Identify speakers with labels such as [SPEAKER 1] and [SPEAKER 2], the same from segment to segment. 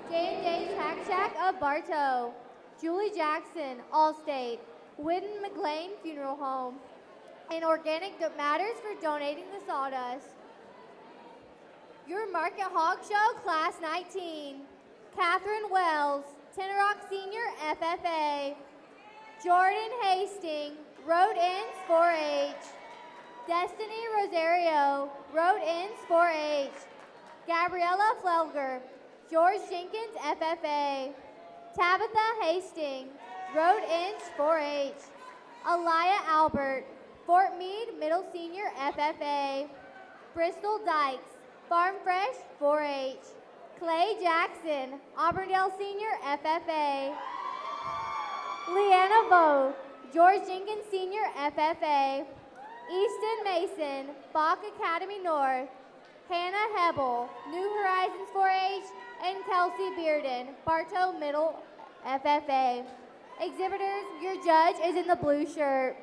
[SPEAKER 1] J&J Tack Shack of Bartow. Julie Jackson, Allstate. Whitten McLean Funeral Home. And Organic Matters for donating the sawdust. Your Market Hog Show, Class 19. Catherine Wells, Tenorock Senior, FFA. Jordan Hastings, Road Ends 4-H. Destiny Rosario, Road Ends 4-H. Gabriella Flelger, George Jenkins, FFA. Tabitha Hastings, Road Ends 4-H. Aliyah Albert, Fort Meade Middle Senior, FFA. Bristol Dykes, Farm Fresh 4-H. Clay Jackson, Auburndale Senior, FFA. Leanna Bowe, George Jenkins Senior, FFA. Easton Mason, Bach Academy North. Hannah Hebel, New Horizons 4-H, and Kelsey Bearden, Bartow Middle, FFA. Exhibitors, your judge is in the blue shirt.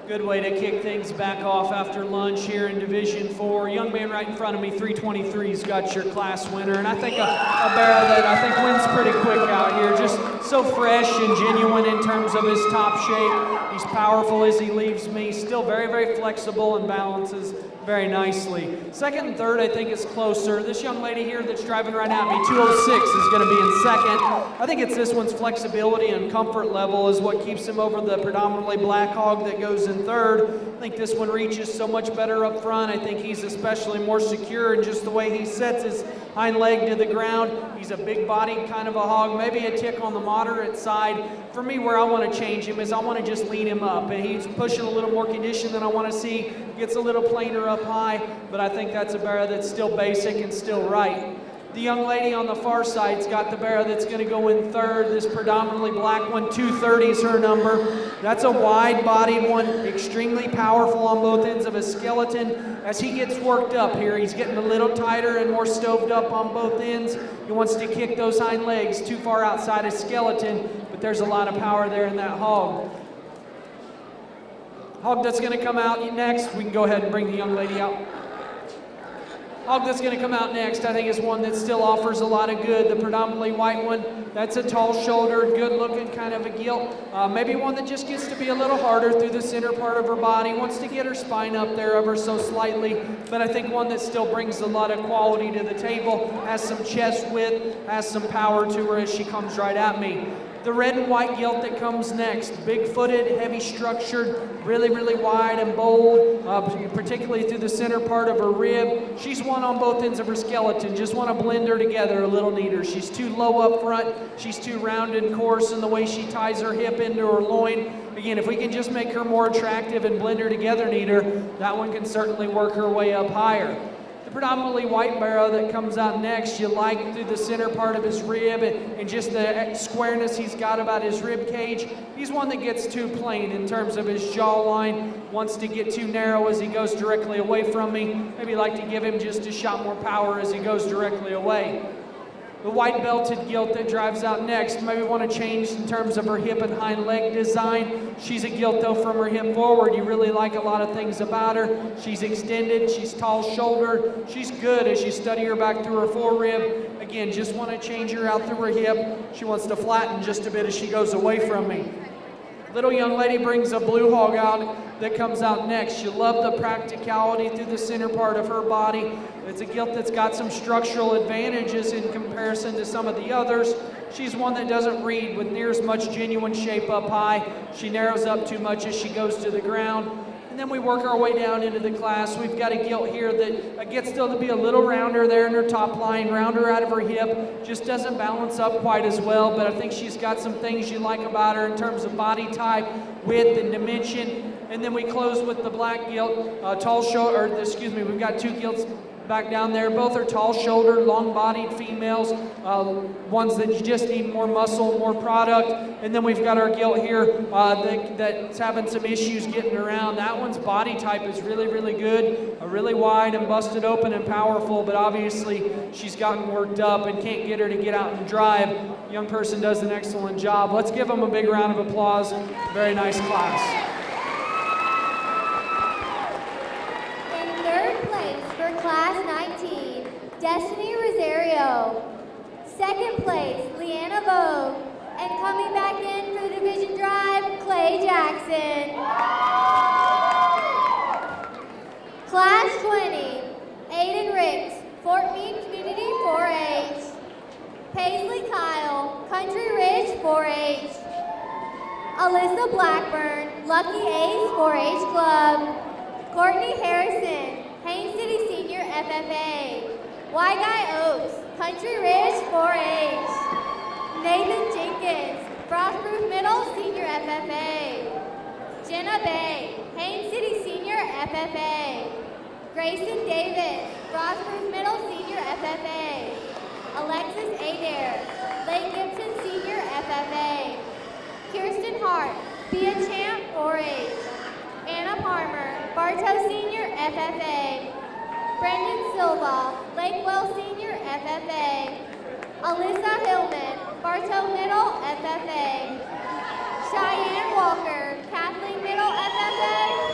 [SPEAKER 2] Good way to kick things back off after lunch here in Division 4. Young man right in front of me, 323's got your class winner. And I think a barrel that I think wins pretty quick out here. Just so fresh and genuine in terms of his top shape. He's powerful as he leaves me. Still very, very flexible and balances very nicely. Second and third, I think, is closer. This young lady here that's driving right at me, 206, is going to be in second. I think it's this one's flexibility and comfort level is what keeps him over the predominantly black hog that goes in third. I think this one reaches so much better up front. I think he's especially more secure in just the way he sets his hind leg to the ground. He's a big bodied kind of a hog, maybe a tick on the moderate side. For me, where I want to change him is I want to just lean him up, and he's pushing a little more condition than I want to see. Gets a little plainer up high, but I think that's a barrow that's still basic and still right. The young lady on the far side's got the barrow that's going to go in third. This predominantly black one, 230 is her number. That's a wide-bodied one, extremely powerful on both ends of his skeleton. As he gets worked up here, he's getting a little tighter and more stoved up on both ends. He wants to kick those hind legs too far outside his skeleton, but there's a lot of power there in that hog. Hog that's going to come out next, we can go ahead and bring the young lady out. Hog that's going to come out next, I think, is one that still offers a lot of good. The predominantly white one, that's a tall-shouldered, good-looking kind of a gilt. Maybe one that just gets to be a little harder through the center part of her body, wants to get her spine up there ever so slightly, but I think one that still brings a lot of quality to the table, has some chest width, has some power to her as she comes right at me. The red and white gilt that comes next, big-footed, heavy-structured, really, really wide and bold, particularly through the center part of her rib. She's one on both ends of her skeleton. Just want to blend her together a little neater. She's too low up front. She's too round and coarse in the way she ties her hip into her loin. Again, if we can just make her more attractive and blend her together neater, that one can certainly work her way up higher. The predominantly white barrow that comes out next, you like through the center part of his rib and just the squareness he's got about his rib cage. He's one that gets too plain in terms of his jawline, wants to get too narrow as he goes directly away from me. Maybe like to give him just a shot more power as he goes directly away. The white belted gilt that drives out next, maybe want to change in terms of her hip and hind leg design. She's a gilt though from her hip forward. You really like a lot of things about her. She's extended, she's tall shouldered, she's good as you study her back through her forerib. Again, just want to change her out through her hip. She wants to flatten just a bit as she goes away from me. Little young lady brings a blue hog out that comes out next. You love the practicality through the center part of her body. It's a gilt that's got some structural advantages in comparison to some of the others. She's one that doesn't read with near as much genuine shape up high. She narrows up too much as she goes to the ground. And then we work our way down into the class. We've got a gilt here that gets still to be a little rounder there in her top line, rounder out of her hip, just doesn't balance up quite as well, but I think she's got some things you like about her in terms of body type, width, and dimension. And then we close with the black gilt, we've got two gilts back down there. Both are tall-shouldered, long-bodied females, ones that just need more muscle, more product. And then we've got our gilt here that's having some issues getting around. That one's body type is really, really good, really wide and busted open and powerful, but obviously she's gotten worked up and can't get her to get out and drive. Young person does an excellent job. Let's give them a big round of applause. Very nice class.
[SPEAKER 1] Class 19, Destiny Rosario. Second place, Leanna Vogue. And coming back in for the division drive, Clay Jackson. Class 20, Aiden Ricks, Fort Meade Community 4-H. Paisley Kyle, Country Ridge 4-H. Alyssa Blackburn, Lucky Ace 4-H Club. Courtney Harrison, Haines City Senior FFA. Guy Oaks, Country Ridge 4-H. Nathan Jenkins, Frostproof Middle Senior FFA. Jenna Bay, Haines City Senior FFA. Grayson Davis, Frostproof Middle Senior FFA. Alexis Adair, Lake Gibson Senior FFA. Kirsten Hart, Be a Champ 4-H. Anna Palmer, Bartow Senior FFA. Brendan Silva, Lakewell Senior FFA. Alyssa Hillman, Bartow Middle FFA. Cheyenne Walker, Kathleen Middle FFA.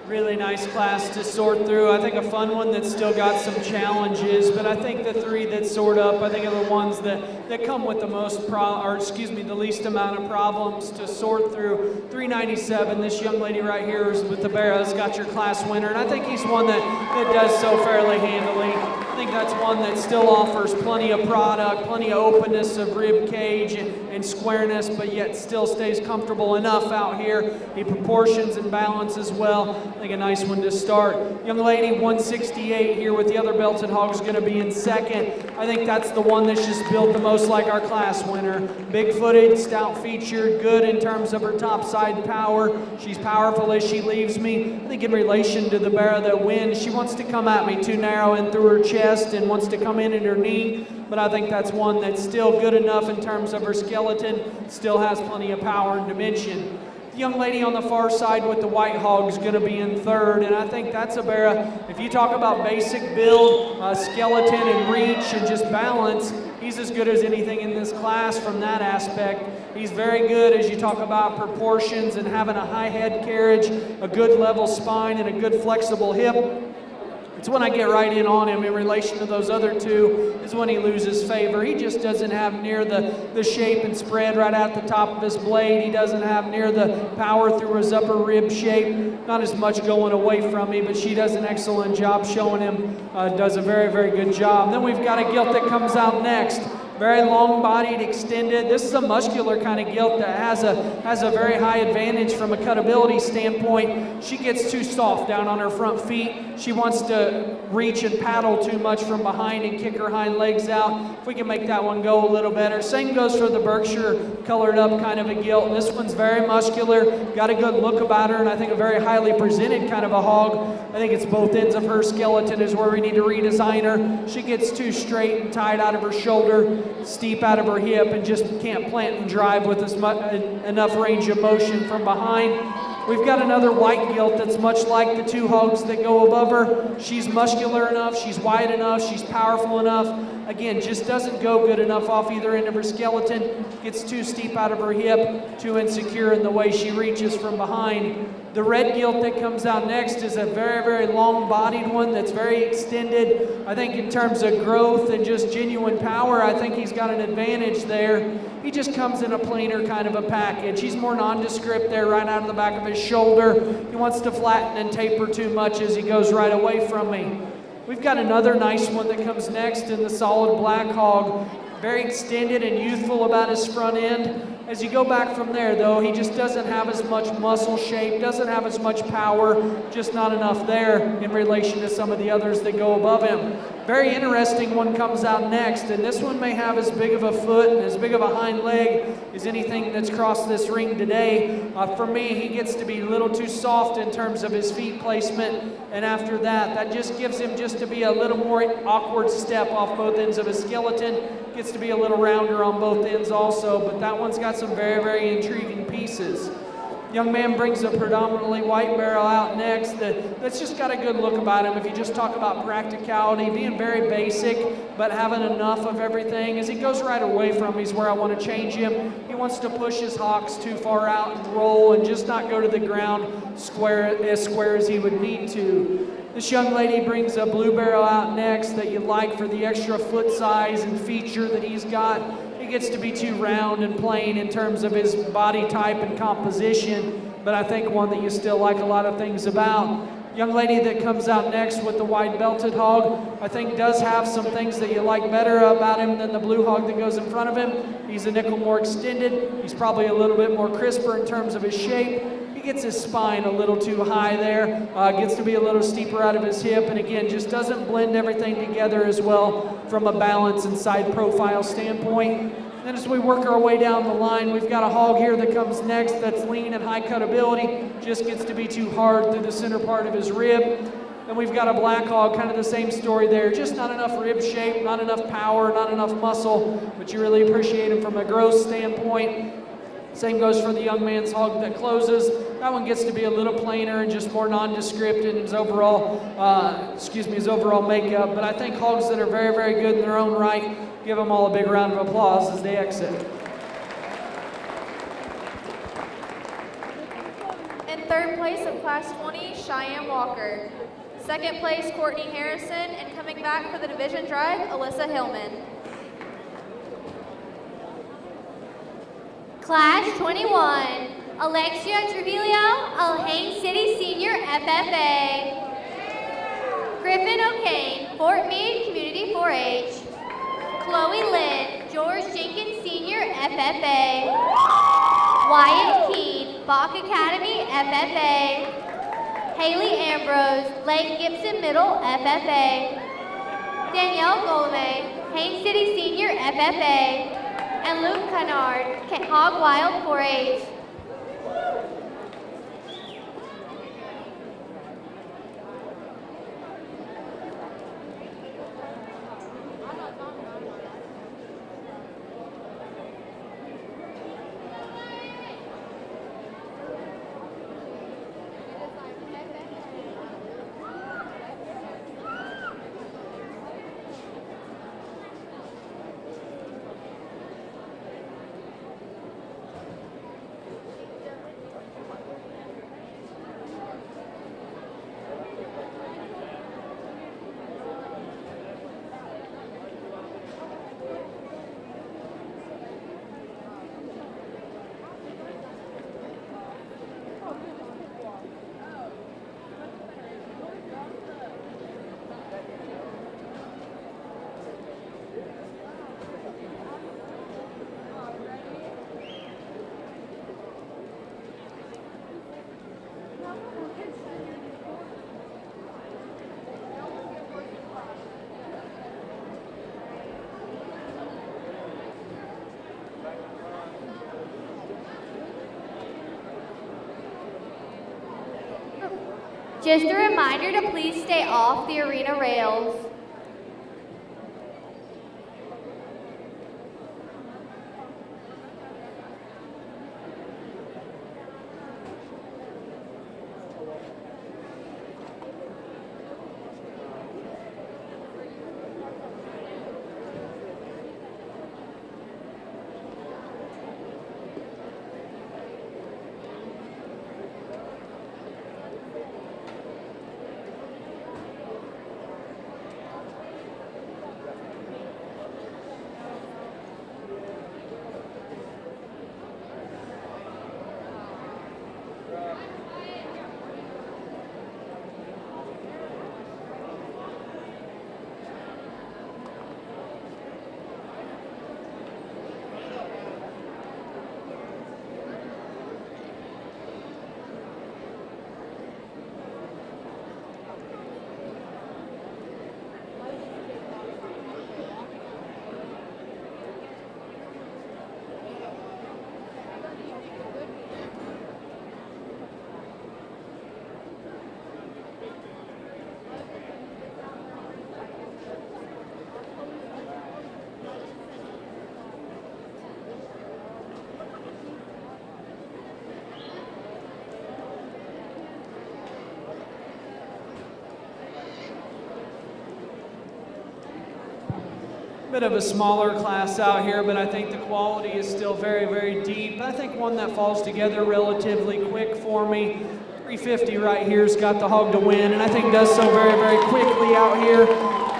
[SPEAKER 2] Really nice class to sort through. I think a fun one that's still got some challenges, but I think the three that sort up, I think are the ones that come with the the least amount of problems to sort through. 397, this young lady right here is with the Barras, got your class winner, and I think he's one that does so fairly handily. I think that's one that still offers plenty of product, plenty of openness of rib cage and squareness, but yet still stays comfortable enough out here. He proportions and balance as well. I think a nice one to start. Young lady, 168 here with the other belted hogs, going to be in second. I think that's the one that's just built the most like our class winner. Big-footed, stout-featured, good in terms of her top side power. She's powerful as she leaves me. I think in relation to the Barra that wins, she wants to come at me too narrow in through her chest and wants to come in at her knee, but I think that's one that's still good enough in terms of her skeleton, still has plenty of power and dimension. The young lady on the far side with the white hog is going to be in third, and I think that's a Barra. If you talk about basic build, skeleton and reach and just balance, he's as good as anything in this class from that aspect. He's very good as you talk about proportions and having a high head carriage, a good level spine, and a good flexible hip. It's when I get right in on him in relation to those other two is when he loses favor. He just doesn't have near the shape and spread right at the top of his blade. He doesn't have near the power through his upper rib shape. Not as much going away from me, but she does an excellent job showing him. Does a very, very good job. Then we've got a gilt that comes out next. Very long-bodied, extended. This is a muscular kind of gilt that has a very high advantage from a cutability standpoint. She gets too soft down on her front feet. She wants to reach and paddle too much from behind and kick her hind legs out. If we can make that one go a little better. Same goes for the Berkshire colored up kind of a gilt. This one's very muscular, got a good look about her, and I think a very highly presented kind of a hog. I think it's both ends of her skeleton is where we need to redesign her. She gets too straight and tight out of her shoulder, steep out of her hip, and just can't plant and drive with enough range of motion from behind. We've got another white gilt that's much like the two hogs that go above her. She's muscular enough, she's wide enough, she's powerful enough. Again, just doesn't go good enough off either end of her skeleton. Gets too steep out of her hip, too insecure in the way she reaches from behind. The red gilt that comes out next is a very, very long-bodied one that's very extended. I think in terms of growth and just genuine power, I think he's got an advantage there. He just comes in a plainer kind of a package. He's more nondescript there right out of the back of his shoulder. He wants to flatten and taper too much as he goes right away from me. We've got another nice one that comes next in the solid black hog. Very extended and youthful about his front end. As you go back from there, though, he just doesn't have as much muscle shape, doesn't have as much power, just not enough there in relation to some of the others that go above him. Very interesting one comes out next, and this one may have as big of a foot and as big of a hind leg as anything that's crossed this ring today. For me, he gets to be a little too soft in terms of his feet placement, and after that just gives him just to be a little more awkward step off both ends of his skeleton. Gets to be a little rounder on both ends also, but that one's got some very, very intriguing pieces. Young man brings a predominantly white barrel out next that's just got a good look about him. If you just talk about practicality, being very basic, but having enough of everything. As he goes right away from me is where I want to change him. He wants to push his hocks too far out and roll and just not go to the ground square as he would need to. This young lady brings a blue barrel out next that you like for the extra foot size and feature that he's got. He gets to be too round and plain in terms of his body type and composition, but I think one that you still like a lot of things about. Young lady that comes out next with the white belted hog, I think does have some things that you like better about him than the blue hog that goes in front of him. He's a nickel more extended. He's probably a little bit more crisper in terms of his shape. Gets his spine a little too high there, gets to be a little steeper out of his hip, and again, just doesn't blend everything together as well from a balance and side profile standpoint. Then as we work our way down the line, we've got a hog here that comes next that's lean and high cutability, just gets to be too hard through the center part of his rib. Then we've got a black hog, kind of the same story there, just not enough rib shape, not enough power, not enough muscle, but you really appreciate him from a growth standpoint. Same goes for the young man's hog that closes. That one gets to be a little plainer and just more nondescript in his overall, his overall makeup. But I think hogs that are very, very good in their own right, give them all a big round of applause as they exit.
[SPEAKER 3] In third place of Class 20, Cheyenne Walker. Second place, Courtney Harrison, and coming back for the division drive, Alyssa Hillman.
[SPEAKER 1] Class 21, Alexia Trujillo, Alhain City Senior FFA. Griffin O'Kane, Fort Meade Community 4-H. Chloe Lynn, George Jenkins Senior FFA. Wyatt Keene, Bach Academy FFA. Haley Ambrose, Lake Gibson Middle FFA. Danielle Golme, Haines City Senior FFA. And Luke Kennard, Hog Wild 4-H. Just a reminder to please stay off the arena rails.
[SPEAKER 2] Bit of a smaller class out here, but I think the quality is still very, very deep. I think one that falls together relatively quick for me. 350 right here's got the hog to win, and I think does so very, very quickly out here.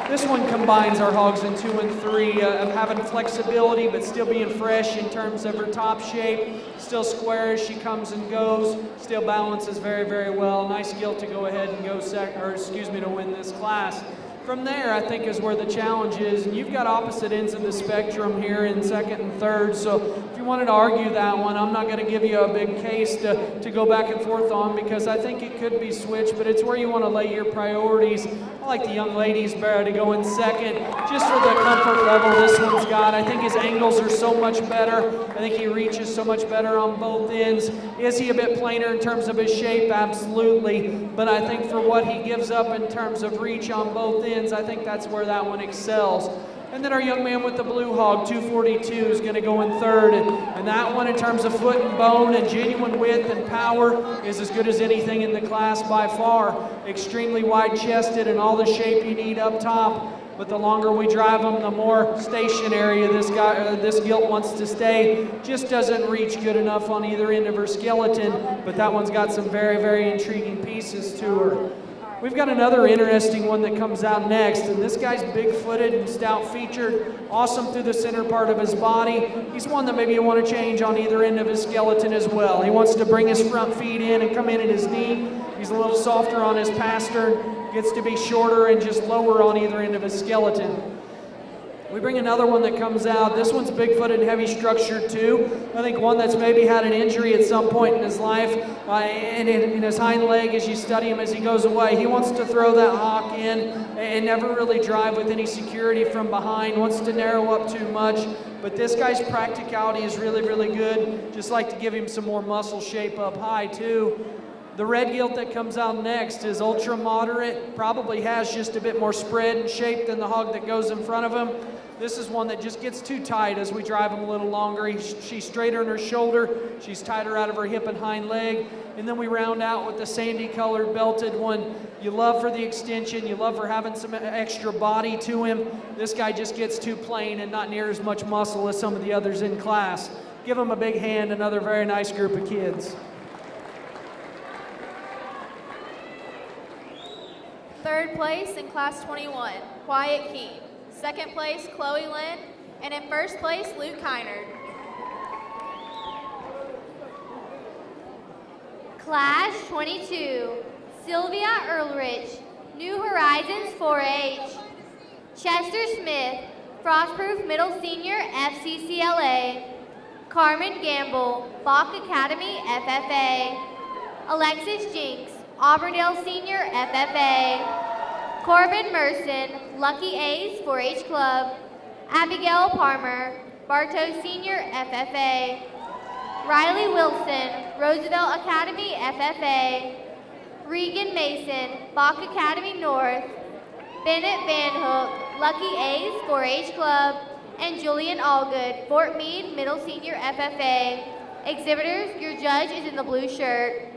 [SPEAKER 2] This one combines our hogs in 2 and 3 of having flexibility, but still being fresh in terms of her top shape. Still square as she comes and goes. Still balances very, very well. Nice skill to go ahead and go to win this class. From there, I think, is where the challenge is, and you've got opposite ends of the spectrum here in second and third, so if you wanted to argue that one, I'm not going to give you a big case to go back and forth on, because I think it could be switched, but it's where you want to lay your priorities. I like the young ladies better to go in second, just for the comfort level this one's got. I think his angles are so much better. I think he reaches so much better on both ends. Is he a bit plainer in terms of his shape? Absolutely, but I think for what he gives up in terms of reach on both ends, I think that's where that one excels. And then our young man with the blue hog, 242, is going to go in third. And that one, in terms of foot and bone and genuine width and power, is as good as anything in the class by far. Extremely wide-chested and all the shape you need up top. but the longer we drive them, the more stationary this gilt wants to stay. Just doesn't reach good enough on either end of her skeleton, but that one's got some very, very intriguing pieces to her. We've got another interesting one that comes out next, and this guy's big-footed and stout-featured, awesome through the center part of his body. He's one that maybe you want to change on either end of his skeleton as well. He wants to bring his front feet in and come in at his knee. He's a little softer on his pastern, gets to be shorter and just lower on either end of his skeleton. We bring another one that comes out. This one's big-footed and heavy-structured too. I think one that's maybe had an injury at some point in his life, and in his hind leg as you study him as he goes away. He wants to throw that hock in and never really drive with any security from behind, wants to narrow up too much. But this guy's practicality is really, really good. Just like to give him some more muscle shape up high too. The red gilt that comes out next is ultra moderate, probably has just a bit more spread and shape than the hog that goes in front of him. This is one that just gets too tight as we drive him a little longer. She's straighter in her shoulder, she's tighter out of her hip and hind leg. And then we round out with the sandy colored belted one. You love for the extension, you love for having some extra body to him. This guy just gets too plain and not near as much muscle as some of the others in class. Give him a big hand, another very nice group of kids.
[SPEAKER 3] Third place in Class 21, Wyatt Keene. Second place, Chloe Lynn. And in first place, Luke Keinert.
[SPEAKER 1] Class 22, Sylvia Earlrich, New Horizons 4-H. Chester Smith, Frostproof Middle Senior FCCLA. Carmen Gamble, Bach Academy FFA. Alexis Jinks, Auburndale Senior FFA. Corbin Merson, Lucky A's 4-H Club. Abigail Palmer, Bartow Senior FFA. Riley Wilson, Roosevelt Academy FFA. Regan Mason, Bach Academy North. Bennett Van Hook, Lucky A's 4-H Club. And Julian Allgood, Fort Meade Middle Senior FFA. Exhibitors, your judge is in the blue shirt.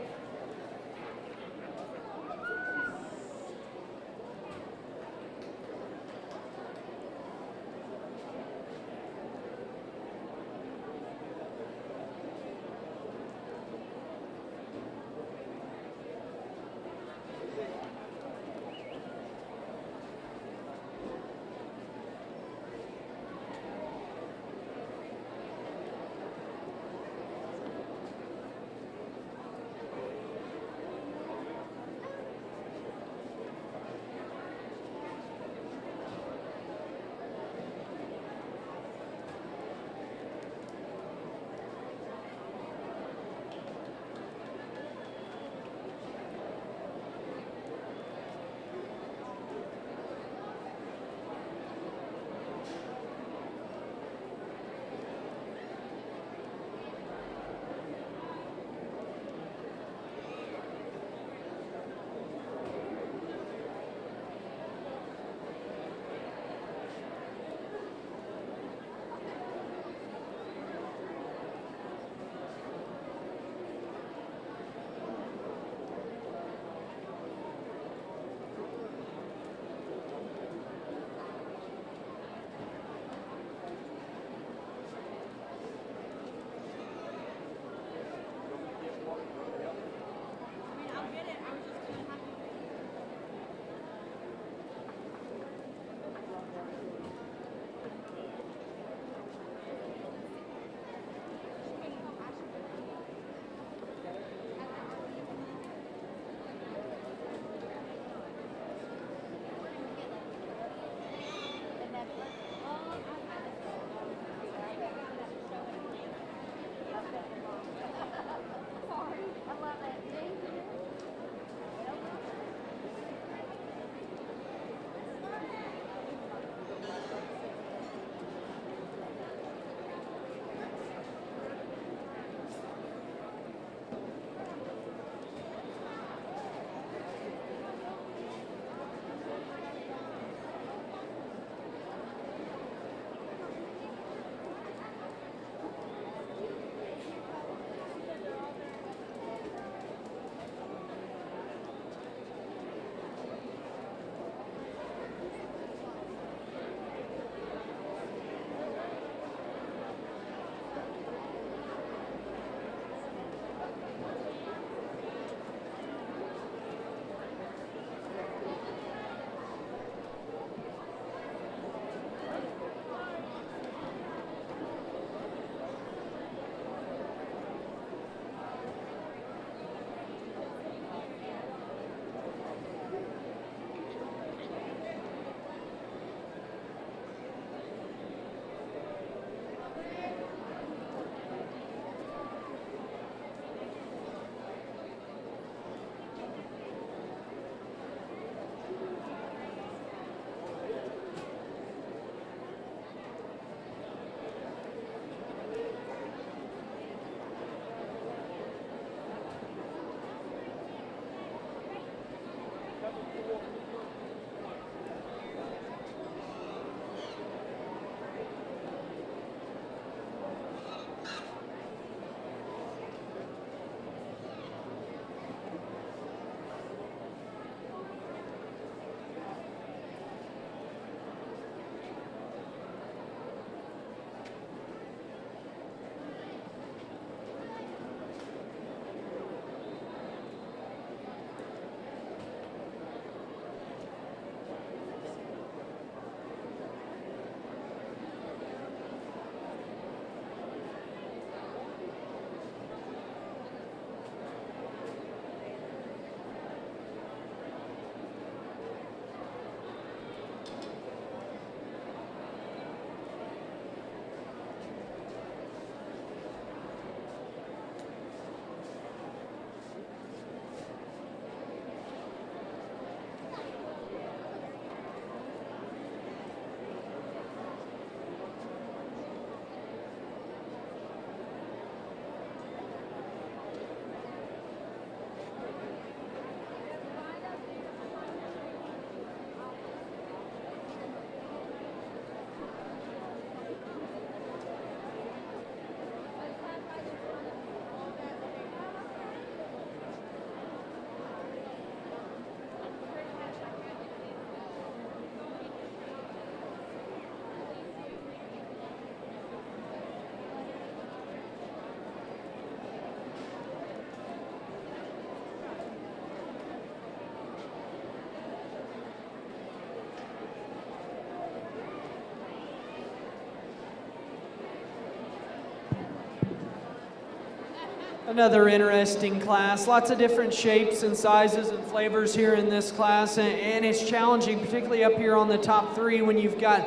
[SPEAKER 2] Another interesting class. Lots of different shapes and sizes and flavors here in this class, and it's challenging, particularly up here on the top three when you've got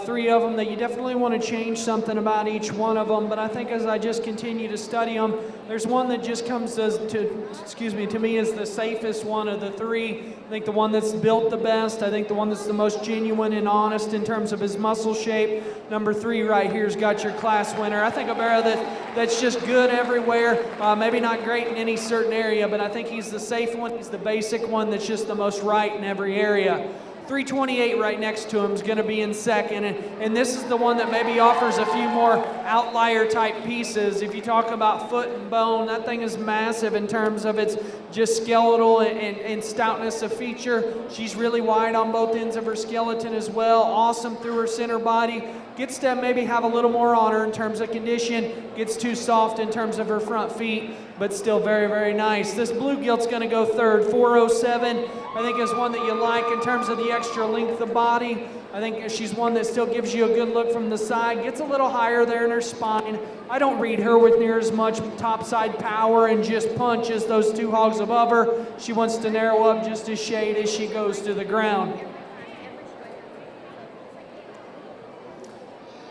[SPEAKER 2] three of them that you definitely want to change something about each one of them. But I think as I just continue to study them, there's one that just comes to me as the safest one of the three. I think the one that's built the best. I think the one that's the most genuine and honest in terms of his muscle shape. Number 3 right here's got your class winner. I think a barrow that's just good everywhere. Maybe not great in any certain area, but I think he's the safe one. He's the basic one that's just the most right in every area. 328 right next to him is going to be in second, and this is the one that maybe offers a few more outlier type pieces. If you talk about foot and bone, that thing is massive in terms of its just skeletal and stoutness of feature. She's really wide on both ends of her skeleton as well. Awesome through her center body. Gets to maybe have a little more on her in terms of condition. Gets too soft in terms of her front feet, but still very, very nice. This blue gilt's going to go third. 407, I think, is one that you like in terms of the extra length of body. I think she's one that still gives you a good look from the side. Gets a little higher there in her spine. I don't read her with near as much topside power and just punch as those two hogs above her. She wants to narrow up just a shade as she goes to the ground.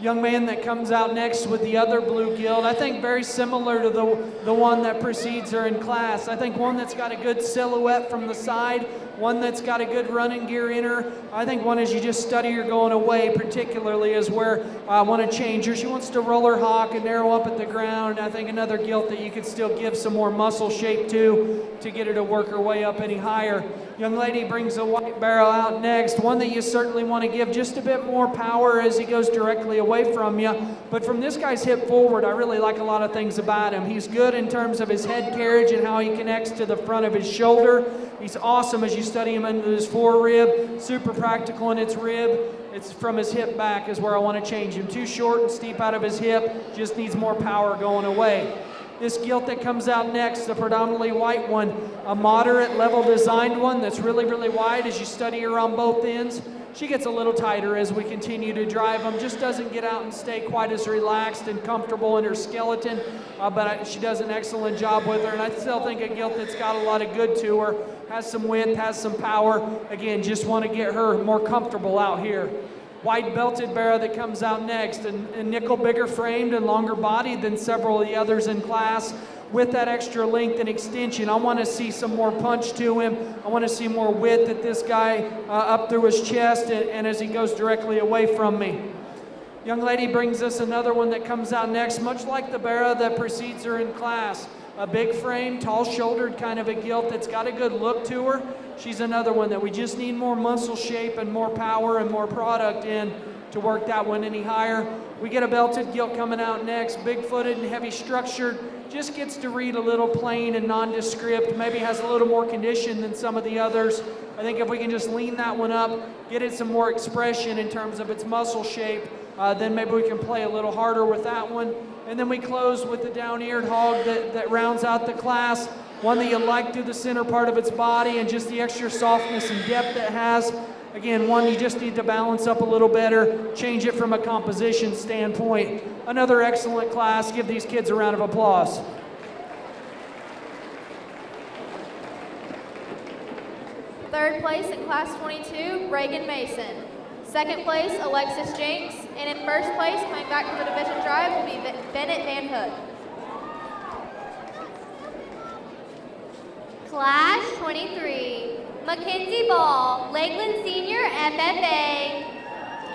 [SPEAKER 2] Young man that comes out next with the other blue gilt, I think very similar to the one that precedes her in class. I think one that's got a good silhouette from the side, one that's got a good running gear in her. I think one as you just study her going away particularly is where I want to change her. She wants to roll her hock and narrow up at the ground. I think another gilt that you could still give some more muscle shape to get her to work her way up any higher. Young lady brings a white barrow out next, one that you certainly want to give just a bit more power as he goes directly away from you. But from this guy's hip forward, I really like a lot of things about him. He's good in terms of his head carriage and how he connects to the front of his shoulder. He's awesome as you study him into his forerib, super practical in its rib. It's from his hip back is where I want to change him. Too short and steep out of his hip, just needs more power going away. This gilt that comes out next, the predominantly white one, a moderate level designed one that's really, really wide as you study her on both ends. She gets a little tighter as we continue to drive them, just doesn't get out and stay quite as relaxed and comfortable in her skeleton, but she does an excellent job with her, and I still think a gilt that's got a lot of good to her, has some width, has some power. Again, just want to get her more comfortable out here. White belted barrow that comes out next, and nickel bigger framed and longer bodied than several of the others in class. With that extra length and extension, I want to see some more punch to him. I want to see more width at this guy up through his chest and as he goes directly away from me. Young lady brings us another one that comes out next, much like the barrow that precedes her in class. A big frame, tall-shouldered kind of a gilt that's got a good look to her. She's another one that we just need more muscle shape and more power and more product in to work that one any higher. We get a belted gilt coming out next, big-footed and heavy structured. Just gets to read a little plain and nondescript, maybe has a little more condition than some of the others. I think if we can just lean that one up, get it some more expression in terms of its muscle shape, then maybe we can play a little harder with that one. And then we close with the down-eared hog that rounds out the class, one that you like through the center part of its body and just the extra softness and depth it has. Again, one you just need to balance up a little better, change it from a composition standpoint. Another excellent class. Give these kids a round of applause.
[SPEAKER 3] Third place in class 22, Reagan Mason. Second place, Alexis Jenks. And in first place, coming back from the division drive, will be Bennett Van Hook.
[SPEAKER 1] Class 23, Mackenzie Ball, Lakeland Senior FFA.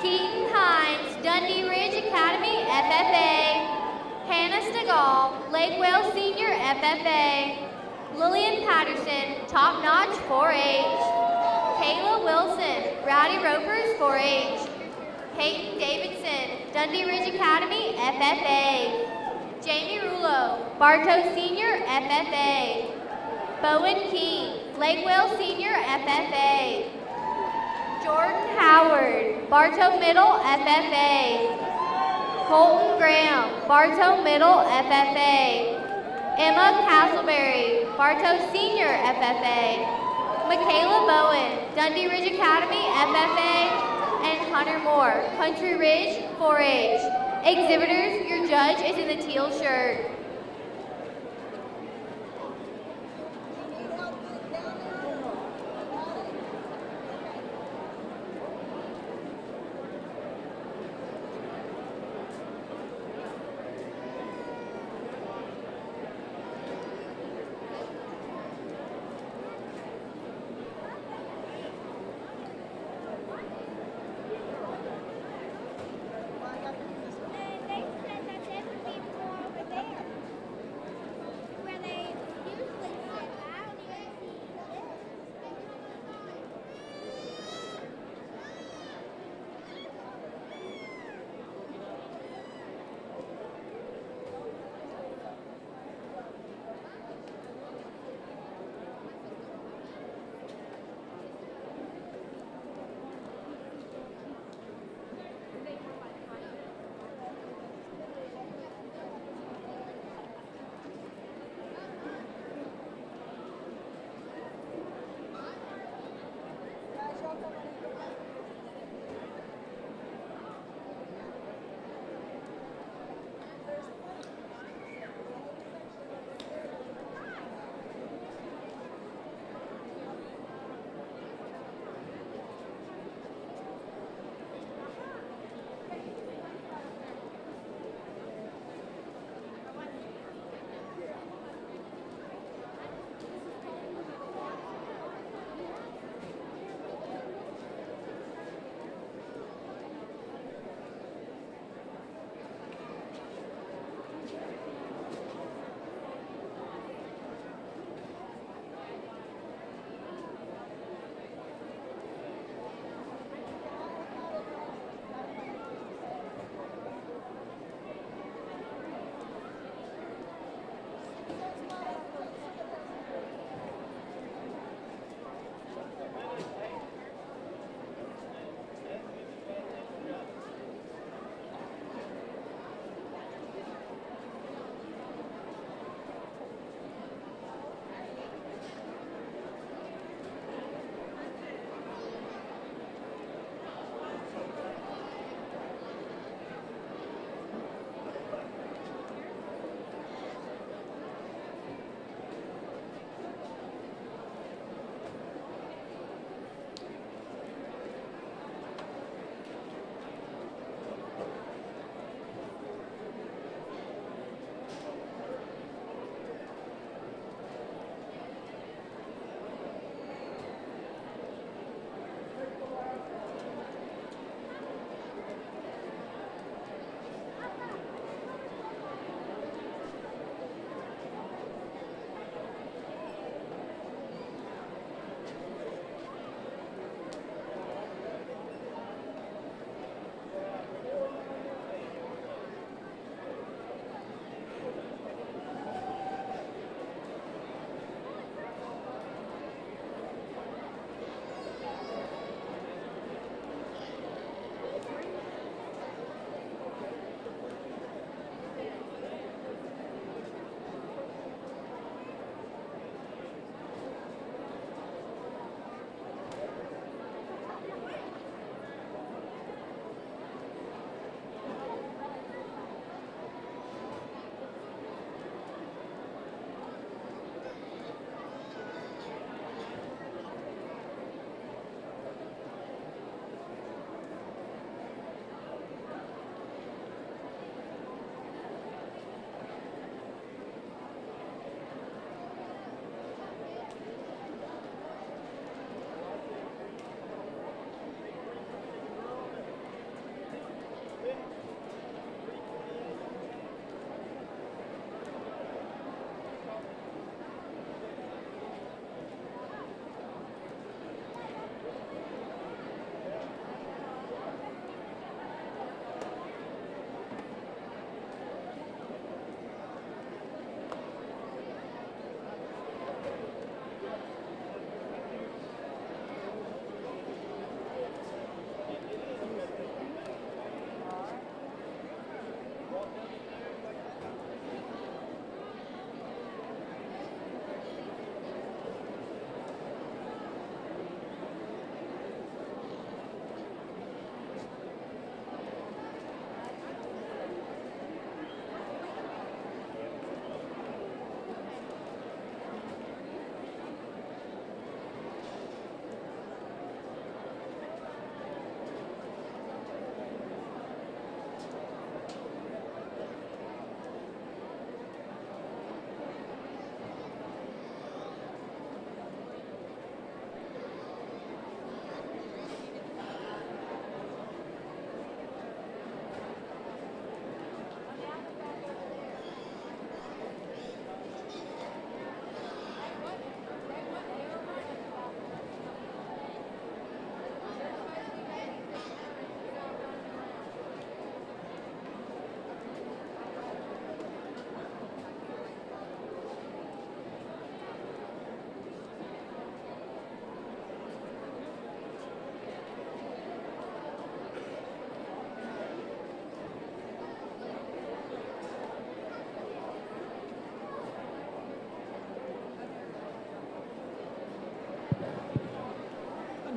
[SPEAKER 1] Keaton Hines, Dundee Ridge Academy FFA. Hannah Stegall, Lakewell Senior FFA. Lillian Patterson, Top Notch 4-H. Kayla Wilson, Rowdy Ropers 4-H. Peyton Davidson, Dundee Ridge Academy FFA. Jamie Rulo, Bartow Senior FFA. Bowen King, Lakewell Senior FFA. Jordan Howard, Bartow Middle FFA. Colton Graham, Bartow Middle FFA. Emma Castleberry, Bartow Senior FFA. Michaela Bowen, Dundee Ridge Academy FFA. And Hunter Moore, Country Ridge 4-H. Exhibitors, your judge is in the teal shirt.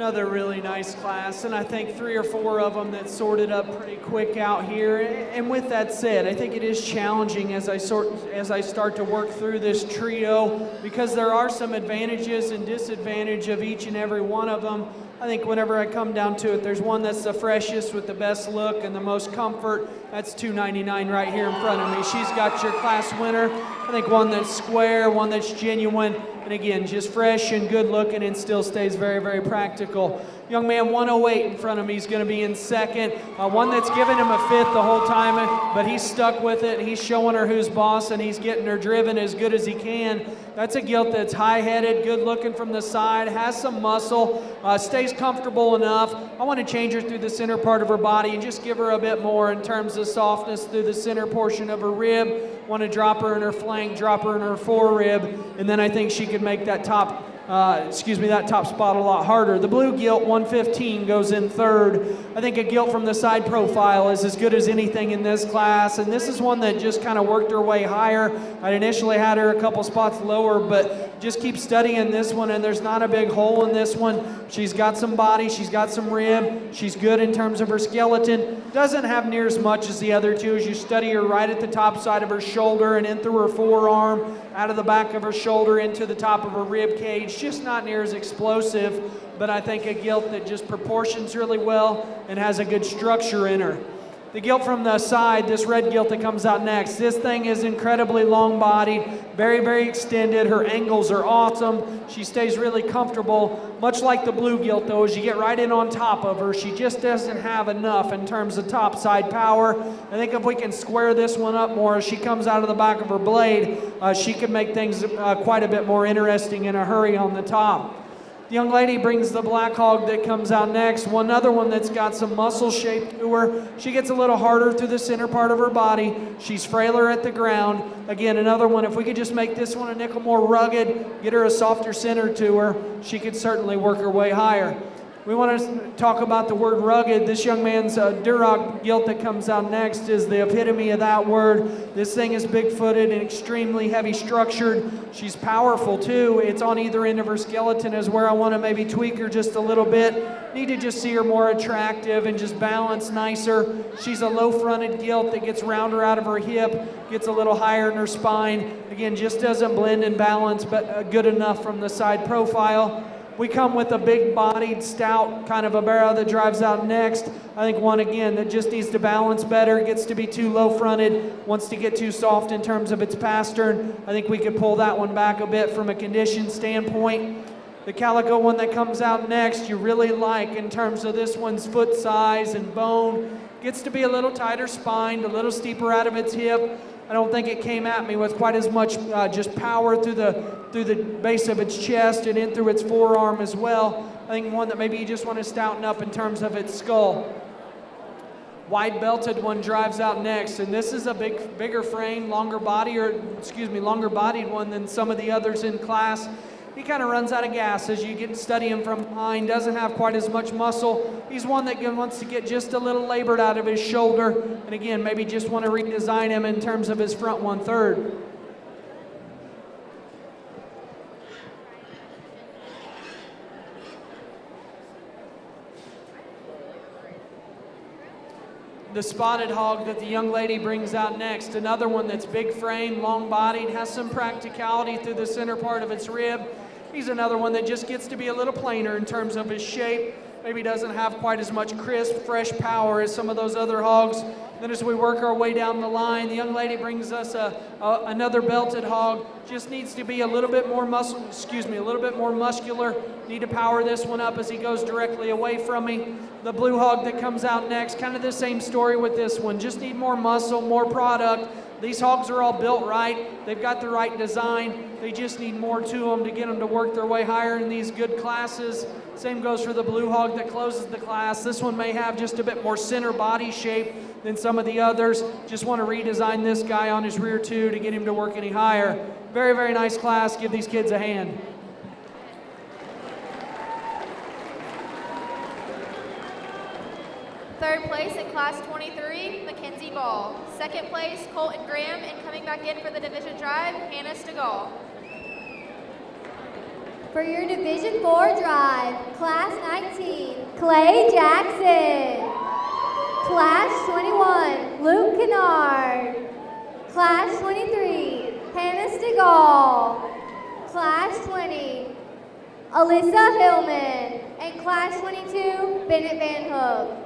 [SPEAKER 2] Another really nice class, and I think 3 or 4 of them that sorted up pretty quick out here. And with that said, I think it is challenging as I start to work through this trio, because there are some advantages and disadvantages of each and every one of them. I think whenever I come down to it, there's one that's the freshest with the best look and the most comfort. That's $299 right here in front of me. She's got your class winner. I think one that's square, one that's genuine, and again, just fresh and good looking and still stays very, very practical. Young man 108 in front of me is going to be in second. One that's given him a 5th the whole time, but he's stuck with it. He's showing her who's boss, and he's getting her driven as good as he can. That's a gilt that's high-headed, good looking from the side, has some muscle, stays comfortable enough. I want to change her through the center part of her body and just give her a bit more in terms of softness through the center portion of her rib. Want to drop her in her flank, drop her in her forerib, and then I think she could make that top spot a lot harder. The blue gilt 115 goes in third. I think a gilt from the side profile is as good as anything in this class, and this is one that just kind of worked her way higher. I initially had her a couple spots lower, but just keep studying this one, and there's not a big hole in this one. She's got some body, she's got some rib, she's good in terms of her skeleton. Doesn't have near as much as the other two as you study her right at the top side of her shoulder and in through her forearm, out of the back of her shoulder into the top of her rib cage. Just not near as explosive, but I think a gilt that just proportions really well and has a good structure in her. The gilt from the side, this red gilt that comes out next, this thing is incredibly long-bodied, very, very extended. Her angles are awesome. She stays really comfortable. Much like the blue gilt, though, as you get right in on top of her, she just doesn't have enough in terms of top side power. I think if we can square this one up more as she comes out of the back of her blade, she could make things quite a bit more interesting in a hurry on the top. The young lady brings the black hog that comes out next. One other one that's got some muscle shape to her. She gets a little harder through the center part of her body. She's frailer at the ground. Again, another one, if we could just make this one a nickel more rugged, get her a softer center to her, she could certainly work her way higher. We want to talk about the word rugged. This young man's Duroc gilt that comes out next is the epitome of that word. This thing is big-footed and extremely heavy structured. She's powerful too. It's on either end of her skeleton is where I want to maybe tweak her just a little bit. Need to just see her more attractive and just balance nicer. She's a low-fronted gilt that gets rounder out of her hip, gets a little higher in her spine. Again, just doesn't blend and balance, but good enough from the side profile. We come with a big-bodied, stout kind of a barrel that drives out next. I think one, again, that just needs to balance better, gets to be too low-fronted, wants to get too soft in terms of its pastern. I think we could pull that one back a bit from a condition standpoint. The calico one that comes out next, you really like in terms of this one's foot size and bone. Gets to be a little tighter spined, a little steeper out of its hip. I don't think it came at me with quite as much just power through the base of its chest and in through its forearm as well. I think one that maybe you just want to stouten up in terms of its skull. Wide belted one drives out next, and this is a bigger frame, longer bodied one than some of the others in class. He kind of runs out of gas as you get to study him from behind, doesn't have quite as much muscle. He's one that wants to get just a little labored out of his shoulder, and again, maybe just want to redesign him in terms of his front 1/3. The spotted hog that the young lady brings out next, another one that's big frame, long bodied, has some practicality through the center part of its rib. He's another one that just gets to be a little plainer in terms of his shape. Maybe doesn't have quite as much crisp, fresh power as some of those other hogs. Then as we work our way down the line, the young lady brings us another belted hog. Just needs to be a little bit more muscular. Need to power this one up as he goes directly away from me. The blue hog that comes out next, kind of the same story with this one. Just need more muscle, more product. These hogs are all built right. They've got the right design. They just need more to them to get them to work their way higher in these good classes. Same goes for the blue hog that closes the class. This one may have just a bit more center body shape than some of the others. Just want to redesign this guy on his rear too to get him to work any higher. Very, very nice class. Give these kids a hand.
[SPEAKER 3] Third place in class 23, Mackenzie Ball. Second place, Colton Graham, and coming back in for the division drive, Hannah Stegall.
[SPEAKER 1] For your Division 4 drive, Class 19, Clay Jackson. Class 21, Luke Kennard. Class 23, Hannah Stegall. Class 20, Alyssa Hillman. And Class 22, Bennett Van Hook.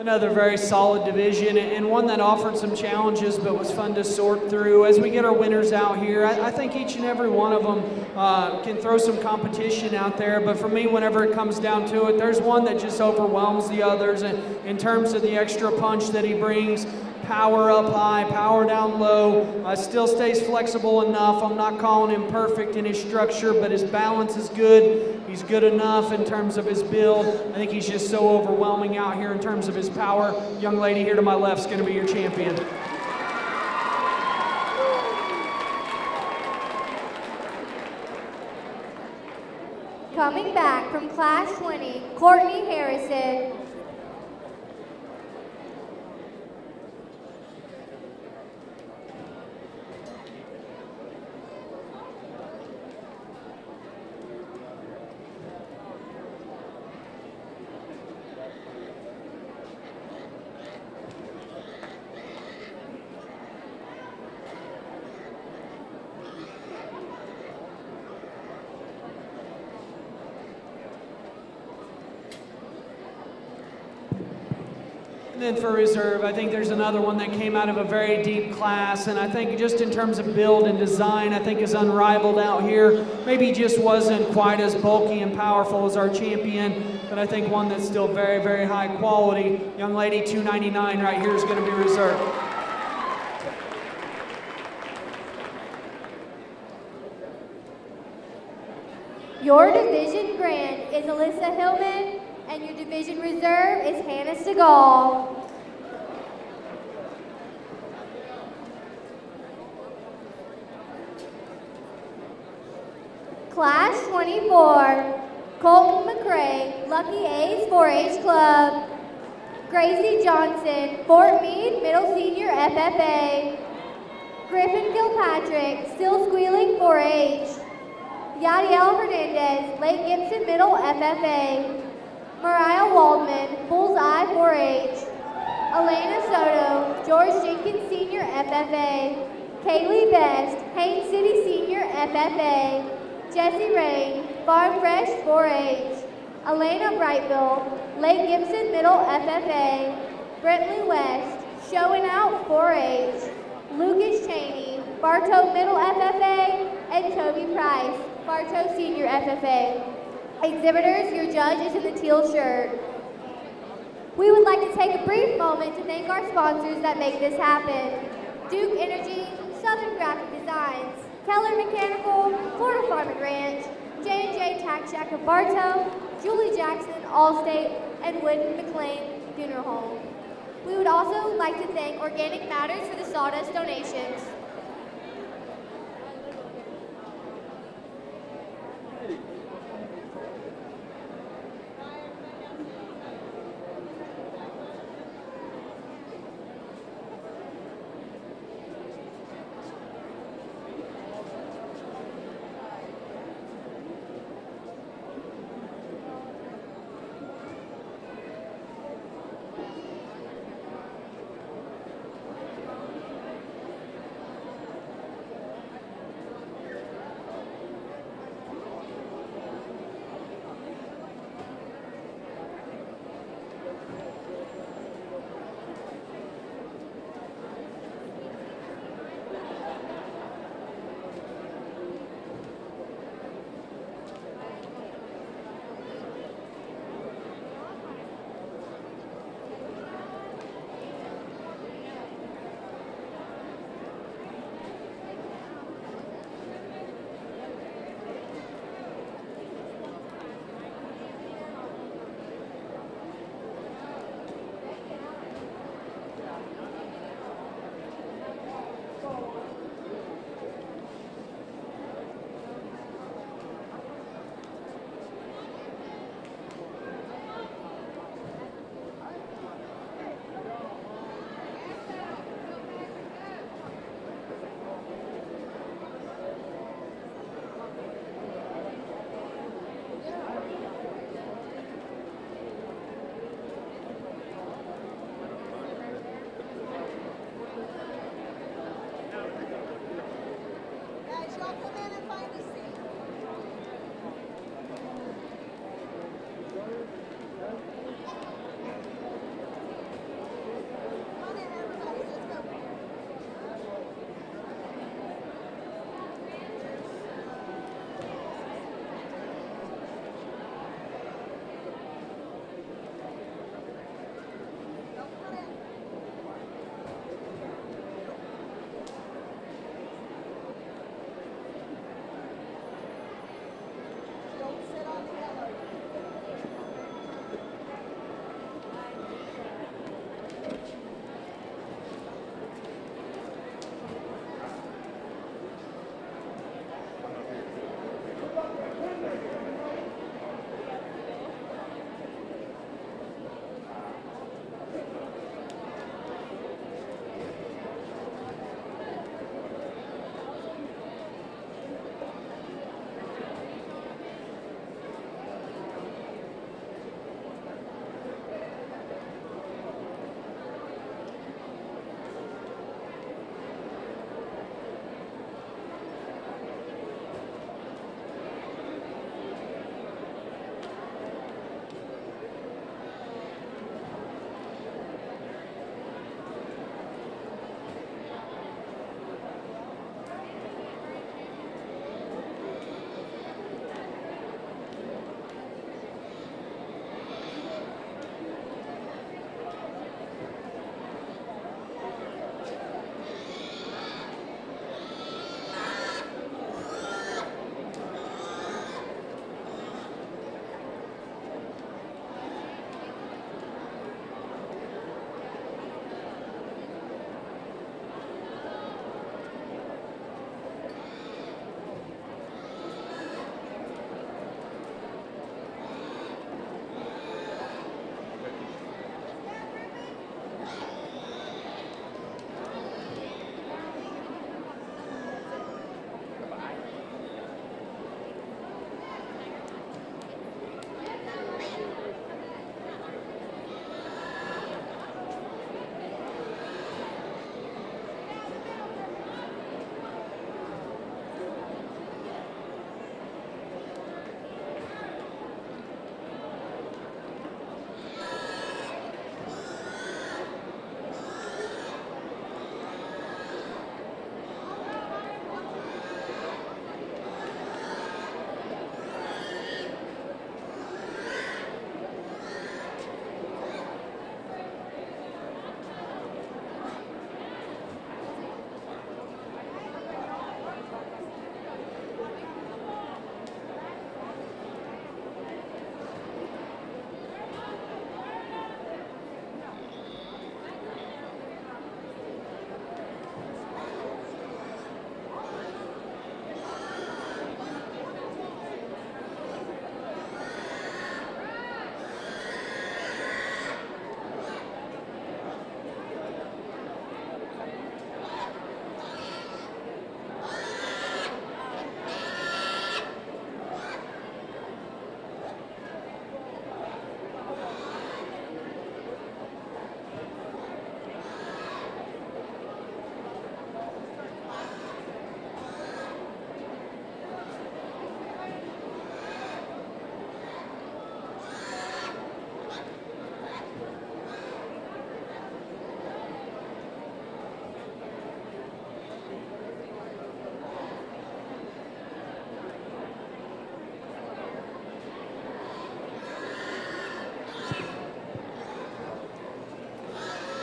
[SPEAKER 2] Another very solid division and one that offered some challenges but was fun to sort through. As we get our winners out here, I think each and every one of them can throw some competition out there, but for me, whenever it comes down to it, there's one that just overwhelms the others in terms of the extra punch that he brings. Power up high, power down low, still stays flexible enough. I'm not calling him perfect in his structure, but his balance is good. He's good enough in terms of his build. I think he's just so overwhelming out here in terms of his power. Young lady here to my left is going to be your champion.
[SPEAKER 1] Coming back from Class 20, Courtney Harrison.
[SPEAKER 2] And then for reserve, I think there's another one that came out of a very deep class, and I think just in terms of build and design, I think is unrivaled out here. Maybe just wasn't quite as bulky and powerful as our champion, but I think one that's still very, very high quality. Young lady 299 right here is going to be reserved.
[SPEAKER 1] Your division grand is Alyssa Hillman, and your division reserve is Hannah Stegall. Class 24, Colton McCray, Lucky A's 4-H Club. Gracie Johnson, Fort Meade Middle Senior FFA. Griffin Kilpatrick, Still Squealing 4-H. Yadiel Hernandez, Lake Gibson Middle FFA. Mariah Waldman, Bullseye 4-H. Elena Soto, George Jenkins Senior FFA. Kaylee Best, Haines City Senior FFA. Jessie Rain, Farm Fresh 4-H. Elena Brightville, Lake Gibson Middle FFA. Brentley West, Showing Out 4-H, Lucas Cheney, Bartow Middle FFA, and Toby Price, Bartow Senior FFA. Exhibitors, your judge is in the teal shirt. We would like to take a brief moment to thank our sponsors that make this happen. Duke Energy, Southern Graphic Designs, Keller Mechanical, Florida Farm and Ranch, J&J Tax Shack of Bartow, Julie Jackson, Allstate, and Wood McLean Funeral Home. We would also like to thank Organic Matters for the sawdust donations.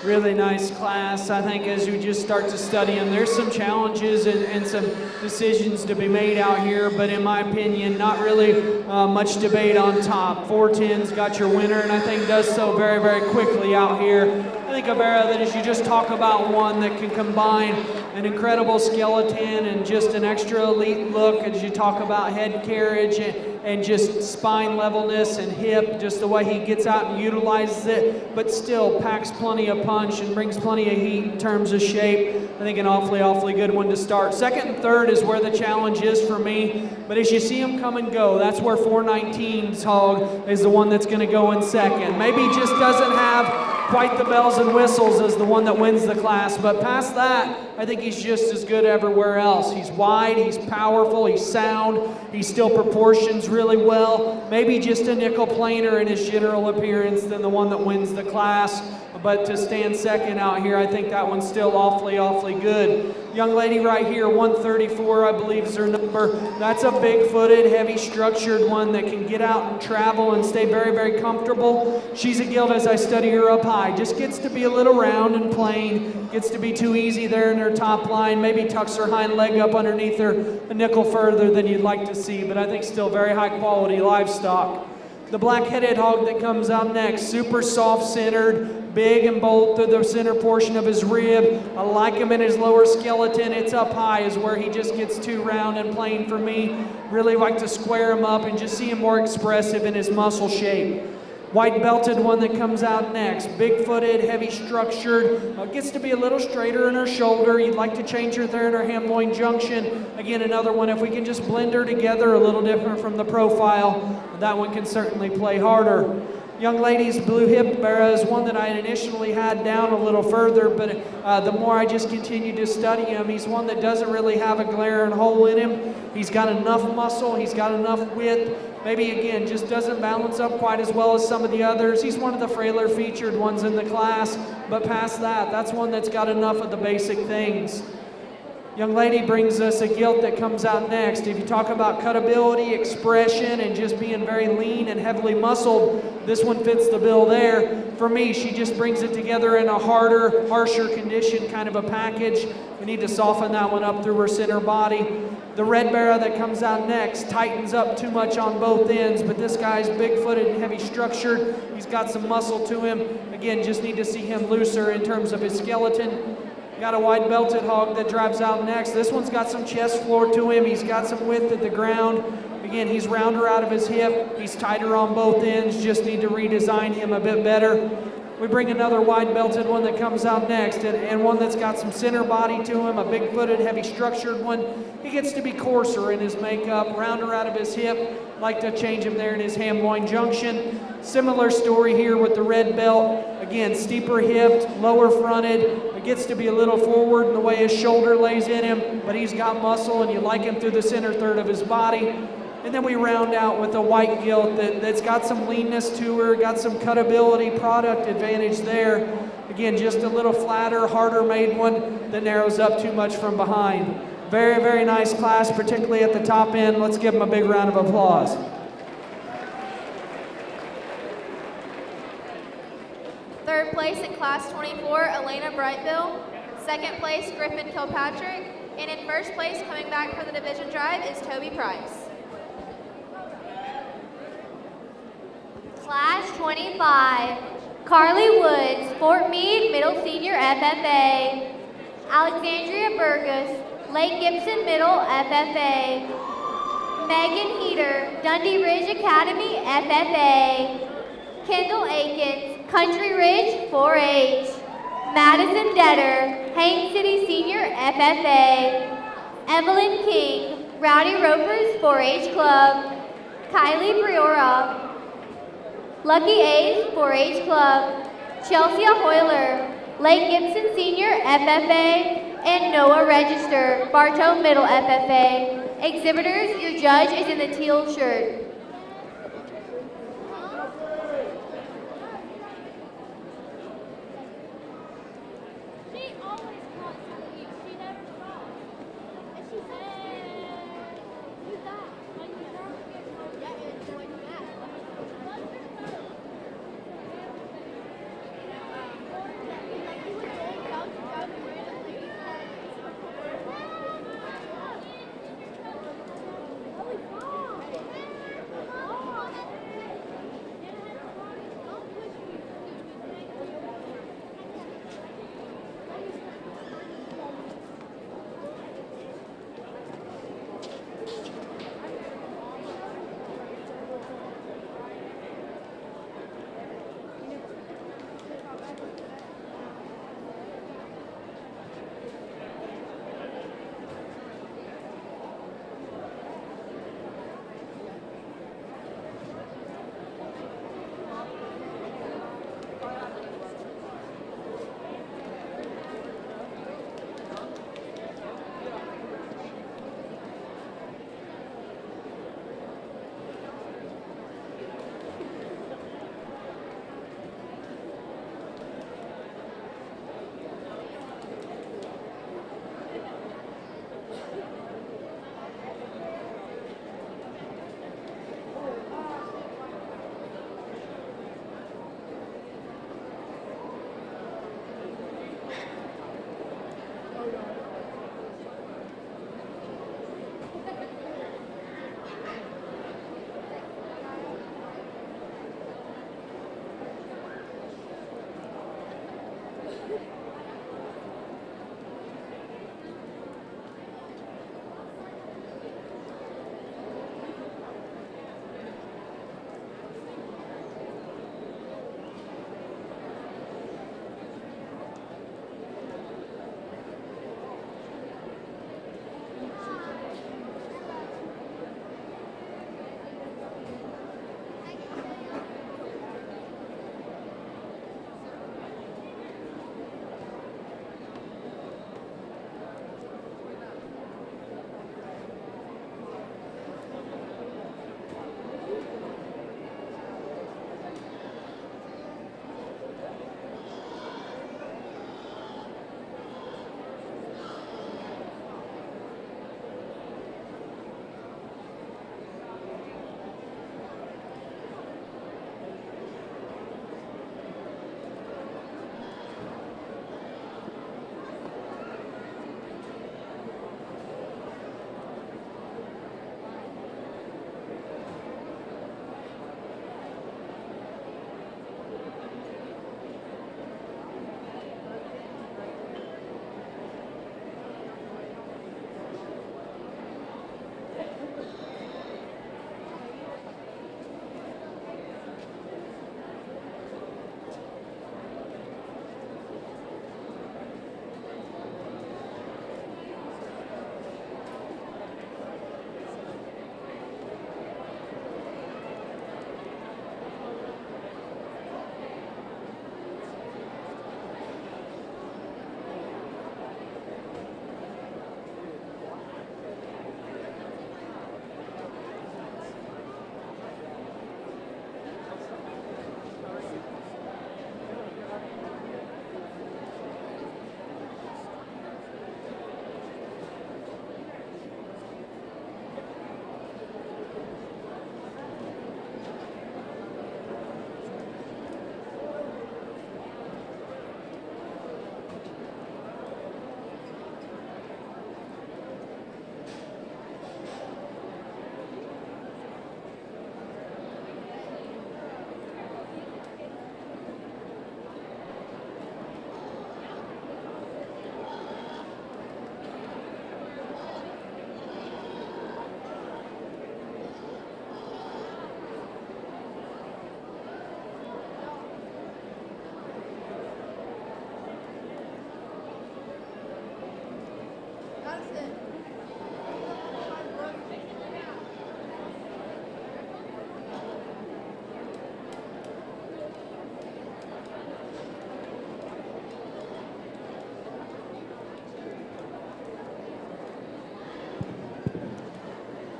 [SPEAKER 2] Really nice class. I think as you just start to study them, there's some challenges and some decisions to be made out here, but in my opinion, not really much debate on top. 410's got your winner, and I think does so very, very quickly out here. I think a barrow that as you just talk about one that can combine an incredible skeleton and just an extra elite look as you talk about head carriage and just spine levelness and hip, just the way he gets out and utilizes it, but still packs plenty of punch and brings plenty of heat in terms of shape. I think an awfully good one to start. Second and third is where the challenge is for me, but as you see him come and go, that's where 419's hog is the one that's going to go in second. Maybe just doesn't have quite the bells and whistles as the one that wins the class, but past that, I think he's just as good everywhere else. He's wide, he's powerful, he's sound, he still proportions really well. Maybe just a nickel plainer in his general appearance than the one that wins the class, but to stand second out here, I think that one's still awfully good. Young lady right here, 134, I believe is her number. That's a big-footed, heavy-structured one that can get out and travel and stay very comfortable. She's a gilt as I study her up high. Just gets to be a little round and plain, gets to be too easy there in her top line, maybe tucks her hind leg up underneath her a nickel further than you'd like to see, but I think still very high-quality livestock. The black-headed hog that comes out next, super soft-centered, big and bold through the center portion of his rib. I like him in his lower skeleton. It's up high is where he just gets too round and plain for me. Really like to square him up and just see him more expressive in his muscle shape. White belted one that comes out next, big-footed, heavy-structured, gets to be a little straighter in her shoulder. You'd like to change her there in her ham-loin junction. Again, another one, if we can just blend her together a little different from the profile, that one can certainly play harder. Young lady's blue hip barrow is one that I had initially had down a little further, but the more I just continue to study him, he's one that doesn't really have a glaring hole in him. He's got enough muscle, he's got enough width. Maybe again, just doesn't balance up quite as well as some of the others. He's one of the frailer featured ones in the class, but past that, that's one that's got enough of the basic things. Young lady brings us a gilt that comes out next. If you talk about cutability, expression, and just being very lean and heavily muscled, this one fits the bill there. For me, she just brings it together in a harder, harsher condition kind of a package. We need to soften that one up through her center body. The red barrow that comes out next tightens up too much on both ends, but this guy's big-footed and heavy-structured. He's got some muscle to him. Again, just need to see him looser in terms of his skeleton. Got a wide belted hog that drives out next. This one's got some chest floor to him. He's got some width at the ground. Again, he's rounder out of his hip. He's tighter on both ends. Just need to redesign him a bit better. We bring another wide belted one that comes out next, and one that's got some center body to him, a big footed, heavy structured one. He gets to be coarser in his makeup, rounder out of his hip. Like to change him there in his ham-loin junction. Similar story here with the red belt. Again, steeper hipped, lower fronted. It gets to be a little forward in the way his shoulder lays in him, but he's got muscle and you like him through the center third of his body. And then we round out with a white gilt that's got some leanness to her, got some cutability, product advantage there. Again, just a little flatter, harder made one that narrows up too much from behind. Very, very nice class, particularly at the top end. Let's give them a big round of applause.
[SPEAKER 3] Third place in Class 24, Elena Brightville. Second place, Griffin Kilpatrick. And in first place, coming back for the division drive, is Toby Price.
[SPEAKER 1] Class 25, Carly Woods, Fort Meade Middle Senior FFA. Alexandria Burgess, Lake Gibson Middle FFA. Megan Heater, Dundee Ridge Academy FFA. Kendall Akins, Country Ridge 4-H. Madison Detter, Haines City Senior FFA. Evelyn King, Rowdy Ropers 4-H Club. Kylie Briora, Lucky A's 4-H Club. Chelsea Hoyler, Lake Gibson Senior FFA. And Noah Register, Bartow Middle FFA. Exhibitors, your judge is in the teal shirt.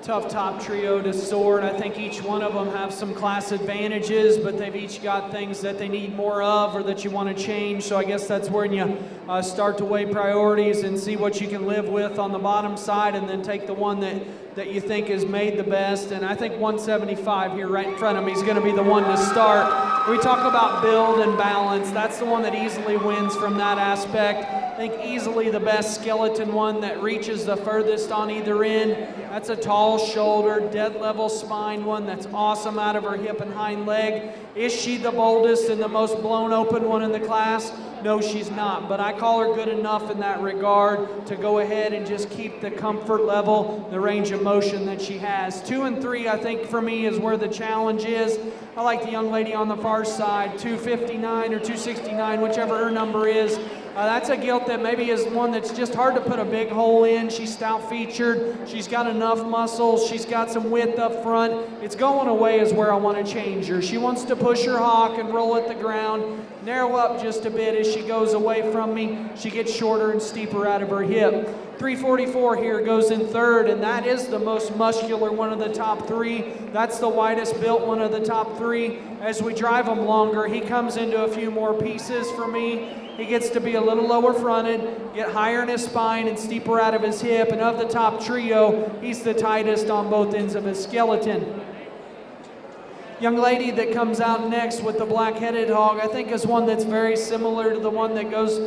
[SPEAKER 2] Tough top trio to sort. I think each one of them have some class advantages, but they've each got things that they need more of or that you want to change. So I guess that's when you start to weigh priorities and see what you can live with on the bottom side, and then take the one that you think is made the best. And I think 175 here right in front of me is going to be the one to start. We talk about build and balance. That's the one that easily wins from that aspect. I think easily the best skeleton one that reaches the furthest on either end. That's a tall shoulder, dead level spine one that's awesome out of her hip and hind leg. Is she the boldest and the most blown open one in the class? No, she's not, but I call her good enough in that regard to go ahead and just keep the comfort level, the range of motion that she has. 2 and 3, I think for me, is where the challenge is. I like the young lady on the far side, 259 or 269, whichever her number is. That's a gilt that maybe is one that's just hard to put a big hole in. She's stout-featured. She's got enough muscles. She's got some width up front. It's going away is where I want to change her. She wants to push her hock and roll at the ground, narrow up just a bit as she goes away from me. She gets shorter and steeper out of her hip. 344 here goes in third, and that is the most muscular one of the top 3. That's the widest built one of the top 3. As we drive him longer, he comes into a few more pieces for me. He gets to be a little lower fronted, get higher in his spine and steeper out of his hip, and of the top trio, he's the tightest on both ends of his skeleton. Young lady that comes out next with the black-headed hog, I think is one that's very similar to the one that goes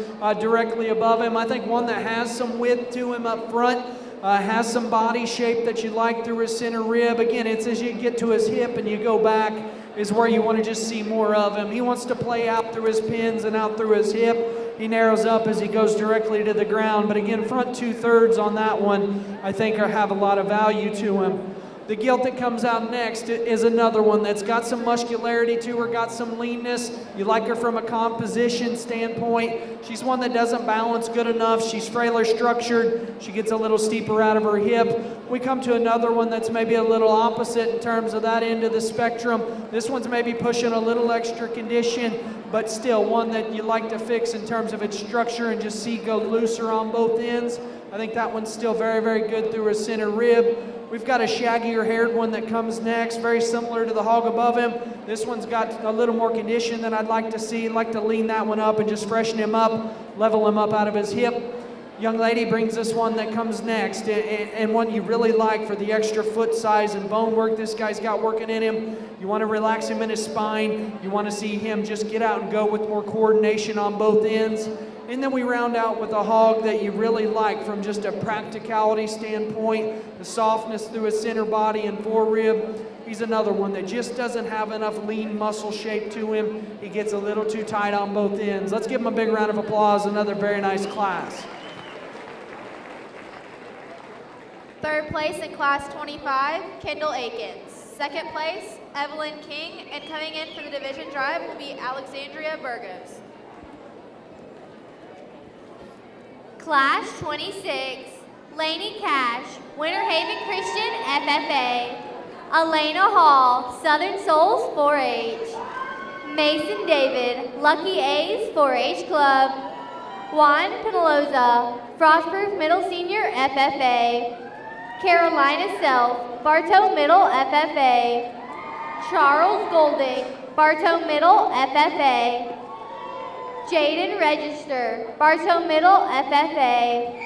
[SPEAKER 2] directly above him. I think one that has some width to him up front. Has some body shape that you like through his center rib. Again, it's as you get to his hip and you go back is where you want to just see more of him. He wants to play out through his pins and out through his hip. He narrows up as he goes directly to the ground. But again, front 2/3 on that one, I think have a lot of value to him. The gilt that comes out next is another one that's got some muscularity to her, got some leanness. You like her from a composition standpoint. She's one that doesn't balance good enough. She's frailer structured. She gets a little steeper out of her hip. We come to another one that's maybe a little opposite in terms of that end of the spectrum. This one's maybe pushing a little extra condition, but still one that you like to fix in terms of its structure and just see go looser on both ends. I think that one's still very, very good through her center rib. We've got a shaggier haired one that comes next, very similar to the hog above him. This one's got a little more condition than I'd like to see. I'd like to lean that one up and just freshen him up, level him up out of his hip. Young lady brings this one that comes next, and one you really like for the extra foot size and bone work this guy's got working in him. You want to relax him in his spine. You want to see him just get out and go with more coordination on both ends. And then we round out with a hog that you really like from just a practicality standpoint, the softness through his center body and forerib. He's another one that just doesn't have enough lean muscle shape to him. He gets a little too tight on both ends. Let's give him a big round of applause. Another very nice class.
[SPEAKER 3] Third place in class 25, Kendall Akins. Second place, Evelyn King. And coming in for the division drive will be Alexandria Burgos.
[SPEAKER 1] Class 26, Lainey Cash, Winter Haven Christian FFA. Elena Hall, Southern Souls 4-H. Mason David, Lucky A's 4-H Club. Juan Penaloza, Frostproof Middle Senior FFA. Carolina Self, Bartow Middle FFA. Charles Golding, Bartow Middle FFA. Jaden Register, Bartow Middle FFA.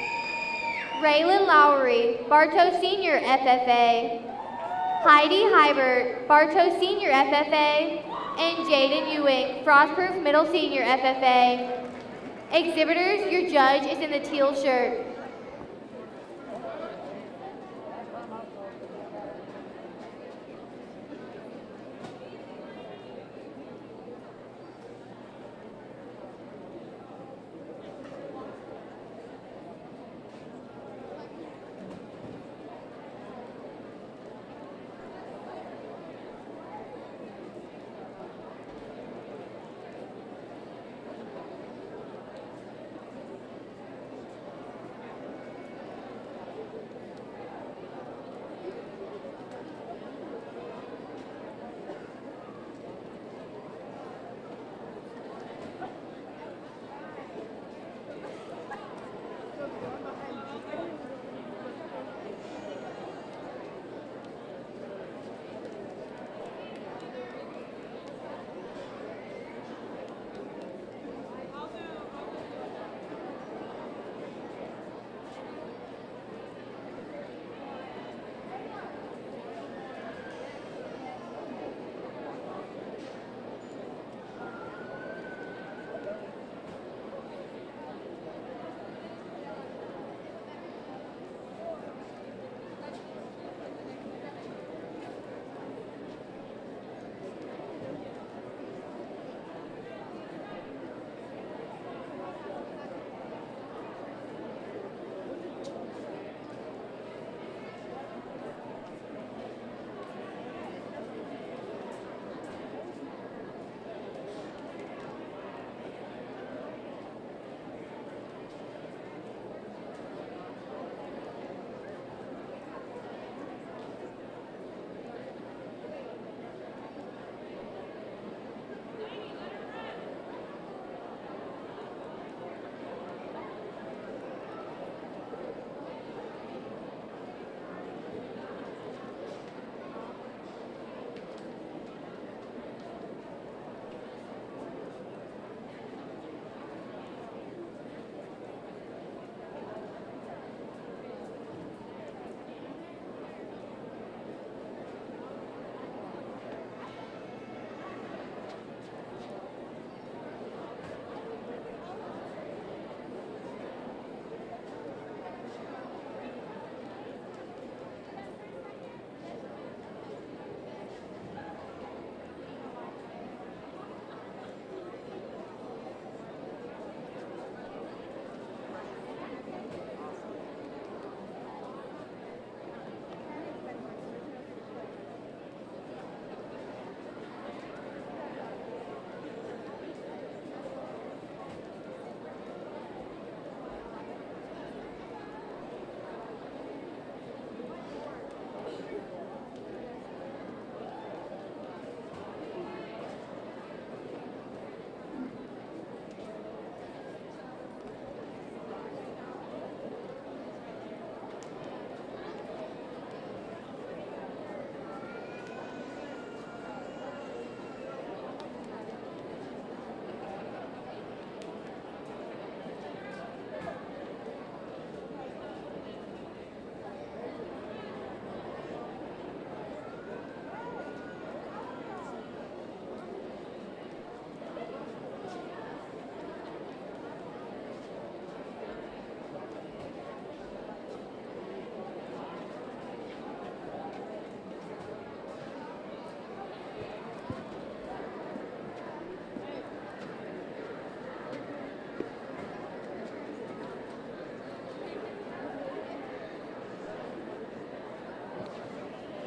[SPEAKER 1] Raylan Lowry, Bartow Senior FFA. Heidi Hybert, Bartow Senior FFA. And Jaden Ewing, Frostproof Middle Senior FFA. Exhibitors, your judge is in the teal shirt.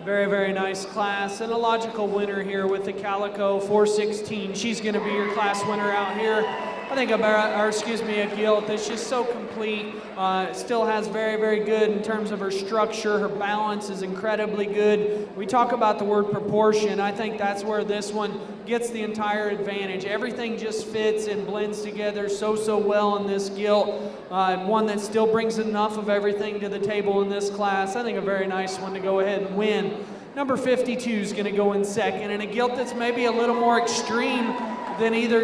[SPEAKER 2] Very, very nice class, and a logical winner here with the Calico 416. She's going to be your class winner out here. I think a gilt that's just so complete. Still has very, very good in terms of her structure. Her balance is incredibly good. We talk about the word proportion. I think that's where this one gets the entire advantage. Everything just fits and blends together so well in this gilt. One that still brings enough of everything to the table in this class. I think a very nice one to go ahead and win. Number 52 is going to go in second, and a gilt that's maybe a little more extreme than either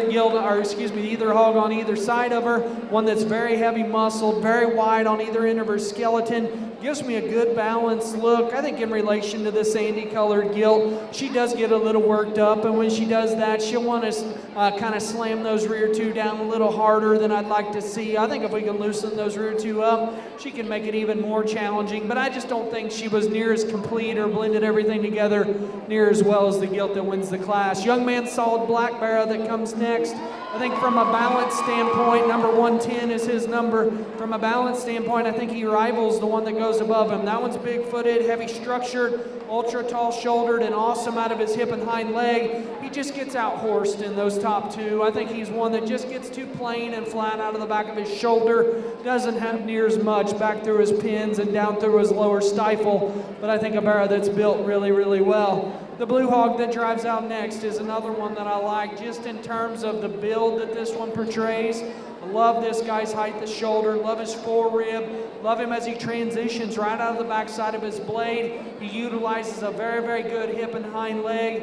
[SPEAKER 2] hog on either side of her. One that's very heavy muscled, very wide on either end of her skeleton. Gives me a good balanced look. I think in relation to the sandy colored gilt, she does get a little worked up, and when she does that, she'll want to kind of slam those rear two down a little harder than I'd like to see. I think if we can loosen those rear two up, she can make it even more challenging, but I just don't think she was near as complete or blended everything together near as well as the gilt that wins the class. Young man solid black barrow that comes next. I think from a balance standpoint, number 110 is his number. From a balance standpoint, I think he rivals the one that goes above him. That one's big-footed, heavy-structured, ultra-tall shouldered, and awesome out of his hip and hind leg. He just gets out-horsed in those top two. I think he's one that just gets too plain and flat out of the back of his shoulder. Doesn't have near as much back through his pins and down through his lower stifle. But I think a barrow that's built really, really well. The blue hog that drives out next is another one that I like just in terms of the build that this one portrays. I love this guy's height of shoulder, love his forerib, love him as he transitions right out of the backside of his blade. He utilizes a very, very good hip and hind leg,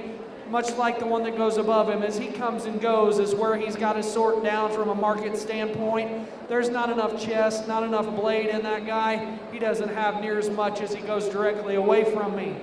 [SPEAKER 2] much like the one that goes above him. As he comes and goes is where he's got to sort down from a market standpoint. There's not enough chest, not enough blade in that guy. He doesn't have near as much as he goes directly away from me.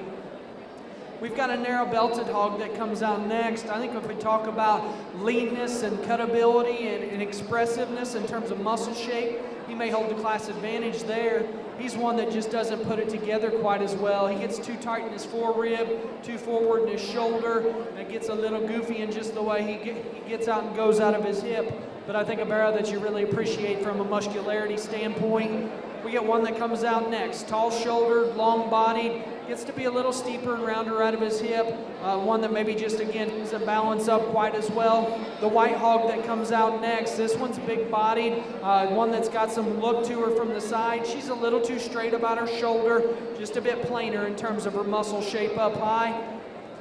[SPEAKER 2] We've got a narrow belted hog that comes out next. I think if we talk about leanness and cutability and expressiveness in terms of muscle shape, he may hold the class advantage there. He's one that just doesn't put it together quite as well. He gets too tight in his forerib, too forward in his shoulder, and it gets a little goofy in just the way he gets out and goes out of his hip. But I think a barrow that you really appreciate from a muscularity standpoint. We get one that comes out next. Tall-shouldered, long-bodied, gets to be a little steeper and rounder out of his hip. One that maybe just, again, doesn't balance up quite as well. The white hog that comes out next, this one's big-bodied, one that's got some look to her from the side. She's a little too straight about her shoulder, just a bit plainer in terms of her muscle shape up high.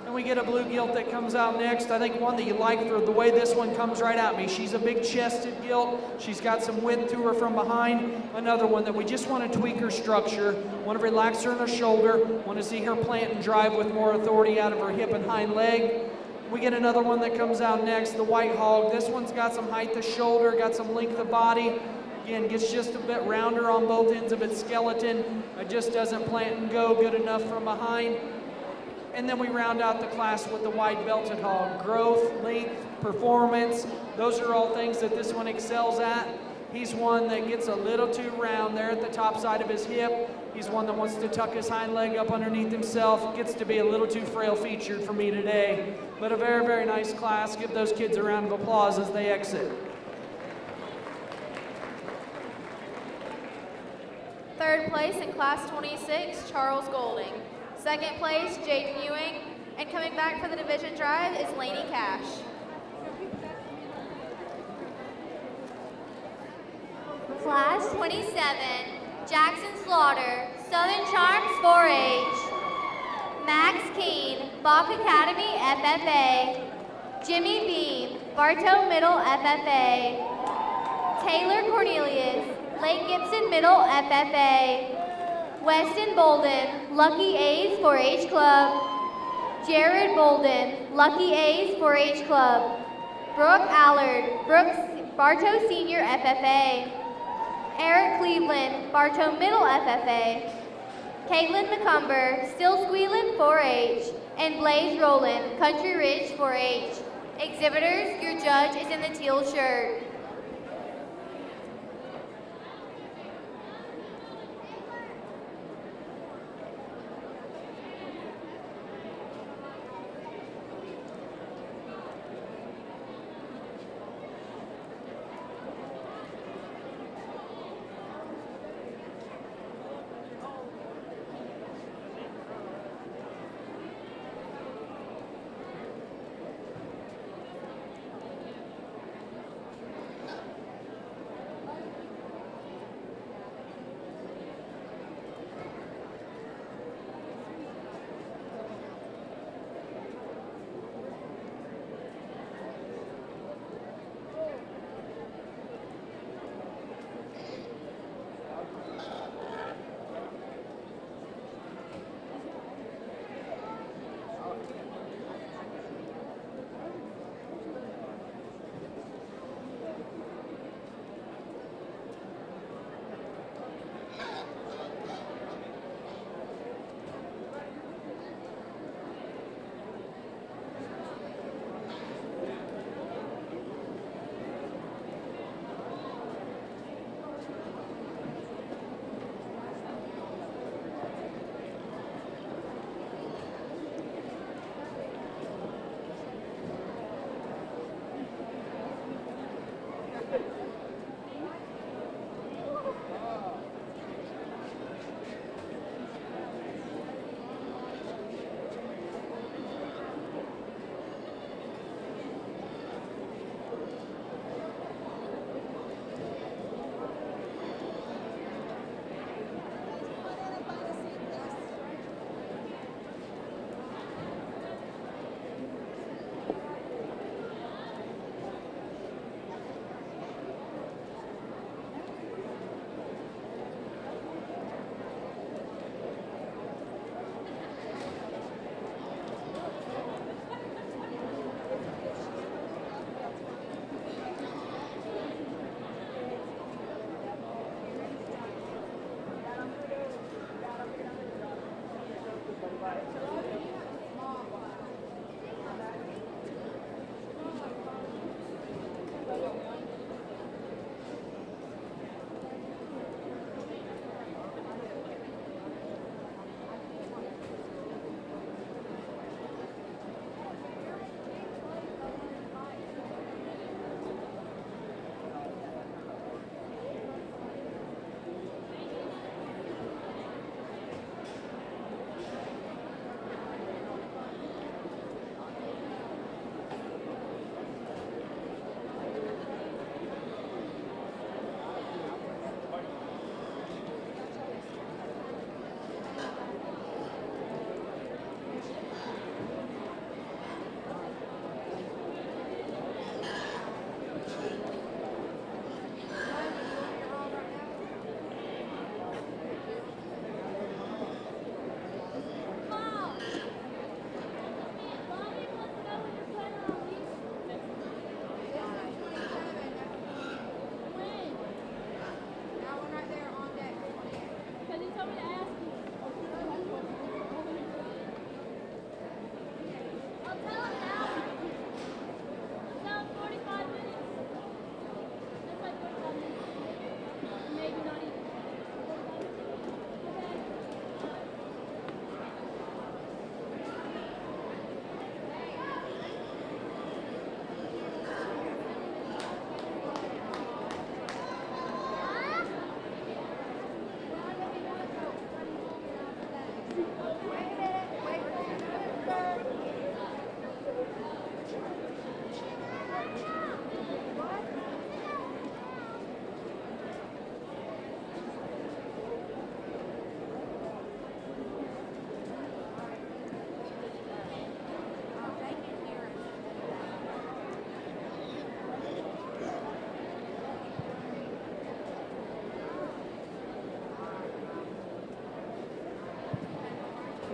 [SPEAKER 2] And we get a blue gilt that comes out next. I think one that you like for the way this one comes right at me. She's a big-chested gilt. She's got some width to her from behind. Another one that we just want to tweak her structure, want to relax her in her shoulder, want to see her plant and drive with more authority out of her hip and hind leg. We get another one that comes out next, the white hog. This one's got some height of shoulder, got some length of body. Again, gets just a bit rounder on both ends of its skeleton. It just doesn't plant and go good enough from behind. And then we round out the class with the wide belted hog. Growth, length, performance, those are all things that this one excels at. He's one that gets a little too round there at the top side of his hip. He's one that wants to tuck his hind leg up underneath himself. Gets to be a little too frail featured for me today. But a very, very nice class. Give those kids a round of applause as they exit.
[SPEAKER 3] Third place in class 26, Charles Golding. Second place, Jaden Ewing. And coming back for the division drive is Lainey Cash.
[SPEAKER 1] Class 27, Jackson Slaughter, Southern Charms 4-H. Max Keene, Bach Academy FFA. Jimmy Beam, Bartow Middle FFA. Taylor Cornelius, Lake Gibson Middle FFA. Weston Bolden, Lucky A's 4-H Club. Jared Bolden, Lucky A's 4-H Club. Brooke Allard, Brooks Bartow Senior FFA. Eric Cleveland, Bartow Middle FFA. Caitlin McCumber, Still Squealin' 4-H. And Blaze Rowland, Country Ridge 4-H. Exhibitors, your judge is in the teal shirt.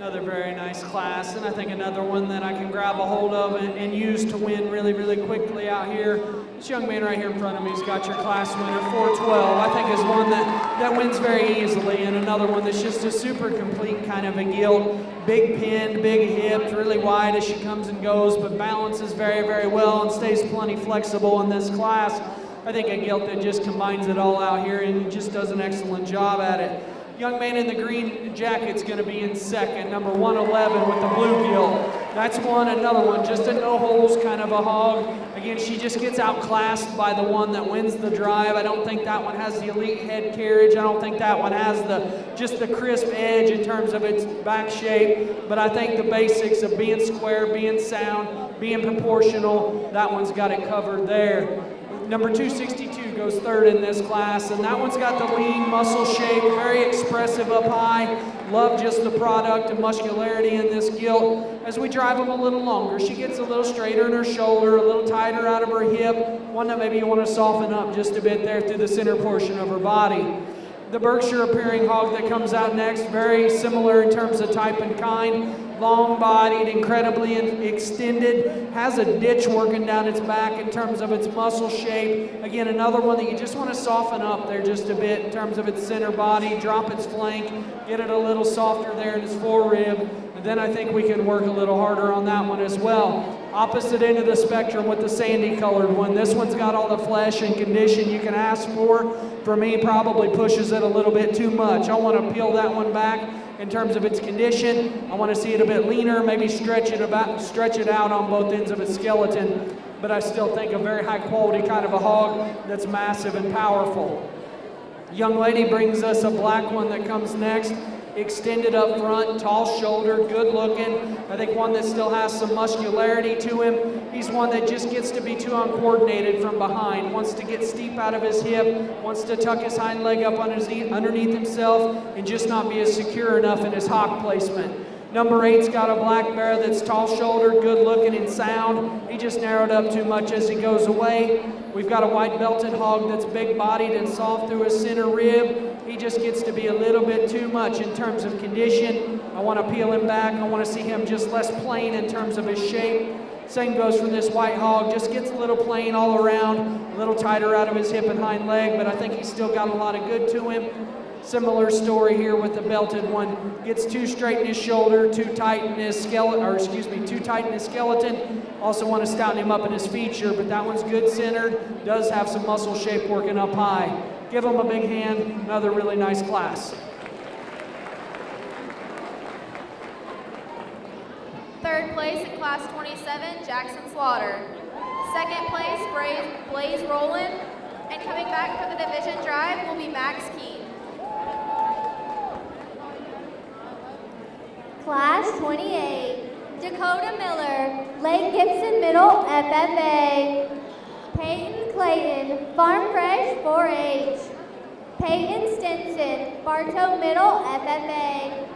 [SPEAKER 2] Another very nice class, and I think another one that I can grab a hold of and use to win really, really quickly out here. This young man right here in front of me has got your class winner, 412. I think is one that wins very easily, and another one that's just a super complete kind of a gilt. Big pin, big hips, really wide as she comes and goes, but balances very, very well and stays plenty flexible in this class. I think a gilt that just combines it all out here and just does an excellent job at it. Young man in the green jacket's going to be in second, number 111 with the blue gilt. That's another one, just a no holes kind of a hog. Again, she just gets outclassed by the one that wins the drive. I don't think that one has the elite head carriage. I don't think that one has just the crisp edge in terms of its back shape. But I think the basics of being square, being sound, being proportional, that one's got it covered there. Number 262 goes third in this class, and that one's got the lean muscle shape, very expressive up high. Love just the product and muscularity in this gilt. As we drive them a little longer, she gets a little straighter in her shoulder, a little tighter out of her hip, one that maybe you want to soften up just a bit there through the center portion of her body. The Berkshire appearing hog that comes out next, very similar in terms of type and kind. Long-bodied, incredibly extended, has a ditch working down its back in terms of its muscle shape. Again, another one that you just want to soften up there just a bit in terms of its center body, drop its flank, get it a little softer there in its forerib, and then I think we can work a little harder on that one as well. Opposite end of the spectrum with the sandy colored one. This one's got all the flesh and condition you can ask for. For me, probably pushes it a little bit too much. I want to peel that one back in terms of its condition. I want to see it a bit leaner, maybe stretch it out on both ends of its skeleton. But I still think a very high quality kind of a hog that's massive and powerful. Young lady brings us a black one that comes next. Extended up front, tall shouldered, good looking. I think one that still has some muscularity to him. He's one that just gets to be too uncoordinated from behind, wants to get steep out of his hip, wants to tuck his hind leg up on underneath himself and just not be as secure enough in his hock placement. Number 8's got a black bear that's tall-shouldered, good-looking and sound. He just narrowed up too much as he goes away. We've got a white-belted hog that's big-bodied and soft through his center rib. He just gets to be a little bit too much in terms of condition. I want to peel him back. I want to see him just less plain in terms of his shape. Same goes for this white hog. Just gets a little plain all around, a little tighter out of his hip and hind leg, but I think he's still got a lot of good to him. Similar story here with the belted one. Gets too straight in his shoulder, too tight in his skeleton, too tight in his skeleton. Also want to stouten him up in his feature, but that one's good centered, does have some muscle shape working up high. Give him a big hand, another really nice class.
[SPEAKER 3] Third place in class 27, Jackson Slaughter. Second place, Blaze Rowland. And coming back for the division drive will be Max Keene.
[SPEAKER 1] Class 28, Dakota Miller, Lake Gibson Middle, FFA. Peyton Clayton, Farm Fresh, 4-H. Peyton Stinson, Bartow Middle, FFA.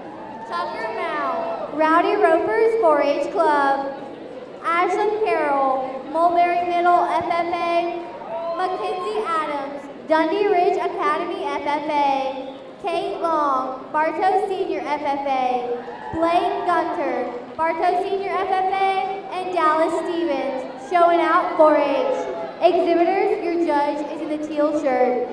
[SPEAKER 1] Tucker Mao, Rowdy Ropers, 4-H Club. Ashlyn Carroll, Mulberry Middle, FFA. Mackenzie Adams, Dundee Ridge Academy, FFA. Kate Long, Bartow Senior FFA. Blaine Gunter, Bartow Senior FFA, and Dallas Stevens, showing out 4-H. Exhibitors, your judge is in the teal shirt.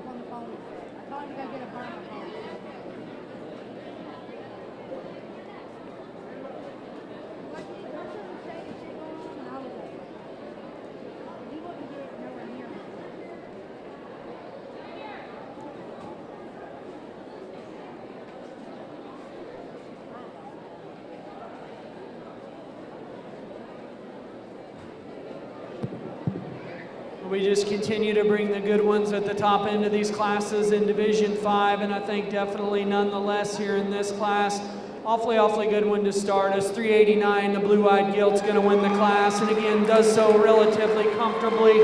[SPEAKER 4] himself on the phone. I told him to go get a burner phone.
[SPEAKER 2] We just continue to bring the good ones at the top end of these classes in Division 5, and I think definitely nonetheless here in this class, awfully good one to start us. 389, the blue-eyed gilt's going to win the class, and again, does so relatively comfortably.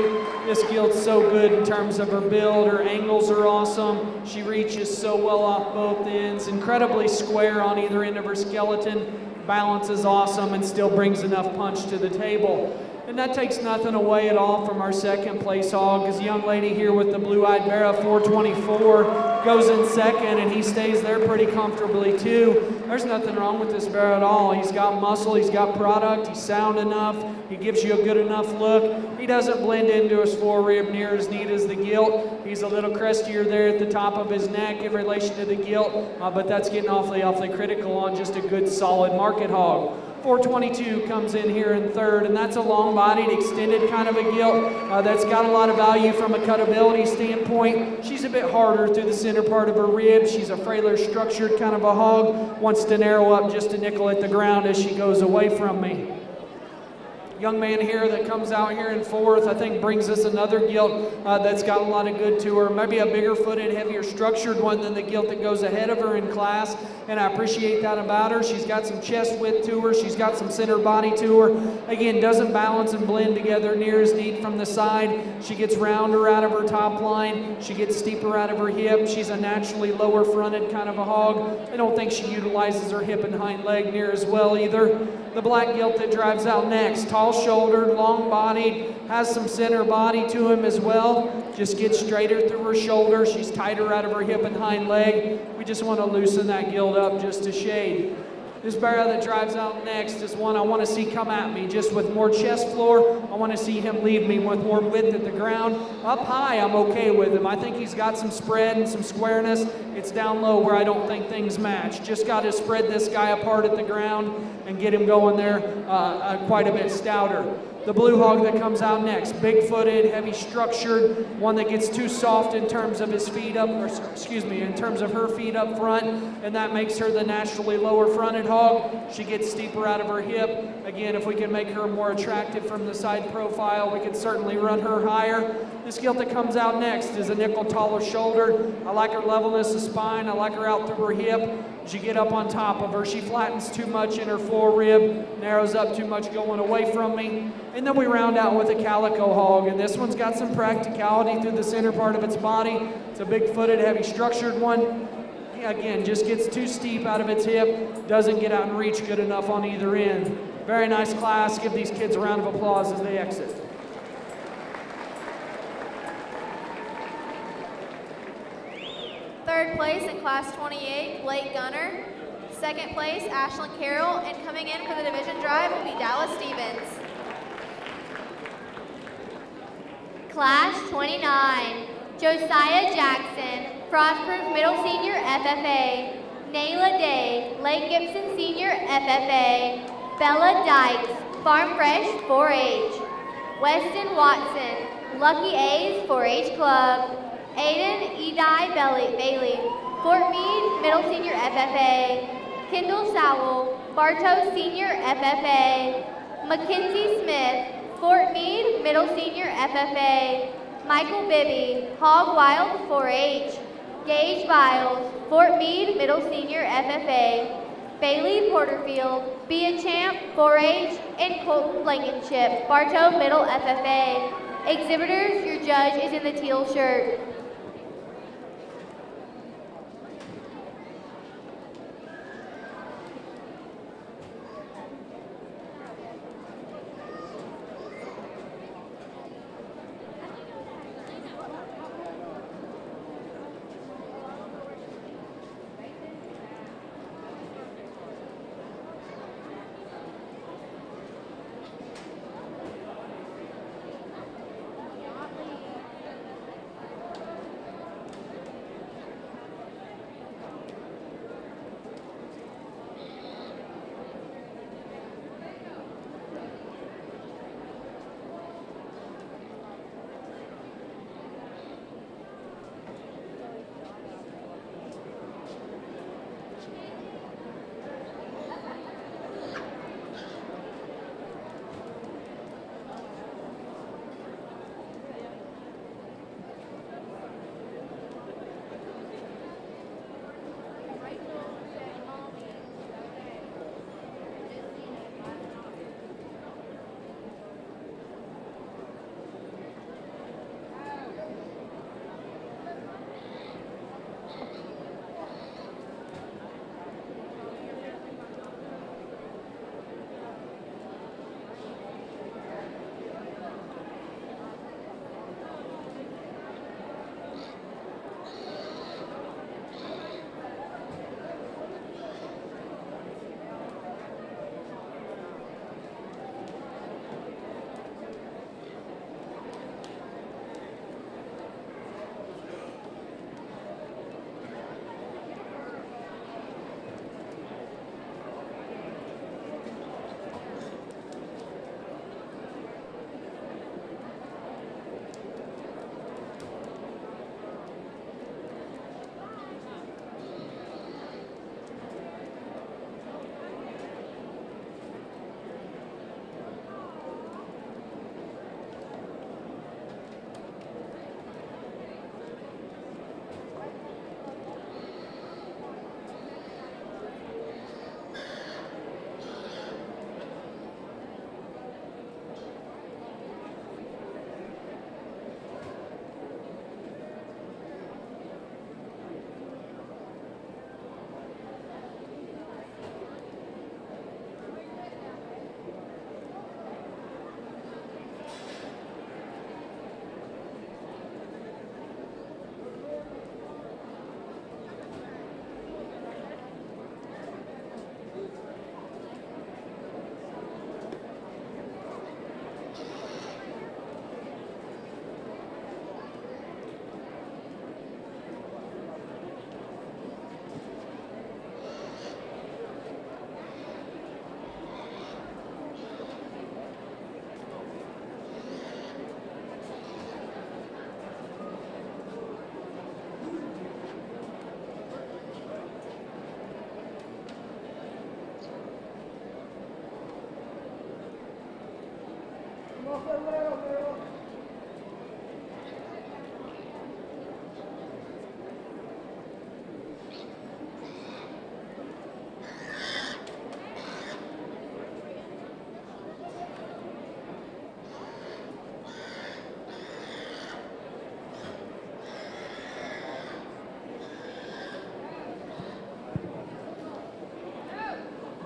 [SPEAKER 2] This gilt's so good in terms of her build. Her angles are awesome. She reaches so well off both ends, incredibly square on either end of her skeleton. Balance is awesome and still brings enough punch to the table. And that takes nothing away at all from our second place hog. This young lady here with the blue-eyed Vera 424 goes in second, and he stays there pretty comfortably too. There's nothing wrong with this Vera at all. He's got muscle, he's got product, he's sound enough, he gives you a good enough look. He doesn't blend into his forerib near as neat as the gilt. He's a little crestier there at the top of his neck in relation to the gilt, but that's getting awfully critical on just a good solid market hog. 422 comes in here in third, and that's a long-bodied, extended kind of a gilt that's got a lot of value from a cutability standpoint. She's a bit harder through the center part of her rib. She's a frailer structured kind of a hog, wants to narrow up just a nickel at the ground as she goes away from me. Young man here that comes out here in fourth, I think brings us another gilt that's got a lot of good to her. Maybe a bigger footed, heavier structured one than the gilt that goes ahead of her in class, and I appreciate that about her. She's got some chest width to her. She's got some center body to her. Again, doesn't balance and blend together near as neat from the side. She gets rounder out of her top line. She gets steeper out of her hip. She's a naturally lower fronted kind of a hog. I don't think she utilizes her hip and hind leg near as well either. The black gilt that drives out next, tall-shouldered, long-bodied, has some center body to him as well. Just gets straighter through her shoulder. She's tighter out of her hip and hind leg. We just want to loosen that gilt up just a shade. This barrow that drives out next is one I want to see come at me just with more chest floor. I want to see him leave me with more width at the ground. Up high, I'm okay with him. I think he's got some spread and some squareness. It's down low where I don't think things match. Just got to spread this guy apart at the ground and get him going there quite a bit stouter. The blue hog that comes out next, big-footed, heavy-structured, one that gets too soft in terms of his feet up, or excuse me, in terms of her feet up front, and that makes her the naturally lower-fronted hog. She gets steeper out of her hip. Again, if we can make her more attractive from the side profile, we can certainly run her higher. This gilt that comes out next is a nickel taller shouldered. I like her levelness of spine. I like her out through her hip. As you get up on top of her, she flattens too much in her forerib, narrows up too much going away from me. And then we round out with a calico hog, and this one's got some practicality through the center part of its body. It's a big-footed, heavy-structured one. Again, just gets too steep out of its hip, doesn't get out and reach good enough on either end. Very nice class. Give these kids a round of applause as they exit.
[SPEAKER 3] Third place in Class 28, Blake Gunner. Second place, Ashlyn Carroll. And coming in for the division drive will be Dallas Stevens.
[SPEAKER 1] Class 29, Josiah Jackson, Frostproof Middle Senior FFA. Nayla Day, Lake Gibson Senior FFA. Bella Dykes, Farm Fresh 4-H. Weston Watson, Lucky A's 4-H Club. Aiden Edai Bailey, Fort Meade Middle Senior FFA. Kendall Sowell, Bartow Senior FFA. Mackenzie Smith, Fort Meade Middle Senior FFA. Michael Bibby, Hog Wild 4-H. Gage Biles, Fort Meade Middle Senior FFA. Bailey Porterfield, Be a Champ 4-H. And Colton Blankenship, Bartow Middle FFA. Exhibitors, your judge is in the teal shirt.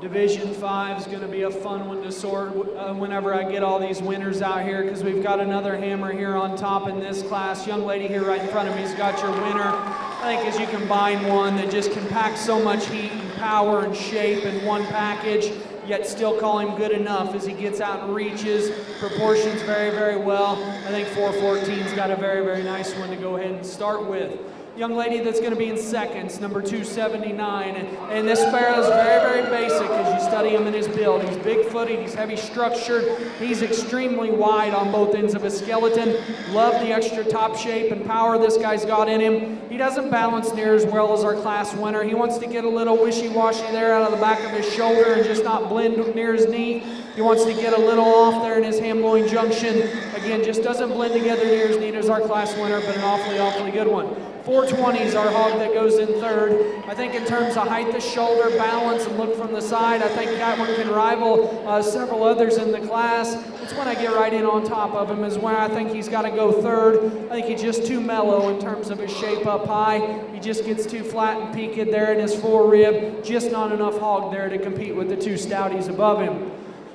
[SPEAKER 2] Division 5 is going to be a fun one to sort whenever I get all these winners out here, because we've got another hammer here on top in this class. Young lady here right in front of me has got your winner. I think as you combine one that just can pack so much heat and power and shape in one package, yet still call him good enough as he gets out and reaches, proportions very, very well. I think 414's got a very, very nice one to go ahead and start with. Young lady that's going to be in seconds, number 279. And this sparrow is very, very basic as you study him in his build. He's big-footed, he's heavy structured, he's extremely wide on both ends of his skeleton. Love the extra top shape and power this guy's got in him. He doesn't balance near as well as our class winner. He wants to get a little wishy-washy there out of the back of his shoulder and just not blend near his knee. He wants to get a little off there in his ham-loin junction. Again, just doesn't blend together near as neat as our class winner, but an awfully, awfully good one. 420 is our hog that goes in third. I think in terms of height of shoulder, balance, and look from the side, I think that one can rival several others in the class. It's when I get right in on top of him is where I think he's got to go third. I think he's just too mellow in terms of his shape up high. He just gets too flat and peaked there in his forerib. Just not enough hog there to compete with the two stouties above him.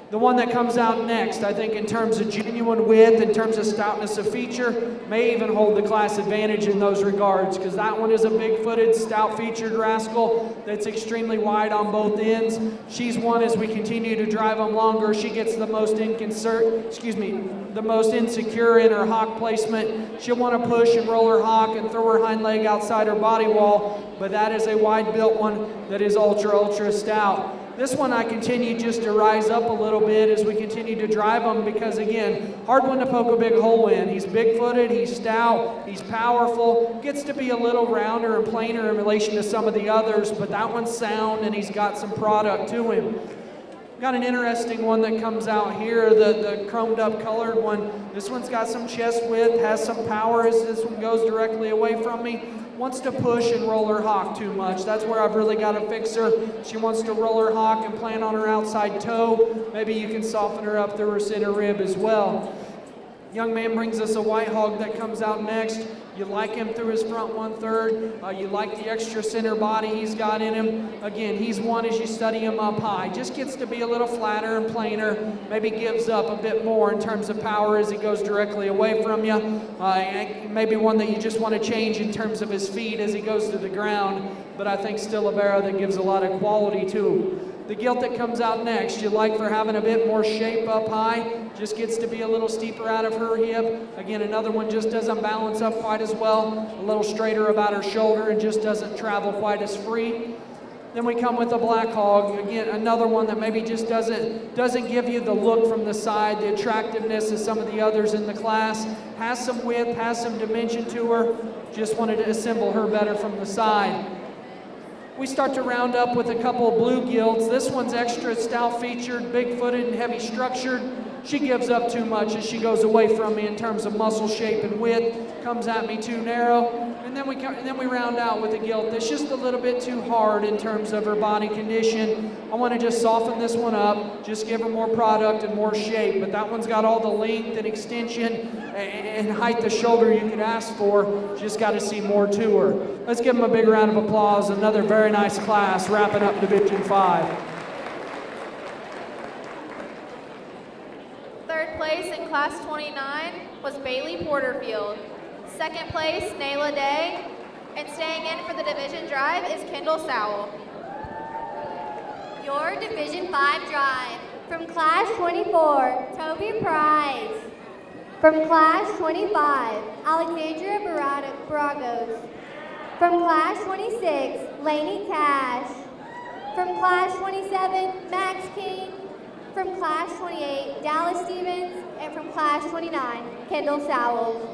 [SPEAKER 2] The one that comes out next, I think in terms of genuine width, in terms of stoutness of feature, may even hold the class advantage in those regards, because that one is a big-footed, stout-featured rascal that's extremely wide on both ends. She's one, as we continue to drive them longer, she gets the most the most insecure in her hock placement. She'll want to push and roll her hock and throw her hind leg outside her body wall, but that is a wide-built one that is ultra, ultra stout. This one I continue just to rise up a little bit as we continue to drive him because, again, hard one to poke a big hole in. He's big-footed, he's stout, he's powerful, gets to be a little rounder and plainer in relation to some of the others, but that one's sound and he's got some product to him. Got an interesting one that comes out here, the chromed up colored one. This one's got some chest width, has some power as this one goes directly away from me. Wants to push and roll her hock too much. That's where I've really got to fix her. She wants to roll her hock and plant on her outside toe. Maybe you can soften her up through her center rib as well. Young man brings us a white hog that comes out next. You like him through his front 1/3. You like the extra center body he's got in him. Again, he's one as you study him up high. Just gets to be a little flatter and plainer. Maybe gives up a bit more in terms of power as he goes directly away from you. Maybe one that you just want to change in terms of his feet as he goes to the ground. But I think still a barrow that gives a lot of quality to him. The gilt that comes out next, you like for having a bit more shape up high, just gets to be a little steeper out of her hip. Again, another one just doesn't balance up quite as well, a little straighter about her shoulder and just doesn't travel quite as free. Then we come with a black hog, again, another one that maybe just doesn't give you the look from the side, the attractiveness of some of the others in the class. Has some width, has some dimension to her, just wanted to assemble her better from the side. We start to round up with a couple of blue gilts. This one's extra stout-featured, big-footed, and heavy-structured. She gives up too much as she goes away from me in terms of muscle shape and width. Comes at me too narrow. And then we round out with a gilt that's just a little bit too hard in terms of her body condition. I want to just soften this one up, just give her more product and more shape. But that one's got all the length and extension and height the shoulder you could ask for. Just got to see more to her. Let's give them a big round of applause. Another very nice class wrapping up Division 5.
[SPEAKER 3] Third place in Class 29 was Bailey Porterfield. Second place, Nayla Day. And staying in for the division drive is Kendall Sowell.
[SPEAKER 1] Your Division 5 drive. From Class 24, Toby Price. From Class 25, Alexandria Baragos. From Class 26, Lainey Cash. From Class 27, Max King. From Class 28, Dallas Stevens. And from Class 29, Kendall Sowell.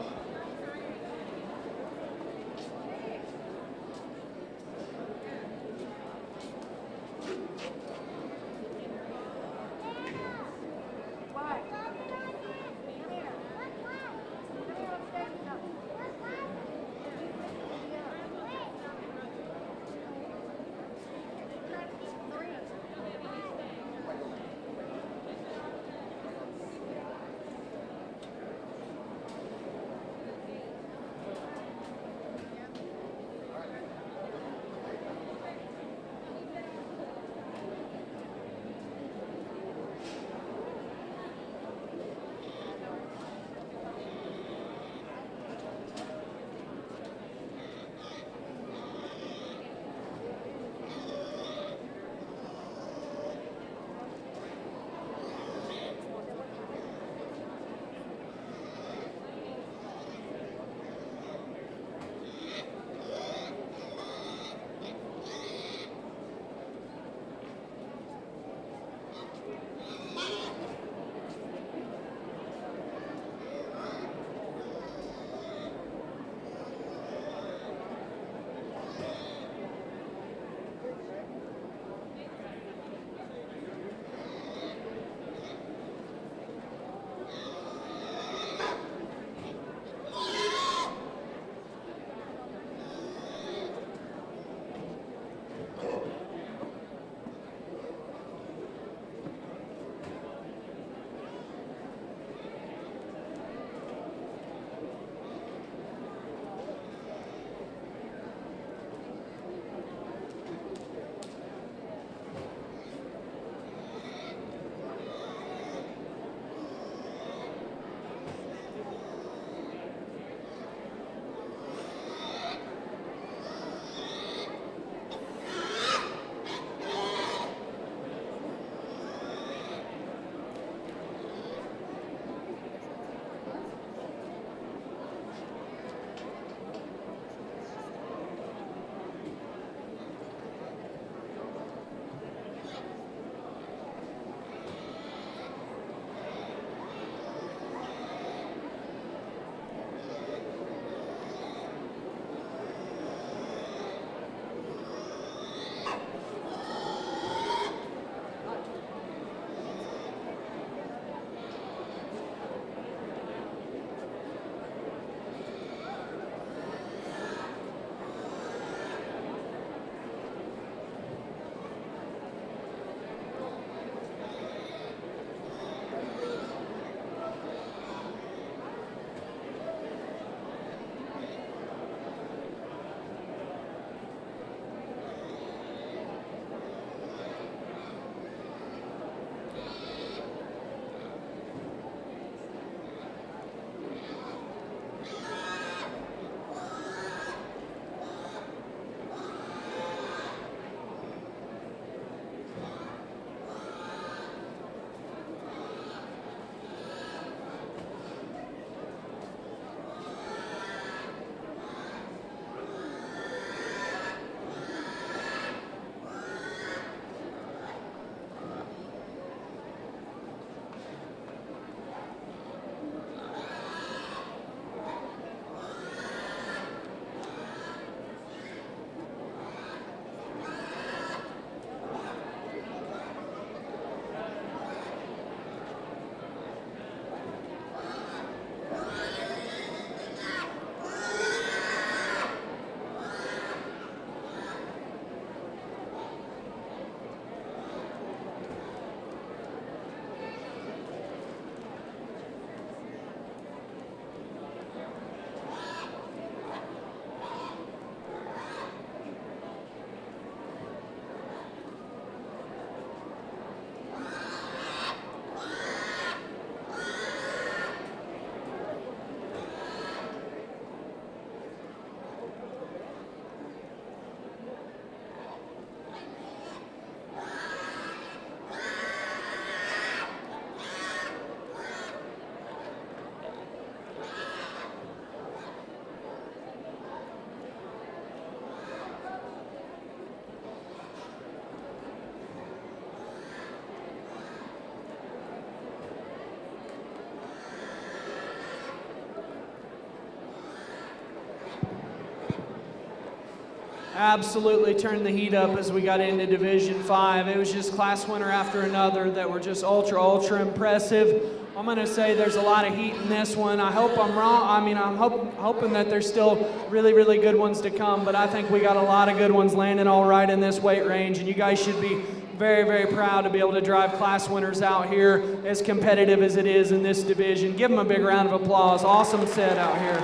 [SPEAKER 2] absolutely turned the heat up as we got into Division 5. It was just class winner after another that were just ultra impressive. I'm going to say there's a lot of heat in this one. I hope I'm wrong. I mean, I'm hoping that there's still really good ones to come, but I think we got a lot of good ones landing all right in this weight range, and you guys should be very proud to be able to drive class winners out here as competitive as it is in this division. Give them a big round of applause. Awesome set out here.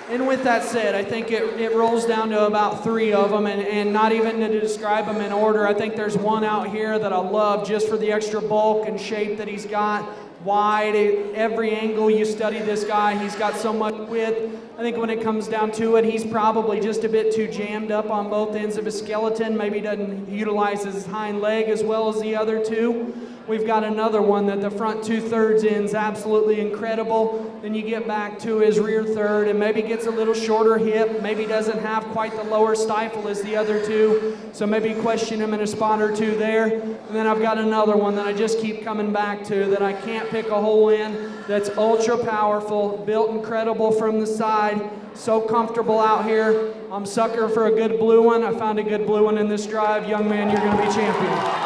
[SPEAKER 2] And with that said, I think it rolls down to about 3 of them, and not even to describe them in order. I think there's one out here that I love just for the extra bulk and shape that he's got. Wide, every angle you study this guy, he's got so much width. I think when it comes down to it, he's probably just a bit too jammed up on both ends of his skeleton. Maybe doesn't utilize his hind leg as well as the other two. We've got another one that the front 2/3 end's absolutely incredible. Then you get back to his rear third and maybe gets a little shorter hip, maybe doesn't have quite the lower stifle as the other two, so maybe question him in a spot or two there. And then I've got another one that I just keep coming back to that I can't pick a hole in, that's ultra powerful, built incredible from the side, so comfortable out here. I'm sucker for a good blue one. I found a good blue one in this drive. Young man, you're going to be champion.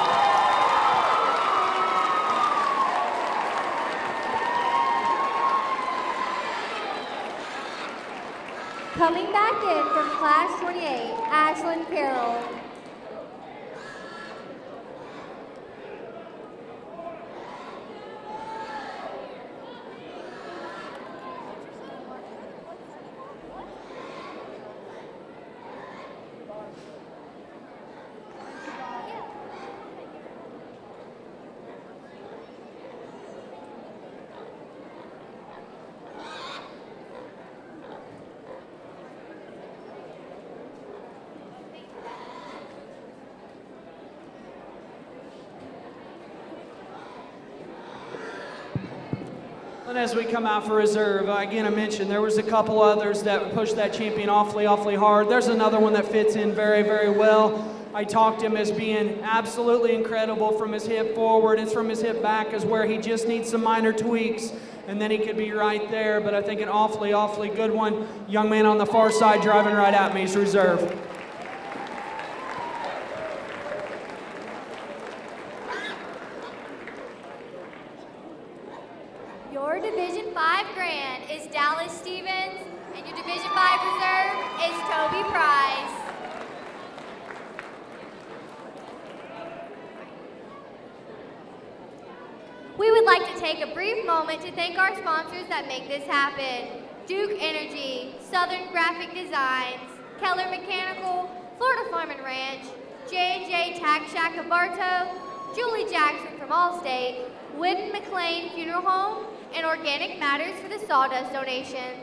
[SPEAKER 1] Coming back in from Class 28, Ashlyn Carroll.
[SPEAKER 2] And as we come out for reserve, again, I mentioned there was a couple others that pushed that champion awfully hard. There's another one that fits in very well. I talked him as being absolutely incredible from his hip forward. It's from his hip back is where he just needs some minor tweaks, and then he could be right there. But I think an awfully good one. Young man on the far side driving right at me is reserve.
[SPEAKER 1] Your Division 5 Grand is Dallas Stevens, and your Division 5 Reserve is Toby Price. We would like to take a brief moment to thank our sponsors that make this happen. Duke Energy, Southern Graphic Designs, Keller Mechanical, Florida Farm and Ranch, J&J Tax Shack of Bartow, Julie Jackson from Allstate, Whitten McLean Funeral Home, and Organic Matters for the sawdust donation.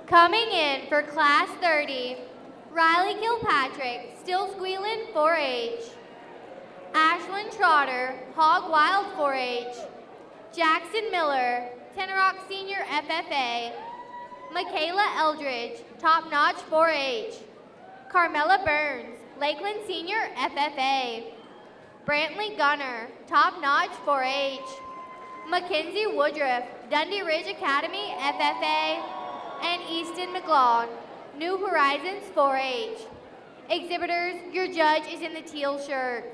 [SPEAKER 1] Coming in for Class 30, Riley Kilpatrick, Still Squealin' 4-H. Ashlyn Trotter, Hog Wild 4-H. Jackson Miller, Tenorock Senior FFA. Michaela Eldridge, Top Notch 4-H. Carmela Burns, Lakeland Senior FFA. Brantley Gunner, Top Notch 4-H. Mackenzie Woodruff, Dundee Ridge Academy FFA. And Easton McLeod, New Horizons 4-H. Exhibitors, your judge is in the teal shirt.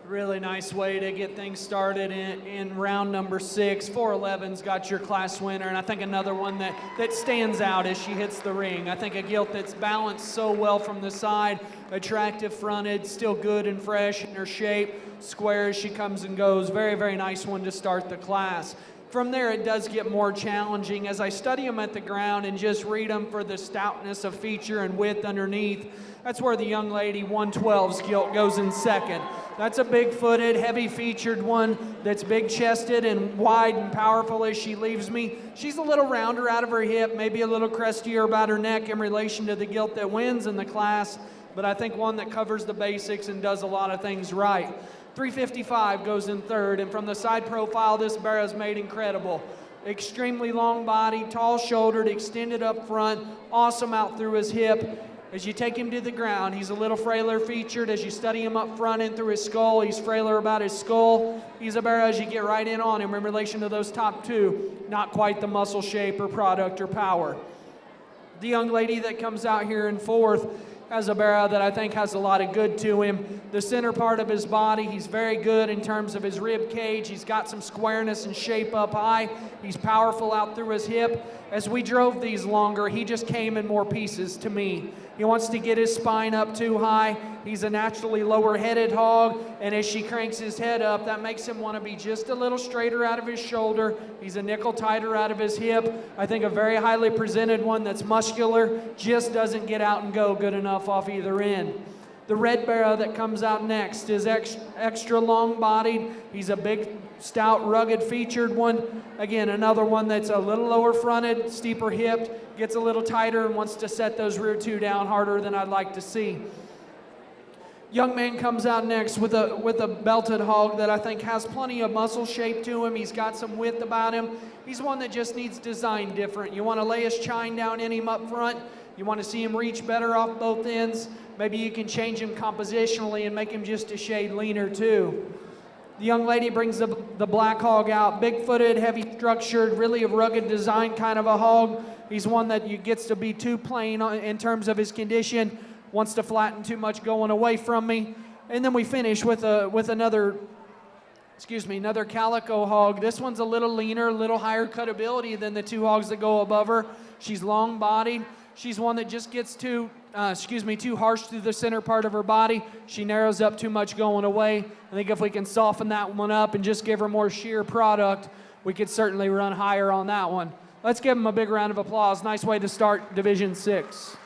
[SPEAKER 2] Really nice way to get things started in round number 6. 411's got your class winner, and I think another one that stands out as she hits the ring. I think a gilt that's balanced so well from the side, attractive fronted, still good and fresh in her shape, square as she comes and goes. Very, very nice one to start the class. From there, it does get more challenging as I study them at the ground and just read them for the stoutness of feature and width underneath. That's where the young lady 112's gilt goes in second. That's a big-footed, heavy-featured one that's big-chested and wide and powerful as she leaves me. She's a little rounder out of her hip, maybe a little crustier about her neck in relation to the gilt that wins in the class, but I think one that covers the basics and does a lot of things right. 355 goes in third, and from the side profile, this barrow's made incredible. Extremely long body, tall-shouldered, extended up front, awesome out through his hip. As you take him to the ground, he's a little frailer featured. As you study him up front and through his skull, he's frailer about his skull. He's a barrow as you get right in on him in relation to those top two. Not quite the muscle shape or product or power. The young lady that comes out here in fourth has a barrow that I think has a lot of good to him. The center part of his body, he's very good in terms of his rib cage. He's got some squareness and shape up high. He's powerful out through his hip. As we drove these longer, he just came in more pieces to me. He wants to get his spine up too high. He's a naturally lower-headed hog, and as she cranks his head up, that makes him want to be just a little straighter out of his shoulder. He's a nickel tighter out of his hip. I think a very highly presented one that's muscular, just doesn't get out and go good enough off either end. The red barrow that comes out next is extra long-bodied. He's a big, stout, rugged featured one. Again, another one that's a little lower fronted, steeper hipped, gets a little tighter and wants to set those rear two down harder than I'd like to see. Young man comes out next with a belted hog that I think has plenty of muscle shape to him. He's got some width about him. He's one that just needs design different. You want to lay his chine down in him up front. You want to see him reach better off both ends. Maybe you can change him compositionally and make him just a shade leaner too. The young lady brings the black hog out. Big-footed, heavy-structured, really a rugged design kind of a hog. He's one that gets to be too plain in terms of his condition. Wants to flatten too much going away from me. And then we finish with another calico hog. This one's a little leaner, a little higher cutability than the two hogs that go above her. She's long-bodied. She's one that just gets too harsh through the center part of her body. She narrows up too much going away. I think if we can soften that one up and just give her more sheer product, we could certainly run higher on that one. Let's give them a big round of applause. Nice way to start Division 6.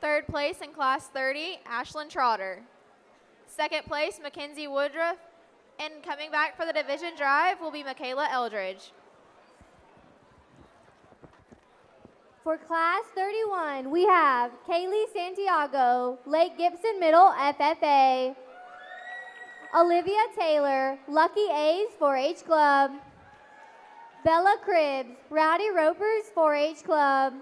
[SPEAKER 3] Third place in Class 30, Ashlyn Trotter. Second place, Mackenzie Woodruff. And coming back for the division drive will be Michaela Eldridge.
[SPEAKER 1] For Class 31, we have Kaylee Santiago, Lake Gibson Middle FFA. Olivia Taylor, Lucky A's 4-H Club. Bella Cribbs, Rowdy Ropers 4-H Club.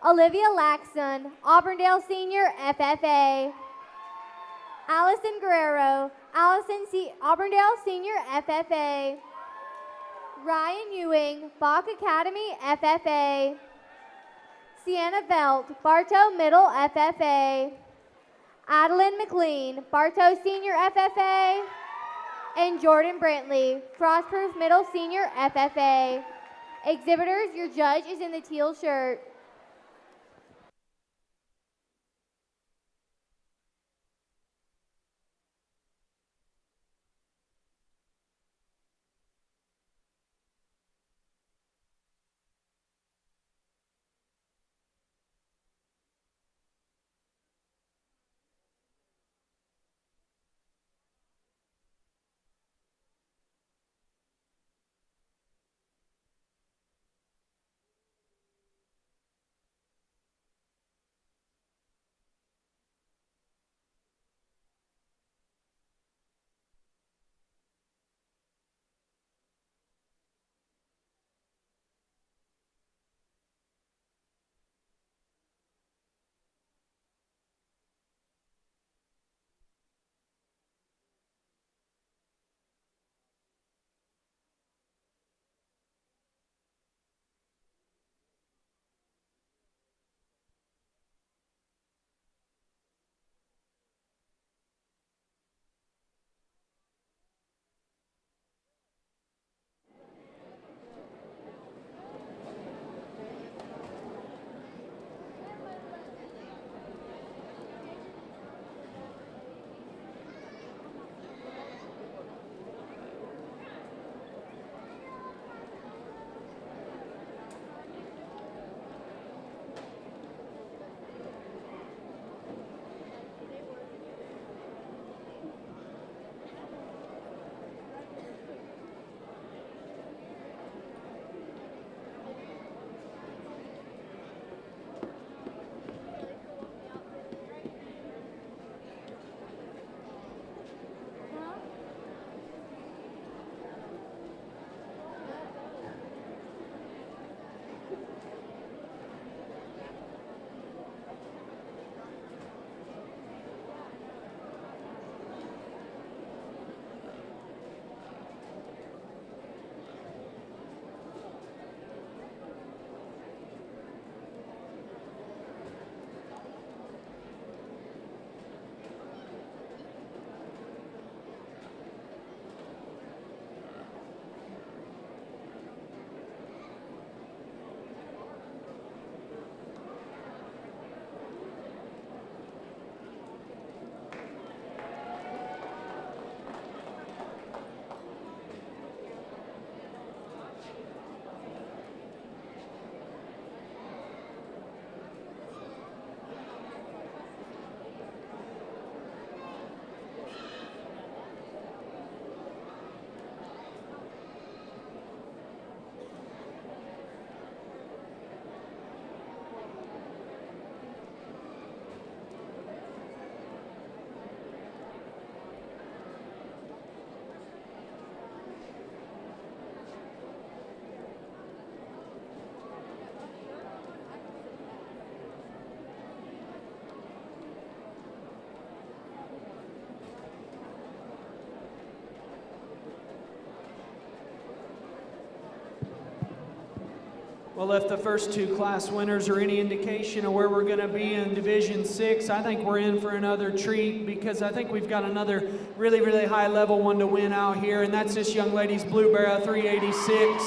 [SPEAKER 1] Olivia Laxton, Auburndale Senior FFA. Allison Guerrero, Auburndale Senior FFA. Ryan Ewing, Bach Academy FFA. Sienna Velt, Bartow Middle FFA. Adeline McLean, Bartow Senior FFA. And Jordan Brantley, Frostproof Middle Senior FFA. Exhibitors, your judge is in the teal shirt.
[SPEAKER 2] Well, if the first two class winners are any indication of where we're going to be in Division 6, I think we're in for another treat, because I think we've got another really, really high level one to win out here, and that's this young lady's Blue Barrel 386.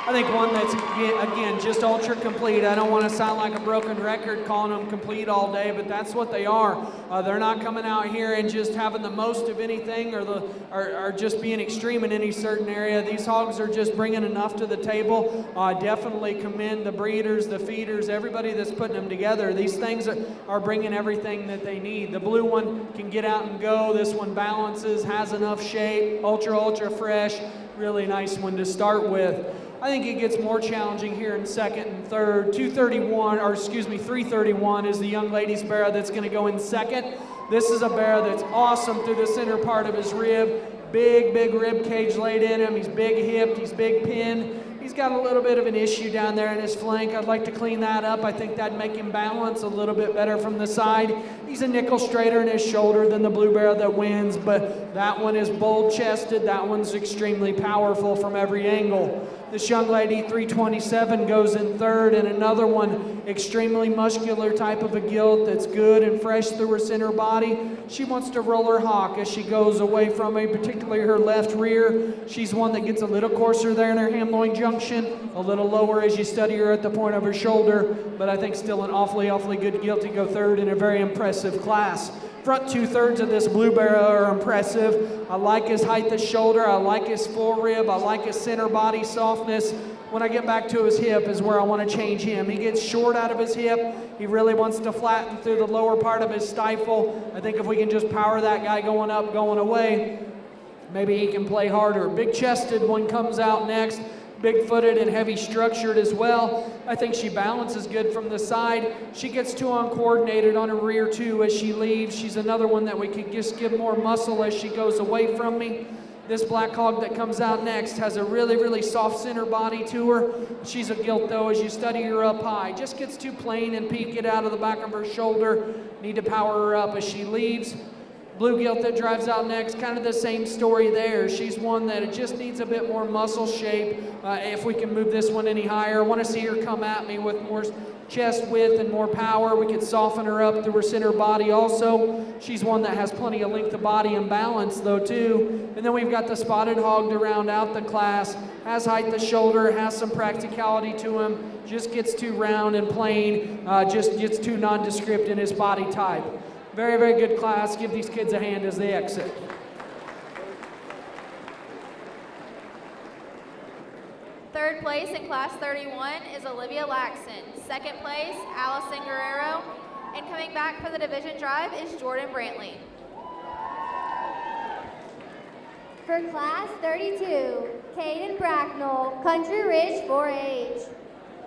[SPEAKER 2] I think one that's, again, just ultra complete. I don't want to sound like a broken record calling them complete all day, but that's what they are. They're not coming out here and just having the most of anything or just being extreme in any certain area. These hogs are just bringing enough to the table. Definitely commend the breeders, the feeders, everybody that's putting them together. These things are bringing everything that they need. The blue one can get out and go. This one balances, has enough shape, ultra fresh. Really nice one to start with. I think it gets more challenging here in second and third. 331 is the young lady's barrow that's going to go in second. This is a barrow that's awesome through the center part of his rib. Big rib cage laid in him. He's big hipped, he's big pinned. He's got a little bit of an issue down there in his flank. I'd like to clean that up. I think that'd make him balance a little bit better from the side. He's a nickel straighter in his shoulder than the blue barrel that wins, but that one is bold chested. That one's extremely powerful from every angle. This young lady, 327, goes in third, and another one, extremely muscular type of a gilt that's good and fresh through her center body. She wants to roll her hawk as she goes away from me, particularly her left rear. She's one that gets a little coarser there in her ham-loin junction, a little lower as you study her at the point of her shoulder, but I think still an awfully good gilt to go third in a very impressive class. Front 2/3 of this blue barrel are impressive. I like his height of shoulder. I like his full rib. I like his center body softness. When I get back to his hip is where I want to change him. He gets short out of his hip. He really wants to flatten through the lower part of his stifle. I think if we can just power that guy going up, going away, maybe he can play harder. Big chested one comes out next. Big-footed and heavy-structured as well. I think she balances good from the side. She gets too uncoordinated on her rear, too, as she leaves. She's another one that we could just give more muscle as she goes away from me. This black hog that comes out next has a really soft center body to her. She's a gilt, though, as you study her up high. Just gets too plain and peaked out of the back of her shoulder. Need to power her up as she leaves. Blue gilt that drives out next, kind of the same story there. She's one that just needs a bit more muscle shape. If we can move this one any higher, I want to see her come at me with more chest width and more power. We could soften her up through her center body also. She's one that has plenty of length of body and balance though too. And then we've got the spotted hog to round out the class. Has height to shoulder, has some practicality to him, just gets too round and plain, just gets too nondescript in his body type. Very good class. Give these kids a hand as they exit.
[SPEAKER 3] Third place in class 31 is Olivia Laxon. Second place, Allison Guerrero. And coming back for the division drive is Jordan Brantley.
[SPEAKER 1] For class 32, Caden Bracknell, Country Ridge 4-H.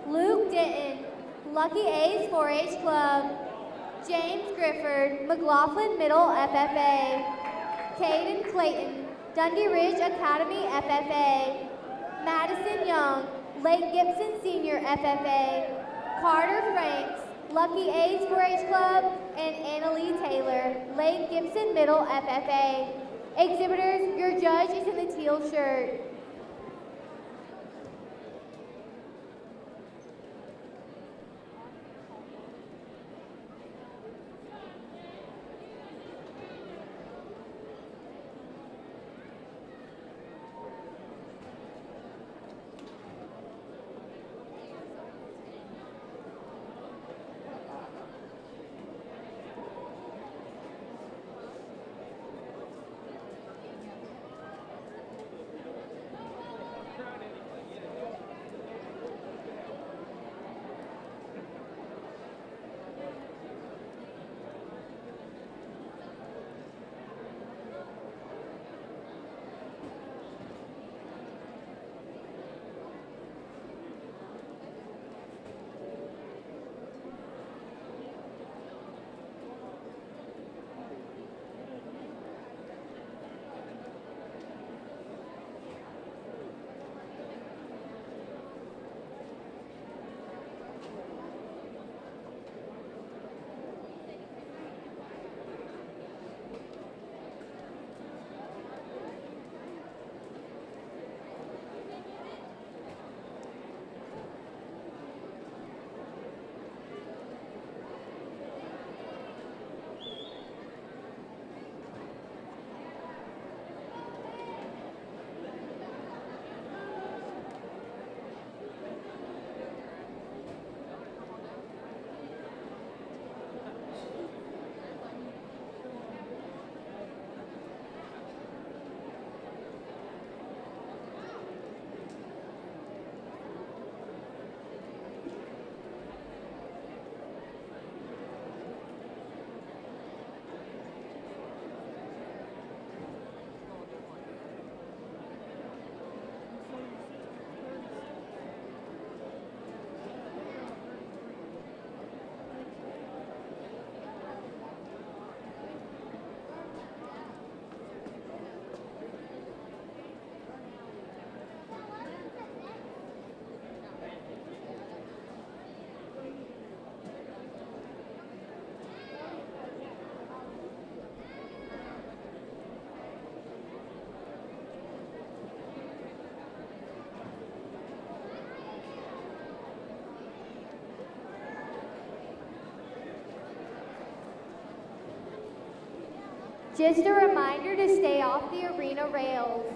[SPEAKER 1] Luke Ditton, Lucky A's 4-H Club. James Grifford, McLaughlin Middle FFA. Caden Clayton, Dundee Ridge Academy FFA. Madison Young, Lake Gibson Senior FFA. Carter Franks, Lucky A's 4-H Club, and Annalie Taylor, Lake Gibson Middle FFA. Exhibitors, your judge is in the teal shirt. Just a reminder to stay off the arena rails.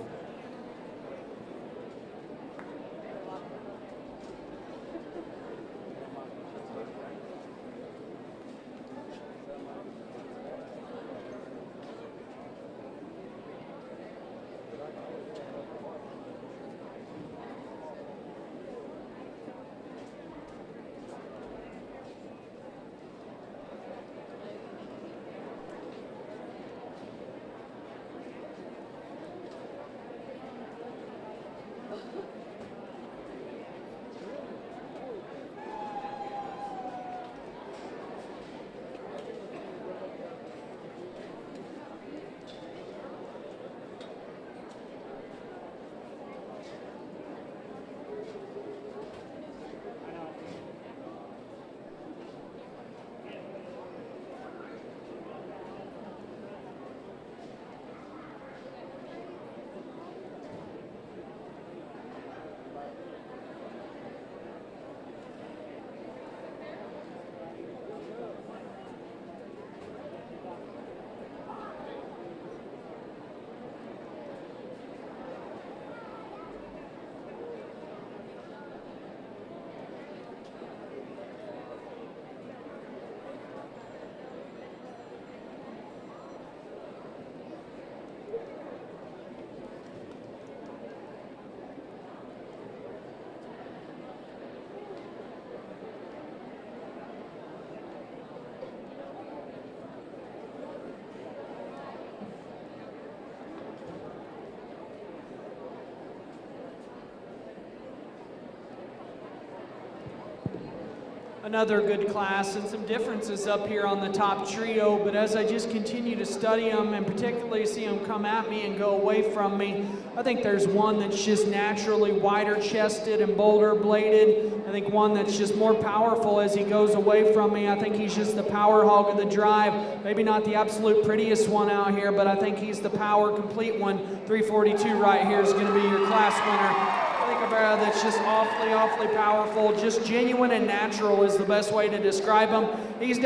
[SPEAKER 2] Another good class, and some differences up here on the top trio, but as I just continue to study them and particularly see them come at me and go away from me, I think there's one that's just naturally wider chested and bolder bladed. I think one that's just more powerful as he goes away from me. I think he's just the power hog of the drive. Maybe not the absolute prettiest one out here, but I think he's the power complete one. 342 right here is going to be your class winner. I think a barrel that's just awfully powerful, just genuine and natural is the best way to describe him. He's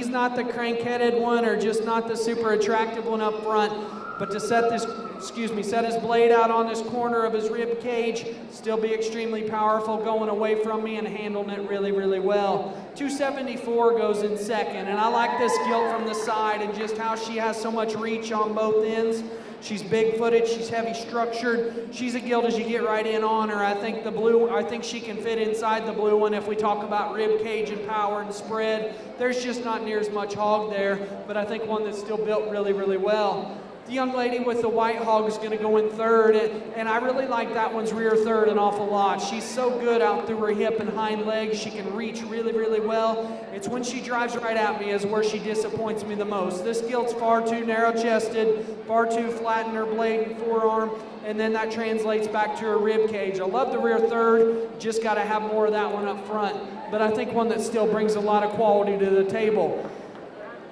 [SPEAKER 2] not the crank-headed one or just not the super attractive one up front, but to set his blade out on this corner of his rib cage, still be extremely powerful, going away from me and handling it really well. 274 goes in second, and I like this gilt from the side and just how she has so much reach on both ends. She's big-footed, she's heavy structured. She's a gilt as you get right in on her. I think she can fit inside the blue one if we talk about rib cage and power and spread. There's just not near as much hog there, but I think one that's still built really well. The young lady with the white hog is going to go in third, and I really like that one's rear third an awful lot. She's so good out through her hip and hind legs. She can reach really well. It's when she drives right at me is where she disappoints me the most. This gilt's far too narrow-chested, far too flat in her blade and forearm, and then that translates back to her rib cage. I love the rear third, just got to have more of that one up front, but I think one that still brings a lot of quality to the table.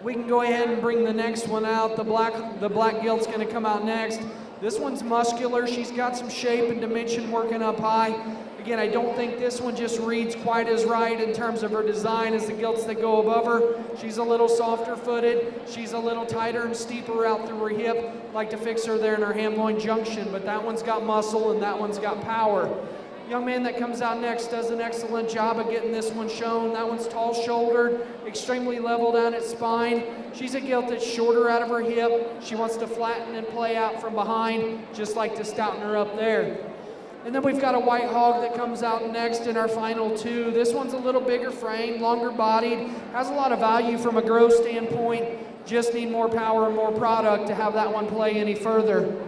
[SPEAKER 2] We can go ahead and bring the next one out. The black gilt's going to come out next. This one's muscular. She's got some shape and dimension working up high. Again, I don't think this one just reads quite as right in terms of her design as the gilts that go above her. She's a little softer footed. She's a little tighter and steeper out through her hip. Like to fix her there in her ham-loin junction, but that one's got muscle and that one's got power. Young man that comes out next does an excellent job of getting this one shown. That one's tall-shouldered, extremely level down its spine. She's a gilt that's shorter out of her hip. She wants to flatten and play out from behind, just like to stouten her up there. And then we've got a white hog that comes out next in our final two. This one's a little bigger frame, longer bodied, has a lot of value from a growth standpoint. Just need more power and more product to have that one play any further.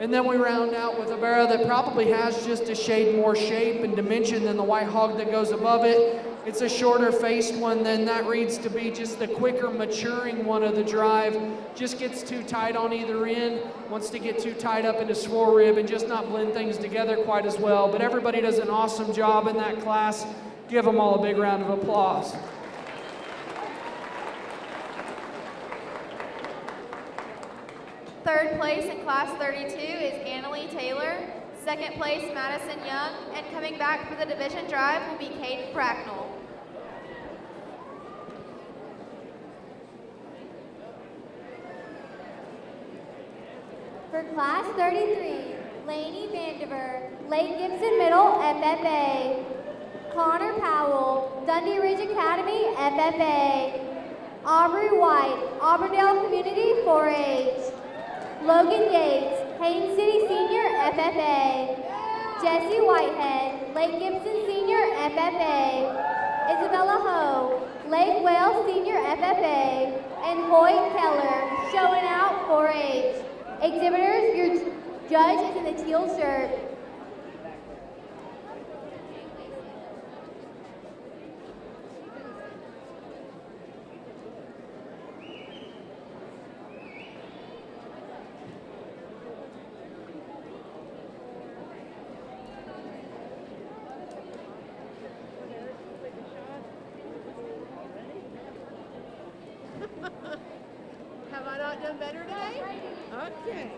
[SPEAKER 2] And then we round out with a barrow that probably has just a shade more shape and dimension than the white hog that goes above it. It's a shorter faced one, then that reads to be just the quicker maturing one of the drive. Just gets too tight on either end, wants to get too tight up into swore rib and just not blend things together quite as well. But everybody does an awesome job in that class. Give them all a big round of applause.
[SPEAKER 3] Third place in Class 32 is Annalie Taylor. Second place, Madison Young. And coming back for the division drive will be Caden Bracknell.
[SPEAKER 1] For Class 33, Lainey Vandiver, Lake Gibson Middle, FFA. Connor Powell, Dundee Ridge Academy, FFA. Aubrey White, Auburndale Community 4-H. Logan Yates, Haines City Senior, FFA. Jesse Whitehead, Lake Gibson Senior, FFA. Isabella Ho, Lake Wales Senior, FFA. And Hoyt Keller, showing out 4-H. Exhibitors, your judge is in the teal shirt.
[SPEAKER 4] Have I not done better today? Okay.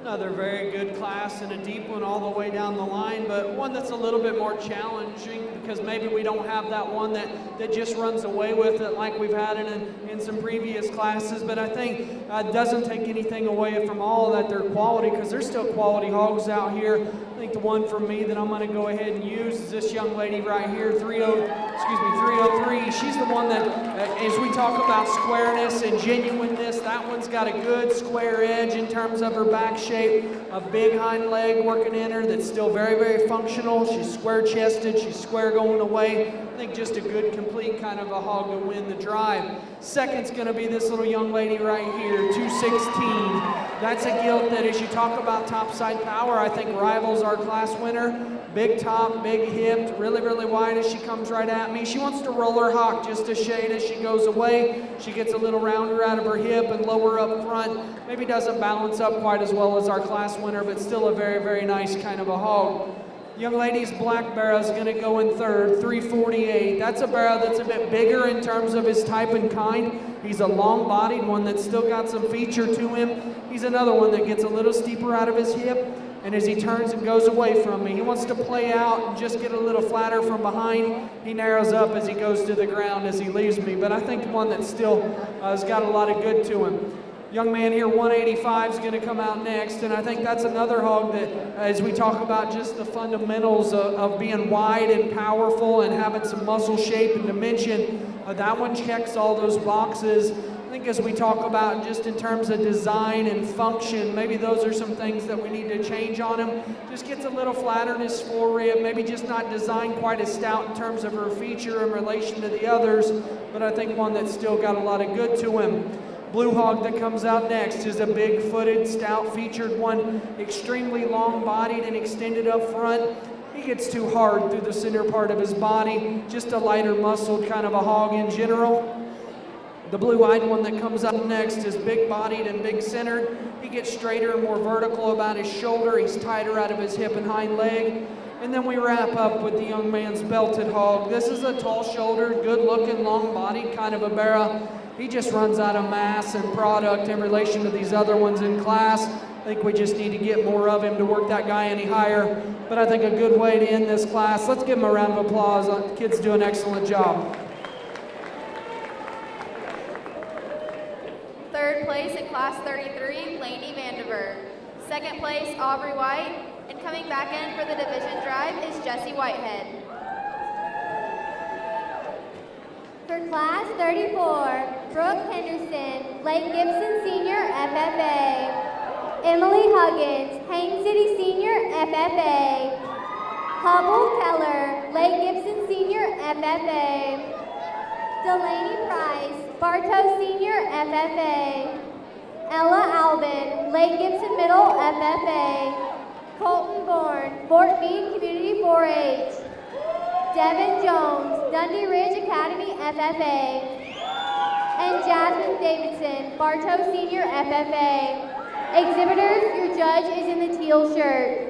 [SPEAKER 2] Another very good class and a deep one all the way down the line, but one that's a little bit more challenging because maybe we don't have that one that just runs away with it like we've had in some previous classes. But I think it doesn't take anything away from all that their quality, because there's still quality hogs out here. I think the one for me that I'm going to go ahead and use is this young lady right here, 303. She's the one that, as we talk about squareness and genuineness, that one's got a good square edge in terms of her back shape, a big hind leg working in her that's still very, very functional. She's square chested, she's square going away. I think just a good, complete kind of a hog to win the drive. Second's going to be this little young lady right here, 216. That's a gilt that, as you talk about topside power, I think rivals our class winner. Big top, big hipped, really, really wide as she comes right at me. She wants to roll her hock just a shade as she goes away. She gets a little rounder out of her hip and lower up front. Maybe doesn't balance up quite as well as our class winner, but still a very, very nice kind of a hog. Young lady's black barrow is going to go in third, 348. That's a barrow that's a bit bigger in terms of his type and kind. He's a long-bodied one that's still got some feature to him. He's another one that gets a little steeper out of his hip, and as he turns and goes away from me, he wants to play out and just get a little flatter from behind. He narrows up as he goes to the ground as he leaves me, but I think one that still has got a lot of good to him. Young man here, 185, is going to come out next, and I think that's another hog that, as we talk about just the fundamentals of being wide and powerful and having some muscle shape and dimension, that one checks all those boxes. I think as we talk about just in terms of design and function, maybe those are some things that we need to change on him. Just gets a little flatter in his forearm, maybe just not designed quite as stout in terms of her feature in relation to the others, but I think one that's still got a lot of good to him. Blue hog that comes out next is a big-footed, stout-featured one, extremely long-bodied and extended up front. He gets too hard through the center part of his body, just a lighter muscled kind of a hog in general. The blue-eyed one that comes up next is big-bodied and big-centered. He gets straighter and more vertical about his shoulder. He's tighter out of his hip and hind leg. And then we wrap up with the young man's belted hog. This is a tall-shouldered, good-looking, long-bodied kind of a barrow. He just runs out of mass and product in relation to these other ones in class. I think we just need to get more of him to work that guy any higher. But I think a good way to end this class, let's give him a round of applause. The kids do an excellent job.
[SPEAKER 3] Third place in class 33, Lainey Vandiver. Second place, Aubrey White. And coming back in for the division drive is Jesse Whitehead.
[SPEAKER 1] For class 34, Brooke Henderson, Lake Gibson Senior FFA. Emily Huggins, Haines City Senior FFA. Hubble Keller, Lake Gibson Senior FFA. Delaney Price, Bartow Senior FFA. Ella Alvin, Lake Gibson Middle FFA. Colton Bourne, Fort Meade Community 4-H. Devin Jones, Dundee Ridge Academy FFA. And Jasmine Davidson, Bartow Senior FFA. Exhibitors, your judge is in the teal shirt.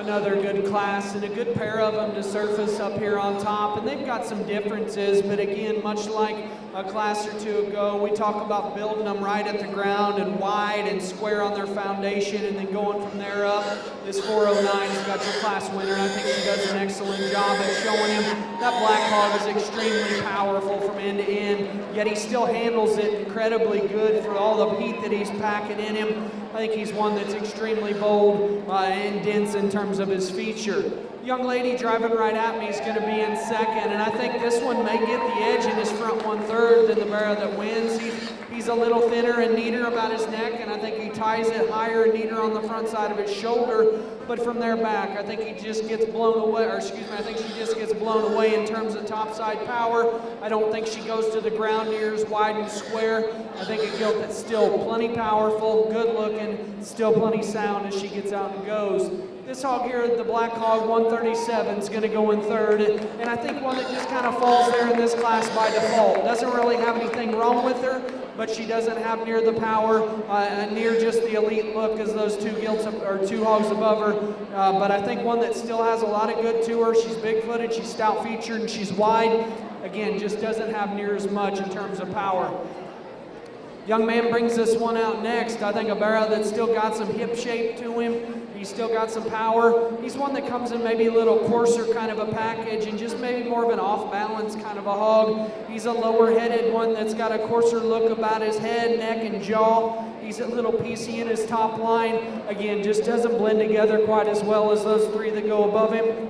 [SPEAKER 2] Another good class and a good pair of them to surface up here on top. And they've got some differences, but again, much like a class or two ago, we talk about building them right at the ground and wide and square on their foundation and then going from there up. This 409's got your class winner, and I think she does an excellent job at showing him that Black Hog is extremely powerful from end to end, yet he still handles it incredibly good for all the heat that he's packing in him. I think he's one that's extremely bold and dense in terms of his feature. Young lady driving right at me is going to be in second, and I think this one may get the edge in his front 1/3 than the barrel that wins. He's a little thinner and neater about his neck, and I think he ties it higher and neater on the front side of his shoulder. But from there back, I think he just gets blown away, or excuse me, I think she just gets blown away in terms of topside power. I don't think she goes to the ground near as wide and square. I think a gilt that's still plenty powerful, good looking, still plenty sound as she gets out and goes. This hog here, the Black Hog 137, is going to go in third, and I think one that just kind of falls there in this class by default. Doesn't really have anything wrong with her, but she doesn't have near the power, near just the elite look as those two gilts or two hogs above her. But I think one that still has a lot of good to her. She's big-footed, she's stout-featured, and she's wide. Again, just doesn't have near as much in terms of power. Young man brings this one out next. I think a barrow that's still got some hip shape to him. He's still got some power. He's one that comes in maybe a little coarser kind of a package and just maybe more of an off-balance kind of a hog. He's a lower-headed one that's got a coarser look about his head, neck, and jaw. He's a little piecey in his top line. Again, just doesn't blend together quite as well as those three that go above him.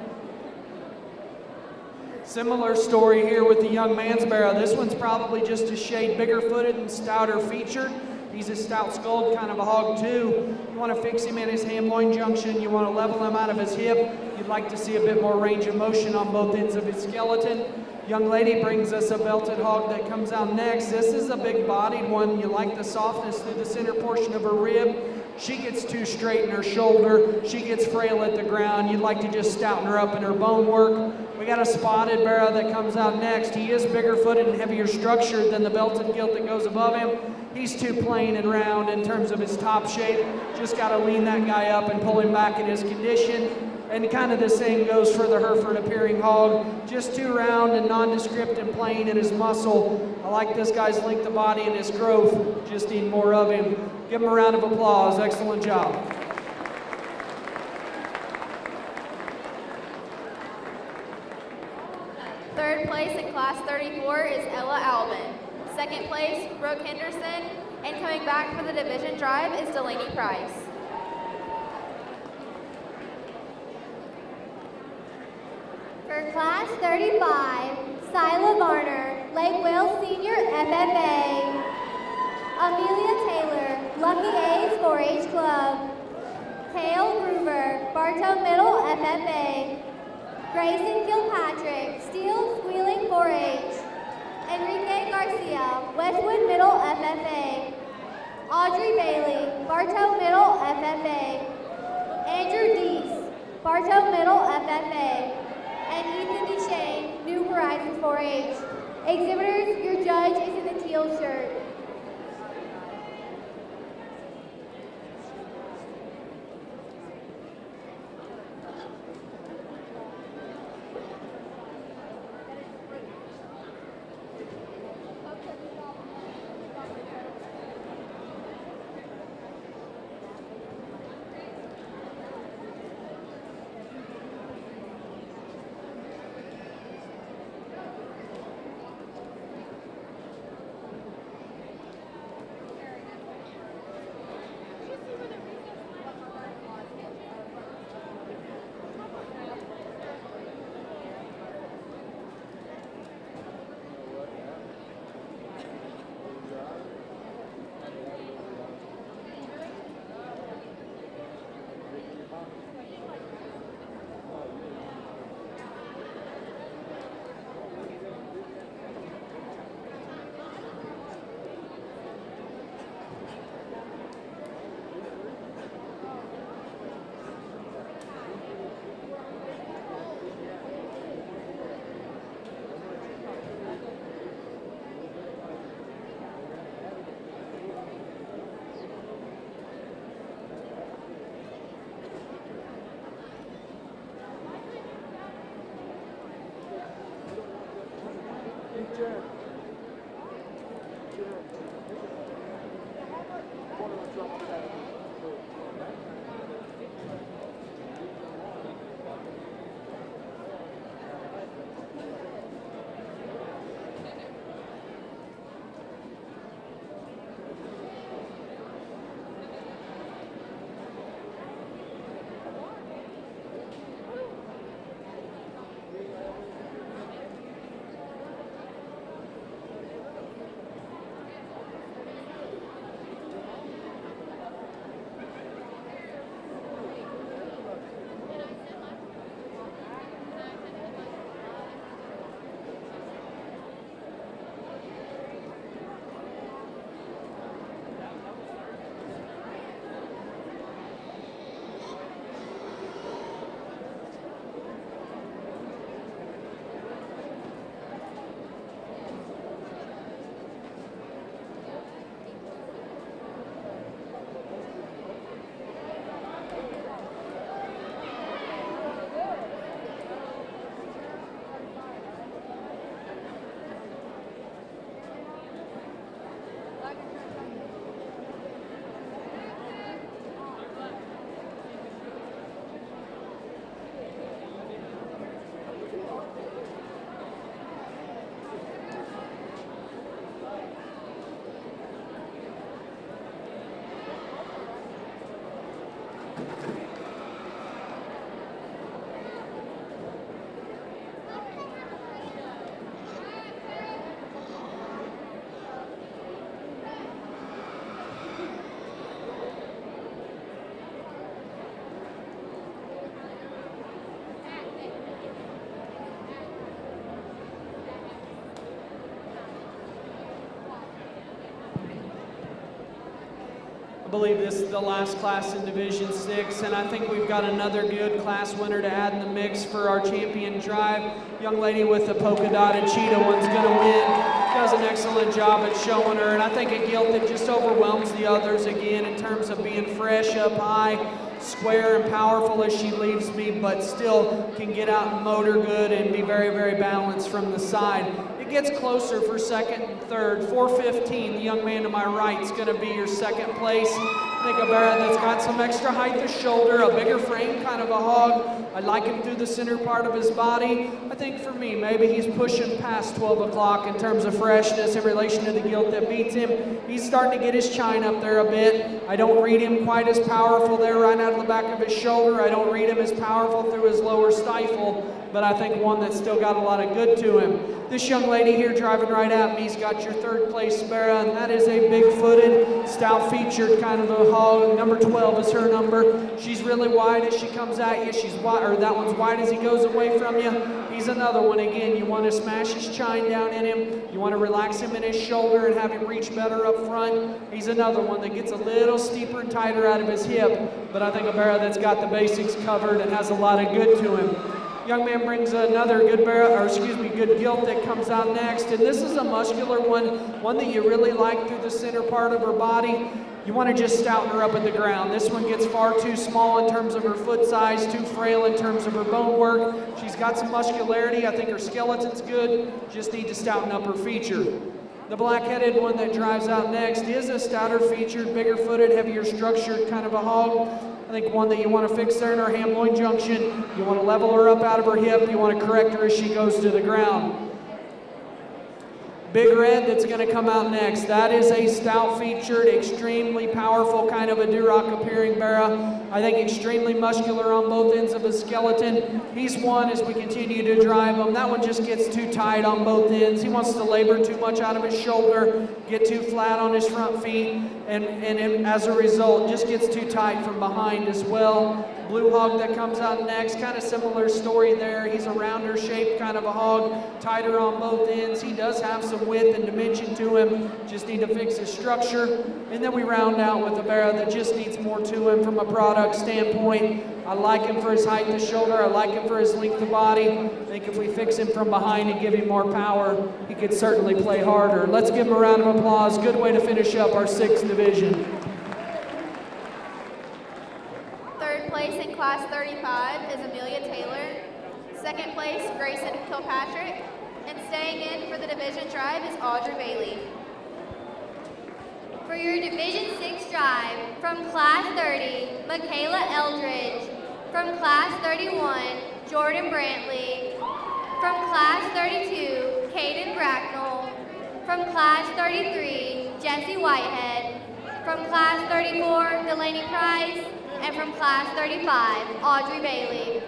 [SPEAKER 2] Similar story here with the young man's barrow. This one's probably just a shade bigger footed and stouter featured. He's a stout skulled kind of a hog too. You want to fix him in his ham-loin junction. You want to level him out of his hip. You'd like to see a bit more range of motion on both ends of his skeleton. Young lady brings us a belted hog that comes out next. This is a big bodied one. You like the softness through the center portion of her rib. She gets too straight in her shoulder. She gets frail at the ground. You'd like to just stouten her up in her bone work. We got a spotted barrow that comes out next. He is bigger footed and heavier structured than the belted gilt that goes above him. He's too plain and round in terms of his top shape. Just got to lean that guy up and pull him back in his condition. And kind of the same goes for the Hereford appearing hog. Just too round and nondescript and plain in his muscle. I like this guy's length of body and his growth. Just need more of him. Give him a round of applause. Excellent job.
[SPEAKER 3] Third place in class 34 is Ella Albin. Second place, Brooke Henderson. And coming back for the division drive is Delaney Price.
[SPEAKER 1] For class 35, Sila Varner, Lake Wales Senior FFA. Amelia Taylor, Lucky A's 4-H Club. Kale Groover, Bartow Middle FFA. Grayson Kilpatrick, Steel Squealing 4-H. Enrique Garcia, Westwood Middle FFA. Audrey Bailey, Bartow Middle FFA. Andrew Deese, Bartow Middle FFA. And Ethan DeShane, New Horizons 4-H. Exhibitors, your judge is in the teal shirt.
[SPEAKER 2] believe this is the last class in Division 6, and I think we've got another good class winner to add in the mix for our champion drive. Young lady with the polka dotted cheetah one's going to win. Does an excellent job at showing her, and I think a gilt that just overwhelms the others again in terms of being fresh up high, square and powerful as she leaves me, but still can get out and motor good and be very, very balanced from the side. It gets closer for second and third. 4:15, the young man to my right is going to be your second place. I think a bear that's got some extra height to shoulder, a bigger frame, kind of a hog. I like him through the center part of his body. I think for me, maybe he's pushing past 12 o'clock in terms of freshness in relation to the gilt that beats him. He's starting to get his chine up there a bit. I don't read him quite as powerful there right out of the back of his shoulder. I don't read him as powerful through his lower stifle, but I think one that's still got a lot of good to him. This young lady here driving right at me's got your third place Sparrow, and that is a big-footed, stout-featured kind of a hog. Number 12 is her number. She's really wide as she comes at you. She's wide, or that one's wide as he goes away from you. He's another one. Again, you want to smash his chine down in him. You want to relax him in his shoulder and have him reach better up front. He's another one that gets a little steeper and tighter out of his hip, but I think a barrow that's got the basics covered and has a lot of good to him. Young man brings another good good gilt that comes out next, and this is a muscular one that you really like through the center part of her body. You want to just stouten her up at the ground. This one gets far too small in terms of her foot size, too frail in terms of her bone work. She's got some muscularity. I think her skeleton's good. Just need to stouten up her feature. The black-headed one that drives out next is a stouter featured, bigger footed, heavier structured kind of a hog. I think one that you want to fix there in her ham-loin junction. You want to level her up out of her hip. You want to correct her as she goes to the ground. Big red that's going to come out next. That is a stout-featured, extremely powerful kind of a Duroc appearing barrow. I think extremely muscular on both ends of his skeleton. He's one as we continue to drive him. That one just gets too tight on both ends. He wants to labor too much out of his shoulder, get too flat on his front feet, and as a result, just gets too tight from behind as well. Blue hog that comes out next, kind of similar story there. He's a rounder shaped kind of a hog, tighter on both ends. He does have some width and dimension to him, just need to fix his structure. And then we round out with a barrow that just needs more to him from a product standpoint. I like him for his height to shoulder. I like him for his length of body. I think if we fix him from behind and give him more power, he could certainly play harder. Let's give him a round of applause. Good way to finish up our 6th division.
[SPEAKER 3] Third place in class 35 is Amelia Taylor. Second place, Grayson Kilpatrick. And staying in for the division drive is Audrey Bailey.
[SPEAKER 1] For your Division 6 drive, from Class 30, Michaela Eldridge. From Class 31, Jordan Brantley. From Class 32, Caden Bracknell. From Class 33, Jesse Whitehead. From Class 34, Delaney Price. And from Class 35, Audrey Bailey.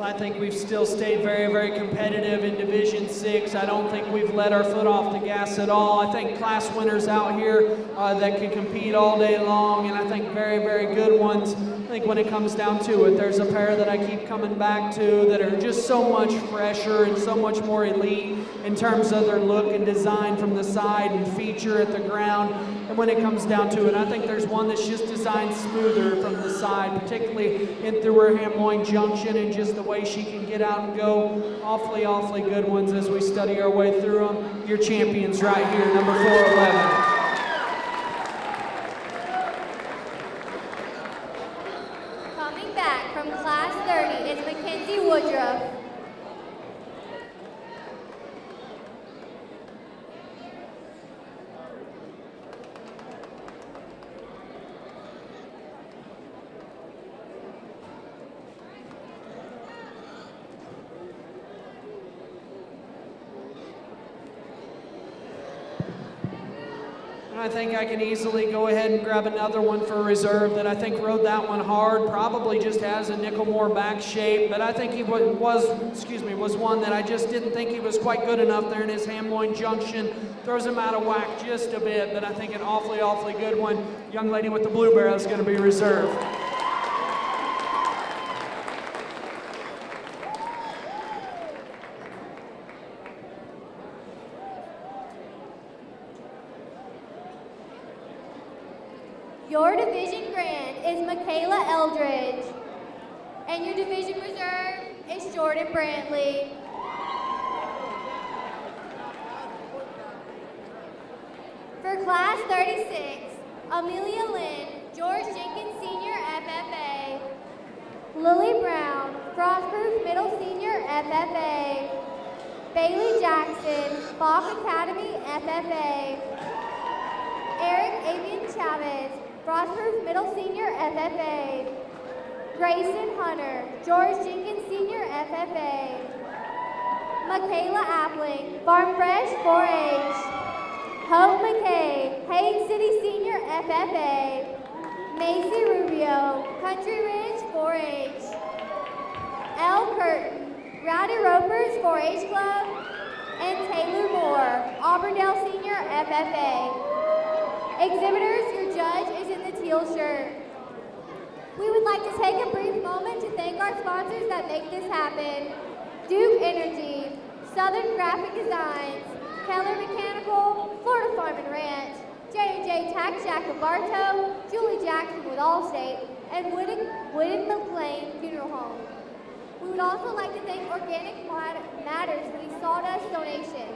[SPEAKER 2] I think we've still stayed very, very competitive in Division 6. I don't think we've let our foot off the gas at all. I think class winners out here that can compete all day long, and I think very, very good ones. I think when it comes down to it, there's a pair that I keep coming back to that are just so much fresher and so much more elite in terms of their look and design from the side and feature at the ground. And when it comes down to it, I think there's one that's just designed smoother from the side, particularly in through her Hamloin Junction and just the way she can get out and go. Awfully, awfully good ones as we study our way through them. Your champions right here, number 411.
[SPEAKER 1] Coming back from Class 30 is Mackenzie Woodruff.
[SPEAKER 2] I think I can easily go ahead and grab another one for reserve that I think rode that one hard, probably just has a nickel more back shape, but I think he was one that I just didn't think he was quite good enough there in his Hamloin Junction. Throws him out of whack just a bit, but I think an awfully, awfully good one. Young lady with the blue barrel is going to be reserved.
[SPEAKER 1] Your division grand is Michaela Eldridge, and your division reserve is Jordan Brantley. For Class 36, Amelia Lynn, George Jenkins Senior FFA. Lily Brown, Frostproof Middle Senior FFA. Bailey Jackson, Bach Academy FFA. Eric Avian Chavez, Frostproof Middle Senior FFA. Grayson Hunter, George Jenkins Senior FFA. Michaela Appling, Farm Fresh 4-H. Hope McKay, Haines City Senior FFA. Macy Rubio, Country Ridge 4-H. Elle Curtin, Rowdy Ropers 4-H Club. And Taylor Moore, Auburndale Senior FFA. Exhibitors, your judge is in the teal shirt. We would like to take a brief moment to thank our sponsors that make this happen. Duke Energy, Southern Graphic Designs, Keller Mechanical, Florida Farm and Ranch, J&J Tax Shack of Bartow, Julie Jackson with Allstate, and Wooden McLean Funeral Home. We would also like to thank Organic Matters for the sawdust donation.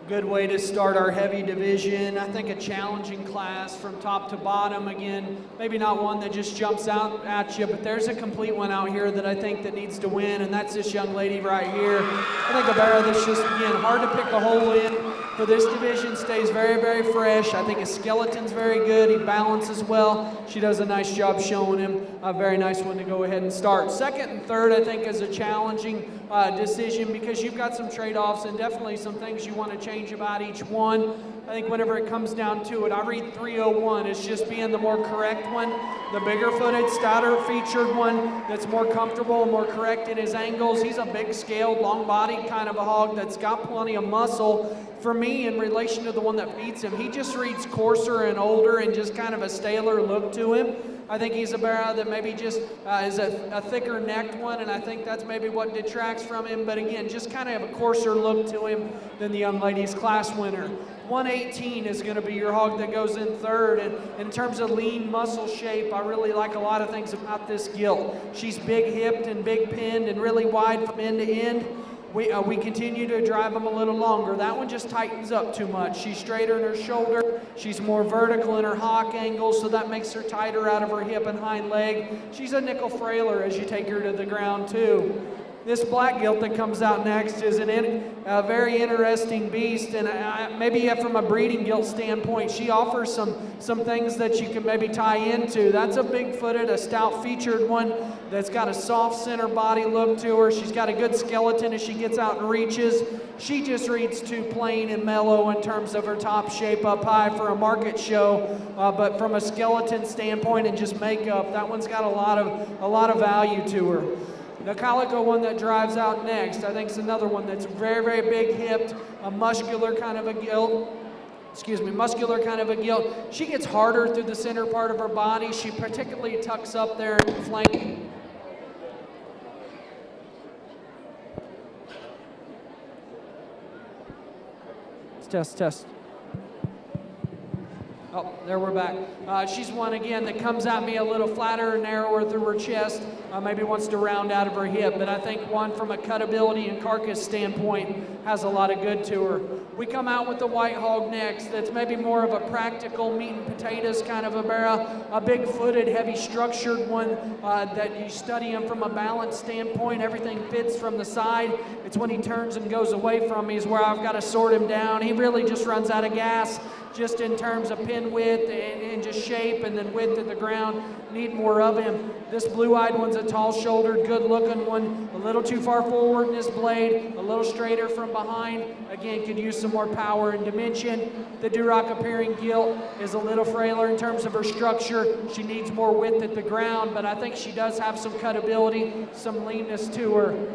[SPEAKER 2] Good way to start our heavy division. I think a challenging class from top to bottom. Again, maybe not one that just jumps out at you, but there's a complete one out here that I think that needs to win, and that's this young lady right here. I think a barrel that's just, again, hard to pick a hole in for this division, stays very, very fresh. I think his skeleton's very good. He balances well. She does a nice job showing him. A very nice one to go ahead and start. Second and third, I think, is a challenging decision because you've got some trade-offs and definitely some things you want to change about each one. I think whenever it comes down to it, I read 301 as just being the more correct one, the bigger-footed, stouter featured one that's more comfortable, more correct in his angles. He's a big-scaled, long-bodied kind of a hog that's got plenty of muscle. For me, in relation to the one that beats him, he just reads coarser and older and just kind of a staler look to him. I think he's a barrow that maybe just is a thicker necked one, and I think that's maybe what detracts from him. But again, just kind of have a coarser look to him than the young ladies class winner. 118 is going to be your hog that goes in third. And in terms of lean muscle shape, I really like a lot of things about this gilt. She's big hipped and big pinned and really wide from end to end. We continue to drive them a little longer. That one just tightens up too much. She's straighter in her shoulder. She's more vertical in her hock angle, so that makes her tighter out of her hip and hind leg. She's a nickel frailer as you take her to the ground too. This black gilt that comes out next is a very interesting beast, and maybe from a breeding gilt standpoint, she offers some things that you can maybe tie into. That's a big-footed, a stout featured one that's got a soft center body look to her. She's got a good skeleton as she gets out and reaches. She just reads too plain and mellow in terms of her top shape up high for a market show, but from a skeleton standpoint and just makeup, that one's got a lot of value to her. The calico one that drives out next, I think is another one that's very, very big hipped, a muscular kind of a gilt. Muscular kind of a gilt. She gets harder through the center part of her body. She particularly tucks up there in the flank. Test. Oh, there we're back. She's one, again, that comes at me a little flatter and narrower through her chest. Maybe wants to round out of her hip, but I think one from a cutability and carcass standpoint has a lot of good to her. We come out with the white hog next. That's maybe more of a practical meat and potatoes kind of a barrow, a big-footed, heavy structured one that you study him from a balance standpoint. Everything fits from the side. It's when he turns and goes away from me is where I've got to sort him down. He really just runs out of gas just in terms of pin width and just shape and then width at the ground. Need more of him. This blue-eyed one's a tall-shouldered, good-looking one. A little too far forward in his blade, a little straighter from behind. Again, could use some more power and dimension. The Duroc appearing gilt is a little frailer in terms of her structure. She needs more width at the ground, but I think she does have some cutability, some leanness to her.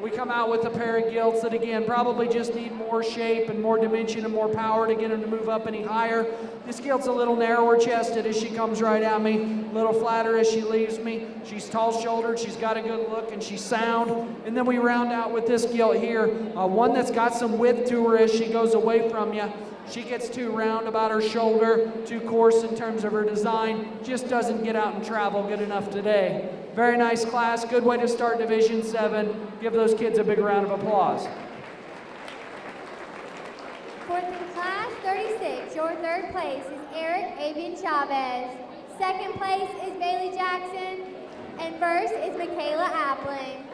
[SPEAKER 2] We come out with a pair of gilts that, again, probably just need more shape and more dimension and more power to get them to move up any higher. This gilt's a little narrower chested as she comes right at me, a little flatter as she leaves me. She's tall-shouldered, she's got a good look, and she's sound. And then we round out with this gilt here, one that's got some width to her as she goes away from you. She gets too round about her shoulder, too coarse in terms of her design, just doesn't get out and travel good enough today. Very nice class, good way to start Division 7. Give those kids a big round of applause.
[SPEAKER 1] Fourth in class 36, your third place is Eric Avian Chavez. Second place is Bailey Jackson, and first is Michaela Appling.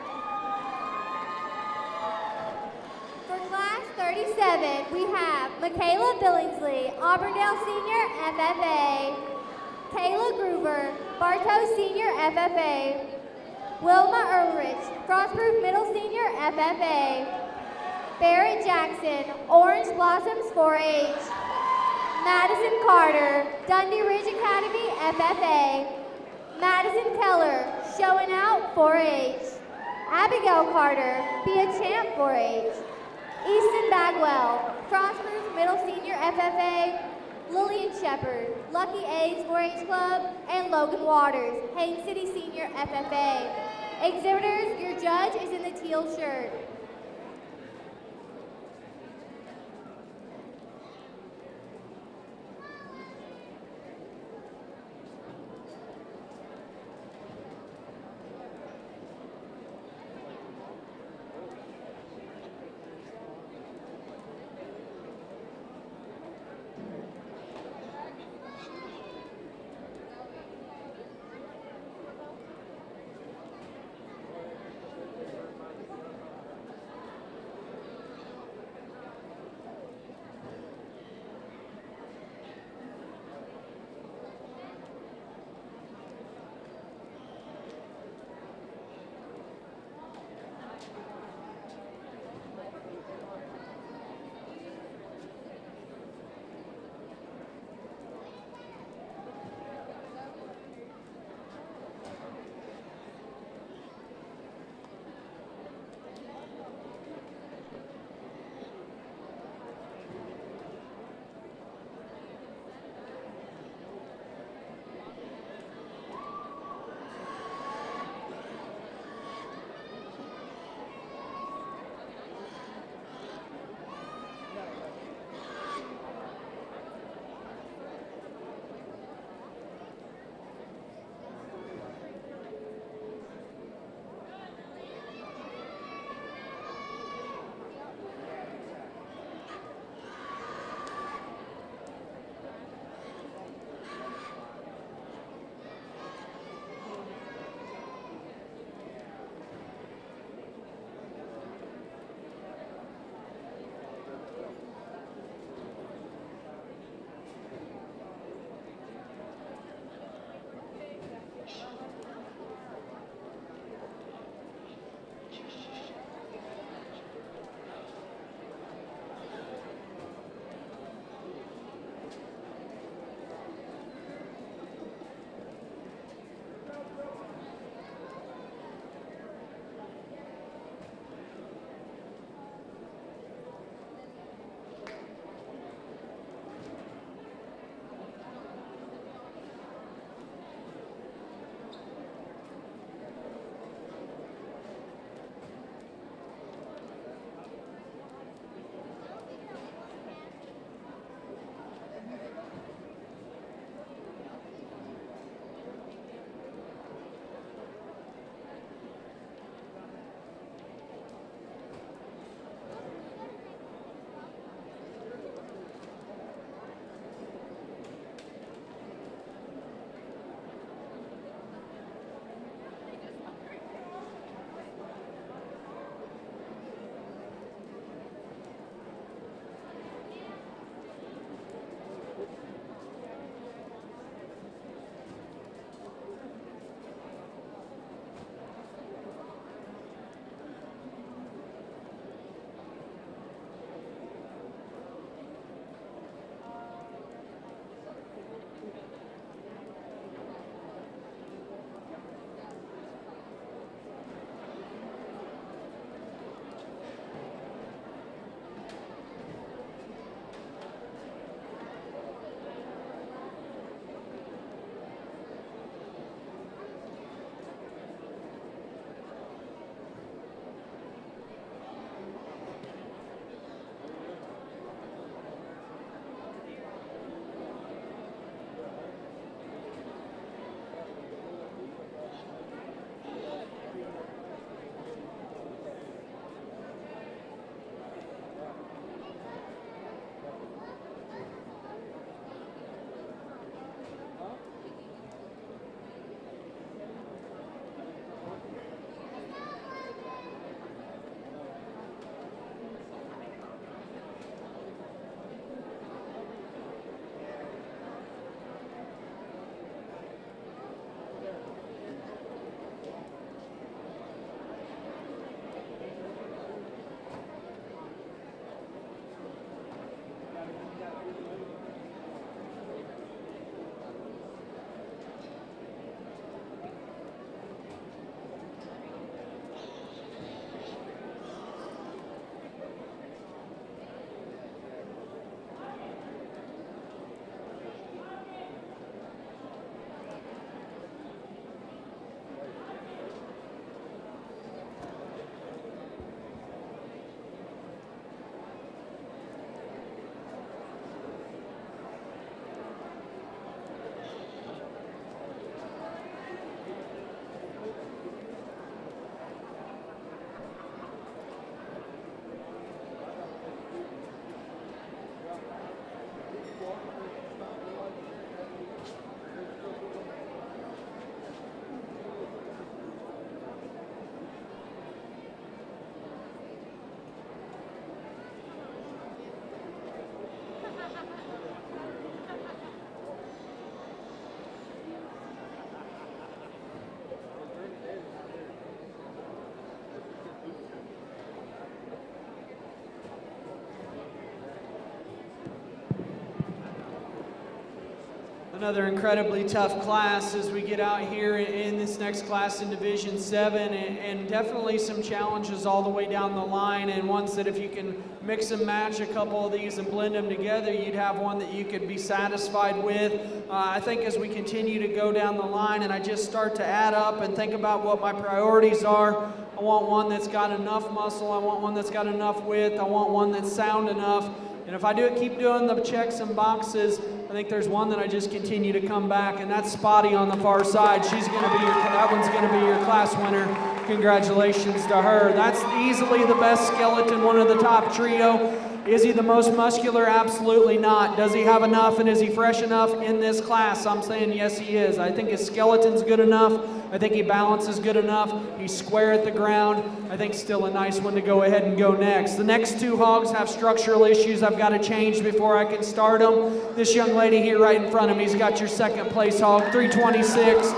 [SPEAKER 1] For class 37, we have Michaela Billingsley, Auburndale Senior FFA, Kayla Groover, Bartow Senior FFA, Wilma Earlrich, Frostproof Middle Senior FFA, Barrett Jackson, Orange Blossoms 4-H, Madison Carter, Dundee Ridge Academy FFA, Madison Keller, Showing Out 4-H, Abigail Carter, Be a Champ 4-H, Easton Bagwell, Frostproof Middle Senior FFA, Lillian Shepard, Lucky A's 4-H Club, and Logan Waters, Haines City Senior FFA. Exhibitors, your judge is in the teal shirt.
[SPEAKER 2] Another incredibly tough class as we get out here in this next class in Division 7, and definitely some challenges all the way down the line, and ones that if you can mix and match a couple of these and blend them together, you'd have one that you could be satisfied with. I think as we continue to go down the line and I just start to add up and think about what my priorities are, I want one that's got enough muscle, I want one that's got enough width, I want one that's sound enough. And if I keep doing the checks and boxes, I think there's one that I just continue to come back, and that's Spotty on the far side. That one's going to be your class winner. Congratulations to her. That's easily the best skeleton, one of the top trio. Is he the most muscular? Absolutely not. Does he have enough, and is he fresh enough in this class? I'm saying yes, he is. I think his skeleton's good enough. I think he balances good enough. He's square at the ground. I think still a nice one to go ahead and go next. The next two hogs have structural issues I've got to change before I can start them. This young lady here right in front of me's got your second place hog, 326.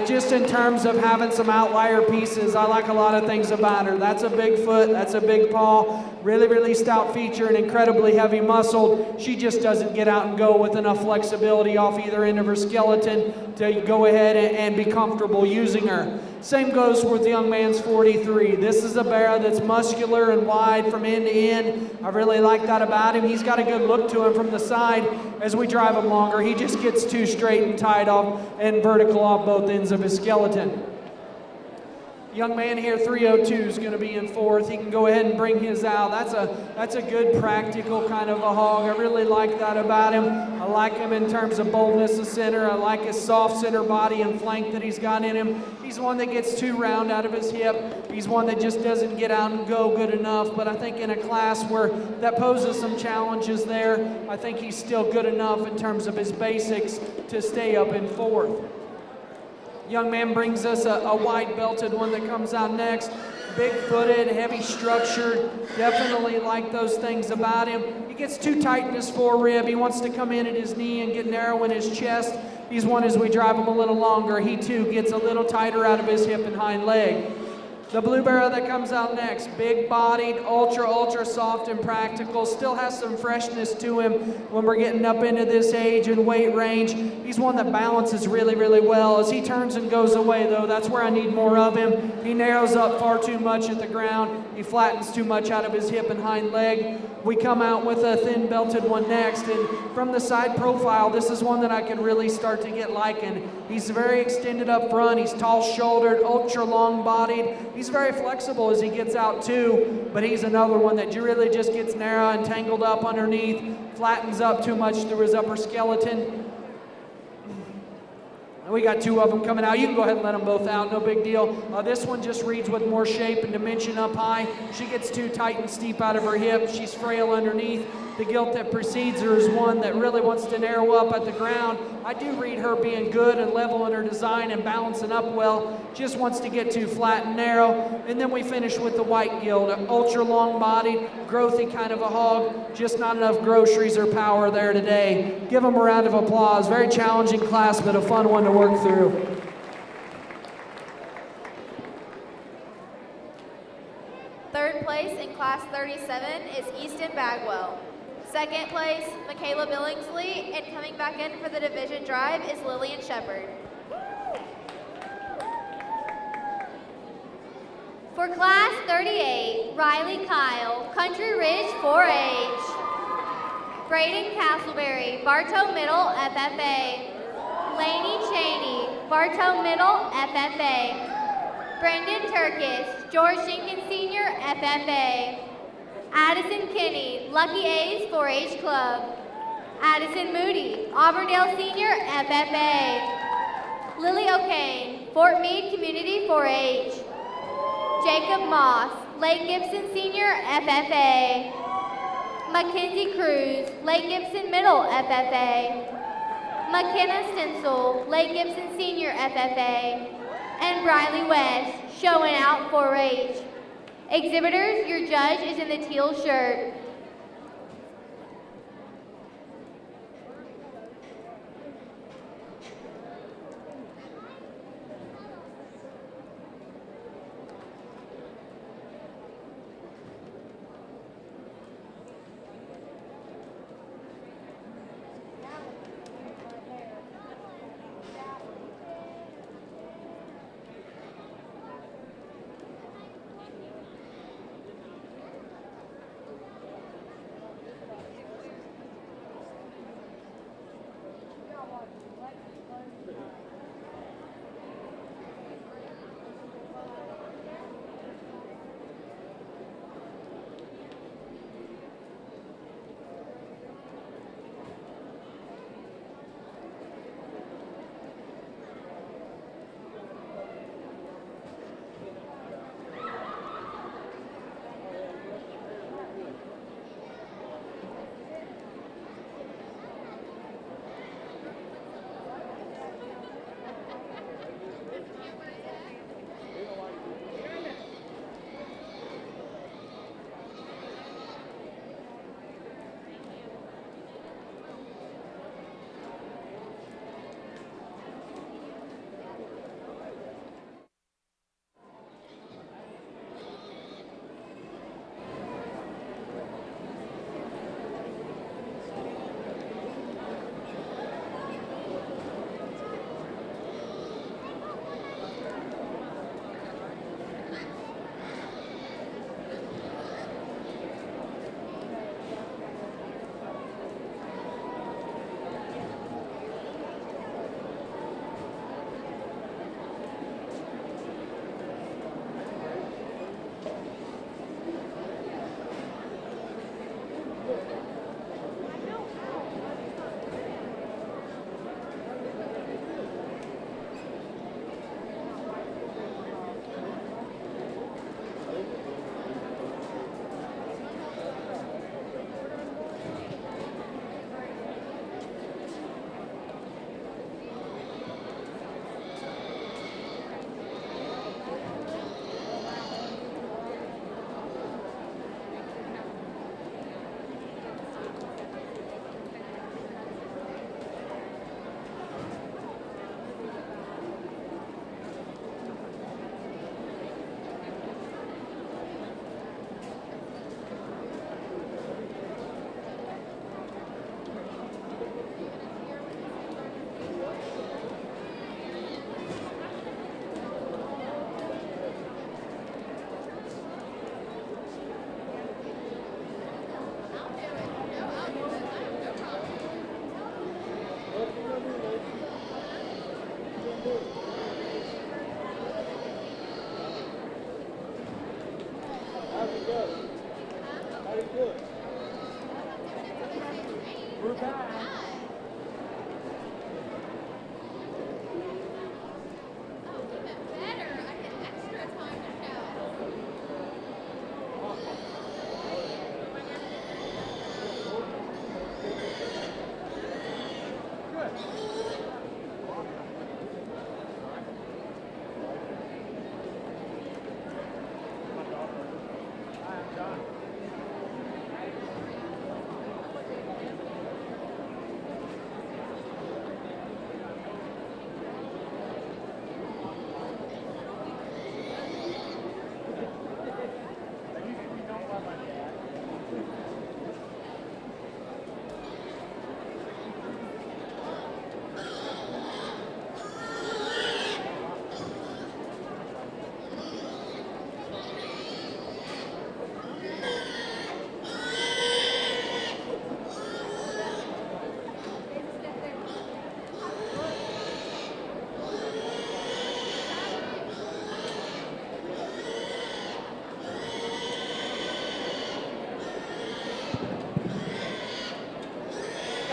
[SPEAKER 2] Just in terms of having some outlier pieces, I like a lot of things about her. That's a big foot, that's a big paw, really, really stout feature and incredibly heavy muscled. She just doesn't get out and go with enough flexibility off either end of her skeleton to go ahead and be comfortable using her. Same goes with the young man's 43. This is a bear that's muscular and wide from end to end. I really like that about him. He's got a good look to him from the side. As we drive him longer, he just gets too straight and tight off and vertical off both ends of his skeleton. Young man here, 302, is going to be in fourth. He can go ahead and bring his out. That's a good practical kind of a hog. I really like that about him. I like him in terms of boldness of center. I like his soft center body and flank that he's got in him. He's one that gets too round out of his hip. He's one that just doesn't get out and go good enough. But I think in a class where that poses some challenges there, I think he's still good enough in terms of his basics to stay up in fourth. Young man brings us a wide belted one that comes out next. Big footed, heavy structured, definitely like those things about him. He gets too tight in his forerib. He wants to come in at his knee and get narrow in his chest. He's one as we drive him a little longer. He too gets a little tighter out of his hip and hind leg. The blue barrel that comes out next, big bodied, ultra soft and practical, still has some freshness to him when we're getting up into this age and weight range. He's one that balances really, really well. As he turns and goes away though, that's where I need more of him. He narrows up far too much at the ground. He flattens too much out of his hip and hind leg. We come out with a thin belted one next, and from the side profile, this is one that I can really start to get liking. He's very extended up front. He's tall shouldered, ultra long bodied. He's very flexible as he gets out too, but he's another one that really just gets narrow and tangled up underneath, flattens up too much through his upper skeleton. And we got two of them coming out. You can go ahead and let them both out, no big deal. This one just reads with more shape and dimension up high. She gets too tight and steep out of her hip. She's frail underneath. The gilt that precedes her is one that really wants to narrow up at the ground. I do read her being good and level in her design and balancing up well. Just wants to get too flat and narrow. And then we finish with the white gilt, ultra long bodied, growthy kind of a hog. Just not enough groceries or power there today. Give them a round of applause. Very challenging class, but a fun one to work through.
[SPEAKER 3] Third place in class 37 is Easton Bagwell. Second place, Michaela Billingsley, and coming back in for the division drive is Lillian Shepard.
[SPEAKER 1] For class 38, Riley Kyle, Country Ridge 4-H. Braden Castleberry, Bartow Middle, FFA. Laney Cheney, Bartow Middle, FFA. Brendan Turkis, George Jenkins Sr., FFA. Addison Kinney, Lucky A's 4-H Club. Addison Moody, Auburndale Sr., FFA. Lily O'Kane, Fort Meade Community 4-H. Jacob Moss, Lake Gibson Sr., FFA. Mackenzie Cruz, Lake Gibson Middle, FFA. McKenna Stencil, Lake Gibson Sr., FFA. And Briley West, showing out 4-H. Exhibitors, your judge is in the teal shirt.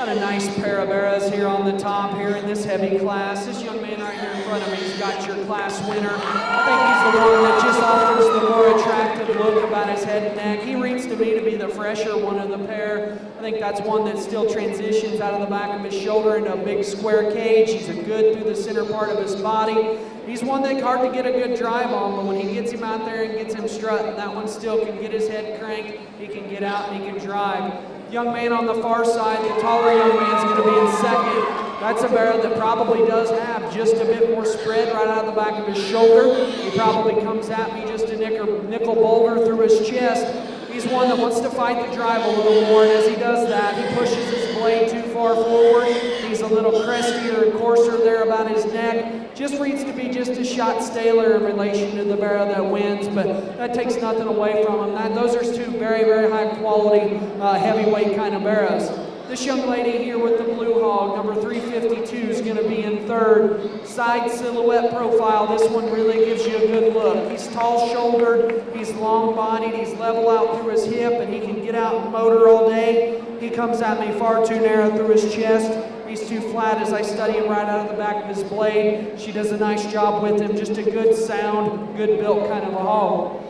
[SPEAKER 2] Got a nice pair of arrows here on the top here in this heavy class. This young man right here in front of me has got your class winner. I think he's the one that just offers the more attractive look about his head and neck. He reads to me to be the fresher one of the pair. I think that's one that still transitions out of the back of his shoulder into a big square cage. He's a good through the center part of his body. He's one that's hard to get a good drive on, but when he gets him out there and gets him strutting, that one still can get his head cranked. He can get out and he can drive. Young man on the far side, the taller young man's going to be in second. That's a barrel that probably does have just a bit more spread right out of the back of his shoulder. He probably comes at me just a nickel boulder through his chest. He's one that wants to fight the drive a little more, and as he does that, he pushes his blade too far forward. He's a little crestier and coarser there about his neck. Just reads to be just a shot staler in relation to the barrow that wins, but that takes nothing away from him. Those are two very, very high quality, heavyweight kind of barrows. This young lady here with the blue hog, number 352, is going to be in third. Side silhouette profile, this one really gives you a good look. He's tall-shouldered, he's long-bodied, he's level out through his hip, and he can get out and motor all day. He comes at me far too narrow through his chest. He's too flat as I study him right out of the back of his blade. She does a nice job with him, just a good sound, good built kind of a hog.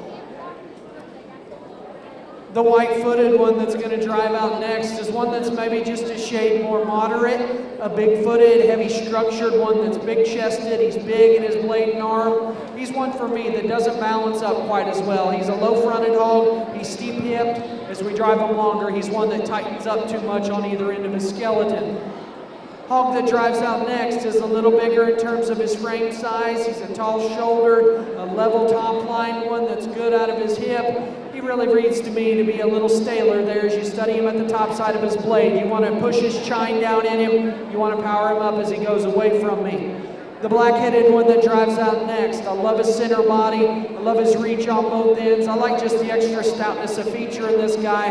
[SPEAKER 2] The white-footed one that's going to drive out next is one that's maybe just a shade more moderate, a big-footed, heavy-structured one that's big-chested. He's big in his blade and arm. He's one for me that doesn't balance up quite as well. He's a low-fronted hog. He's steep-hipped. As we drive him longer, he's one that tightens up too much on either end of his skeleton. Hog that drives out next is a little bigger in terms of his frame size. He's a tall-shouldered, a level top-line one that's good out of his hip. He really reads to me to be a little staler there as you study him at the top side of his blade. You want to push his chine down in him. You want to power him up as he goes away from me. The black-headed one that drives out next. I love his center body. I love his reach on both ends. I like just the extra stoutness of feature in this guy.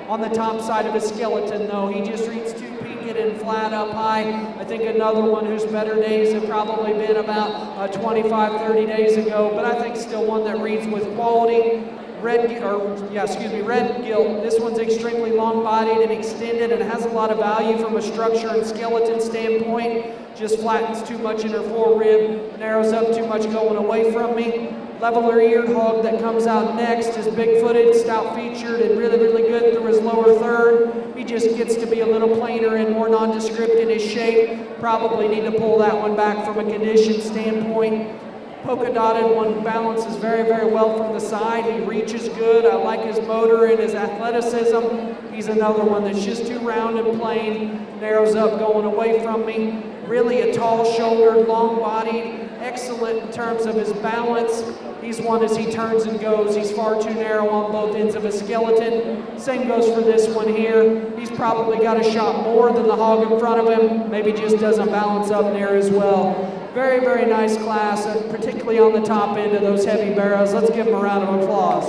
[SPEAKER 2] On the top side of his skeleton, though, he just reads too peaked and flat up high. I think another one whose better days have probably been about 25, 30 days ago, but I think still one that reads with quality. Red gilt. This one's extremely long-bodied and extended and has a lot of value from a structure and skeleton standpoint. Just flattens too much in her forerib, narrows up too much going away from me. Leveler-eared hog that comes out next is big-footed, stout-featured, and really, really good through his lower third. He just gets to be a little plainer and more nondescript in his shape. Probably need to pull that one back from a condition standpoint. Polka-dotted one balances very, very well from the side. He reaches good. I like his motor and his athleticism. He's another one that's just too round and plain, narrows up going away from me. Really a tall-shouldered, long-bodied, excellent in terms of his balance. He's one as he turns and goes. He's far too narrow on both ends of his skeleton. Same goes for this one here. He's probably got a shot more than the hog in front of him. Maybe just doesn't balance up near as well. Very, very nice class, particularly on the top end of those heavy barrows. Let's give them a round of applause.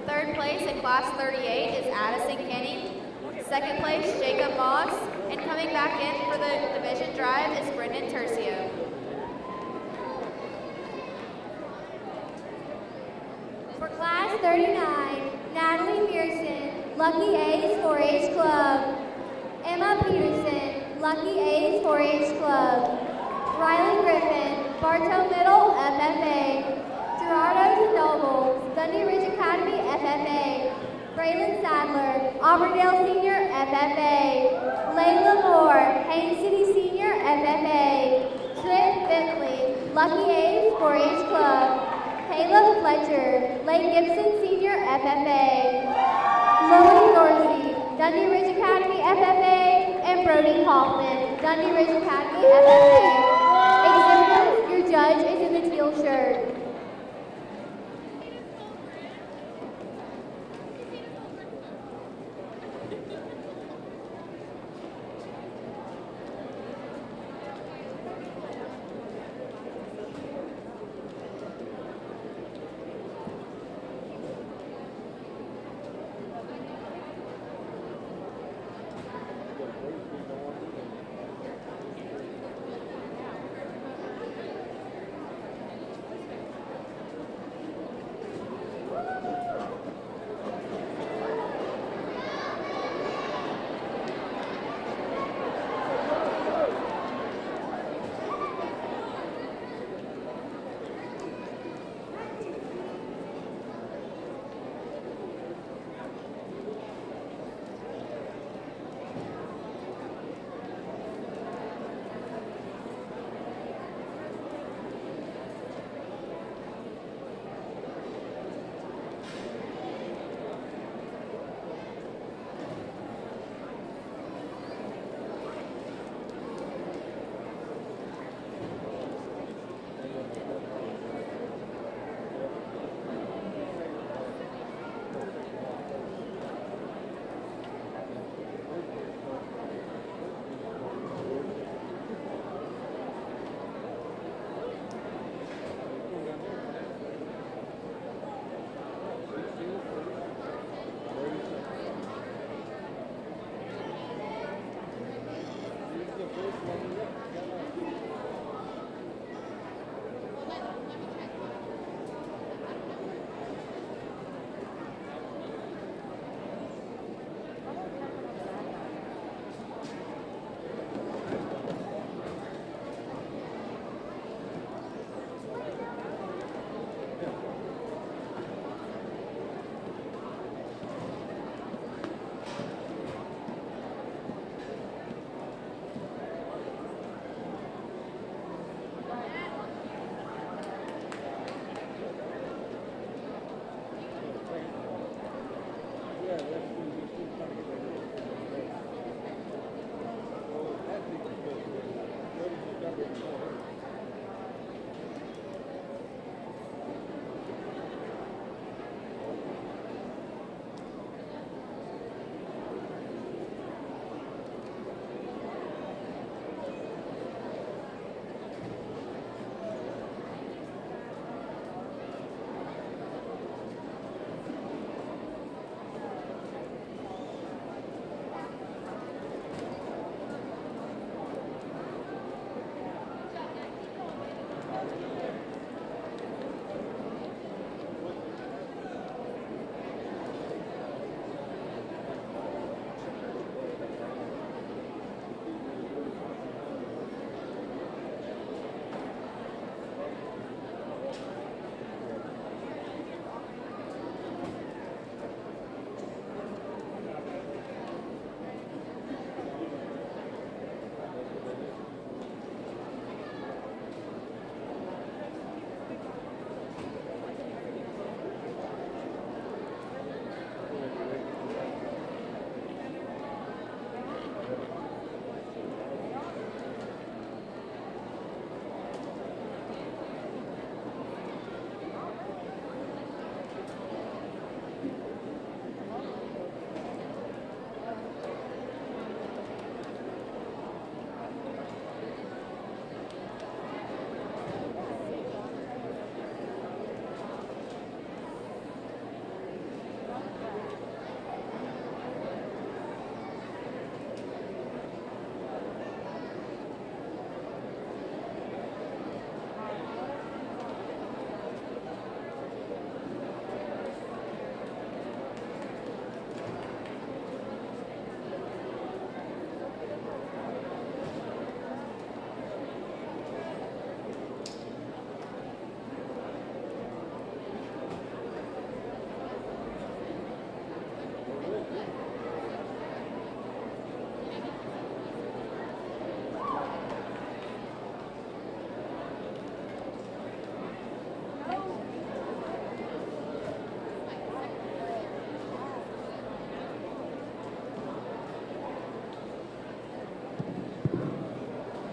[SPEAKER 3] Third place in class 38 is Addison Kenny. Second place, Jacob Moss. And coming back in for the division drive is Brendan Tercio.
[SPEAKER 1] For class 39, Natalie Pearson, Lucky A's 4-H Club. Emma Peterson, Lucky A's 4-H Club. Riley Griffin, Bartow Middle FFA. Gerardo Noble, Dundee Ridge Academy FFA. Braylon Sadler, Auburndale Senior FFA. Layla Moore, Haines City Senior FFA. Trent Bentley, Lucky A's 4-H Club. Caleb Fletcher, Lake Gibson Senior FFA. Lily Dorsey, Dundee Ridge Academy FFA, and Brody Kaufman, Dundee Ridge Academy FFA. Exhibitors, your judge is in the teal shirt.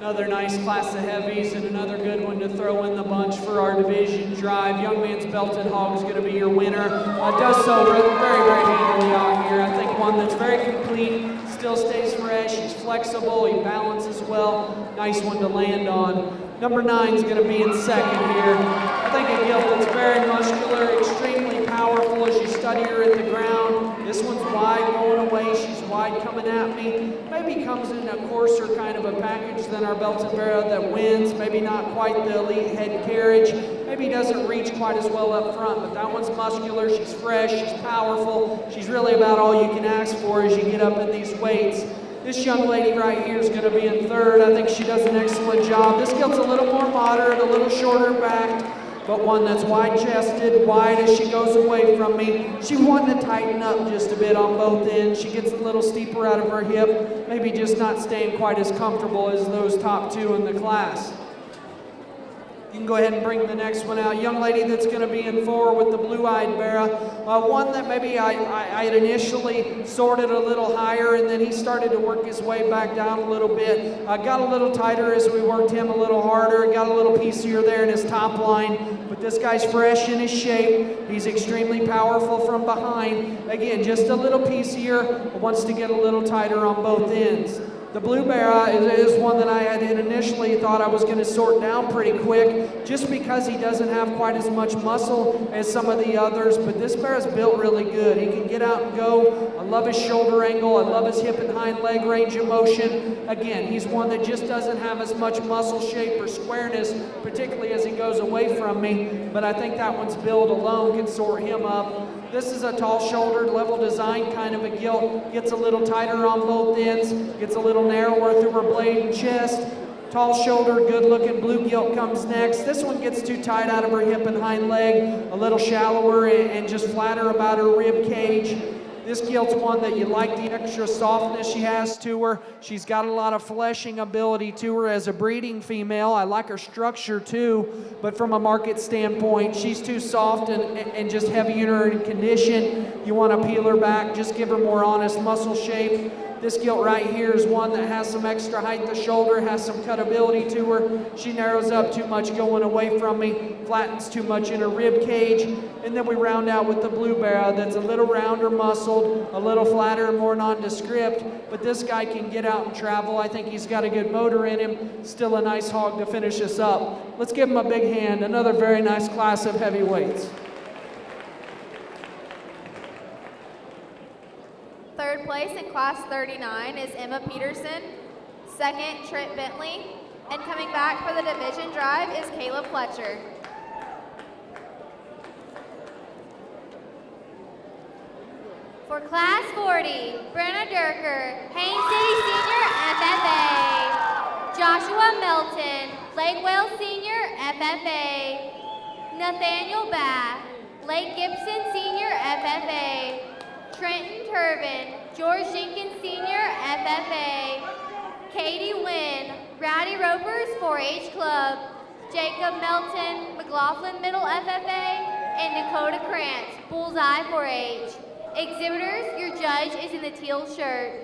[SPEAKER 2] Another nice class of heavies and another good one to throw in the bunch for our division drive. Young Man's Belted Hog is going to be your winner. Does so very, very handily out here. I think one that's very complete, still stays fresh, he's flexible, he balances well. Nice one to land on. Number 9 is going to be in second here. I think a gilt that's very muscular, extremely powerful as you study her at the ground. This one's wide going away, she's wide coming at me. Maybe comes in a coarser kind of a package than our Belted Barrow that wins. Maybe not quite the elite head carriage. Maybe doesn't reach quite as well up front, but that one's muscular, she's fresh, she's powerful. She's really about all you can ask for as you get up in these weights. This young lady right here is going to be in third. I think she does an excellent job. This gilt's a little more moderate, a little shorter backed, but one that's wide-chested, wide as she goes away from me. She wanted to tighten up just a bit on both ends. She gets a little steeper out of her hip, maybe just not staying quite as comfortable as those top 2 in the class. You can go ahead and bring the next one out. Young lady that's going to be in 4 with the blue-eyed barra. One that maybe I had initially sorted a little higher, and then he started to work his way back down a little bit. Got a little tighter as we worked him a little harder. Got a little piecier there in his top line. But this guy's fresh in his shape. He's extremely powerful from behind. Again, just a little piecier. Wants to get a little tighter on both ends. The Blue Barra is one that I had initially thought I was going to sort down pretty quick just because he doesn't have quite as much muscle as some of the others, but this bear is built really good. He can get out and go. I love his shoulder angle. I love his hip and hind leg range of motion. Again, he's one that just doesn't have as much muscle shape or squareness, particularly as he goes away from me, but I think that one's build alone can sort him up. This is a tall-shouldered, level design kind of a gilt. Gets a little tighter on both ends, gets a little narrower through her blade and chest. Tall-shouldered, good-looking blue gilt comes next. This one gets too tight out of her hip and hind leg, a little shallower and just flatter about her rib cage. This gilt's one that you like the extra softness she has to her. She's got a lot of fleshing ability to her as a breeding female. I like her structure too, but from a market standpoint, she's too soft and just heavier in condition. You want to peel her back, just give her more honest muscle shape. This gilt right here is one that has some extra height at the shoulder, has some cutability to her. She narrows up too much going away from me, flattens too much in her rib cage. And then we round out with the Blue Barra that's a little rounder muscled, a little flatter, more nondescript. But this guy can get out and travel. I think he's got a good motor in him. Still a nice hog to finish us up. Let's give him a big hand. Another very nice class of heavyweights.
[SPEAKER 3] Third place in class 39 is Emma Peterson. Second, Trent Bentley. And coming back for the division drive is Caleb Fletcher.
[SPEAKER 1] For class 40, Brenna Durker, Haines City Senior, FFA. Joshua Melton, Lake Wales Senior, FFA. Nathaniel Bath, Lake Gibson Senior, FFA. Trenton Turvin, George Jenkins Senior, FFA. Katie Wynn, Rowdy Ropers 4-H Club. Jacob Melton, McLaughlin Middle FFA. And Dakota Krantz, Bullseye 4-H. Exhibitors, your judge is in the teal shirt.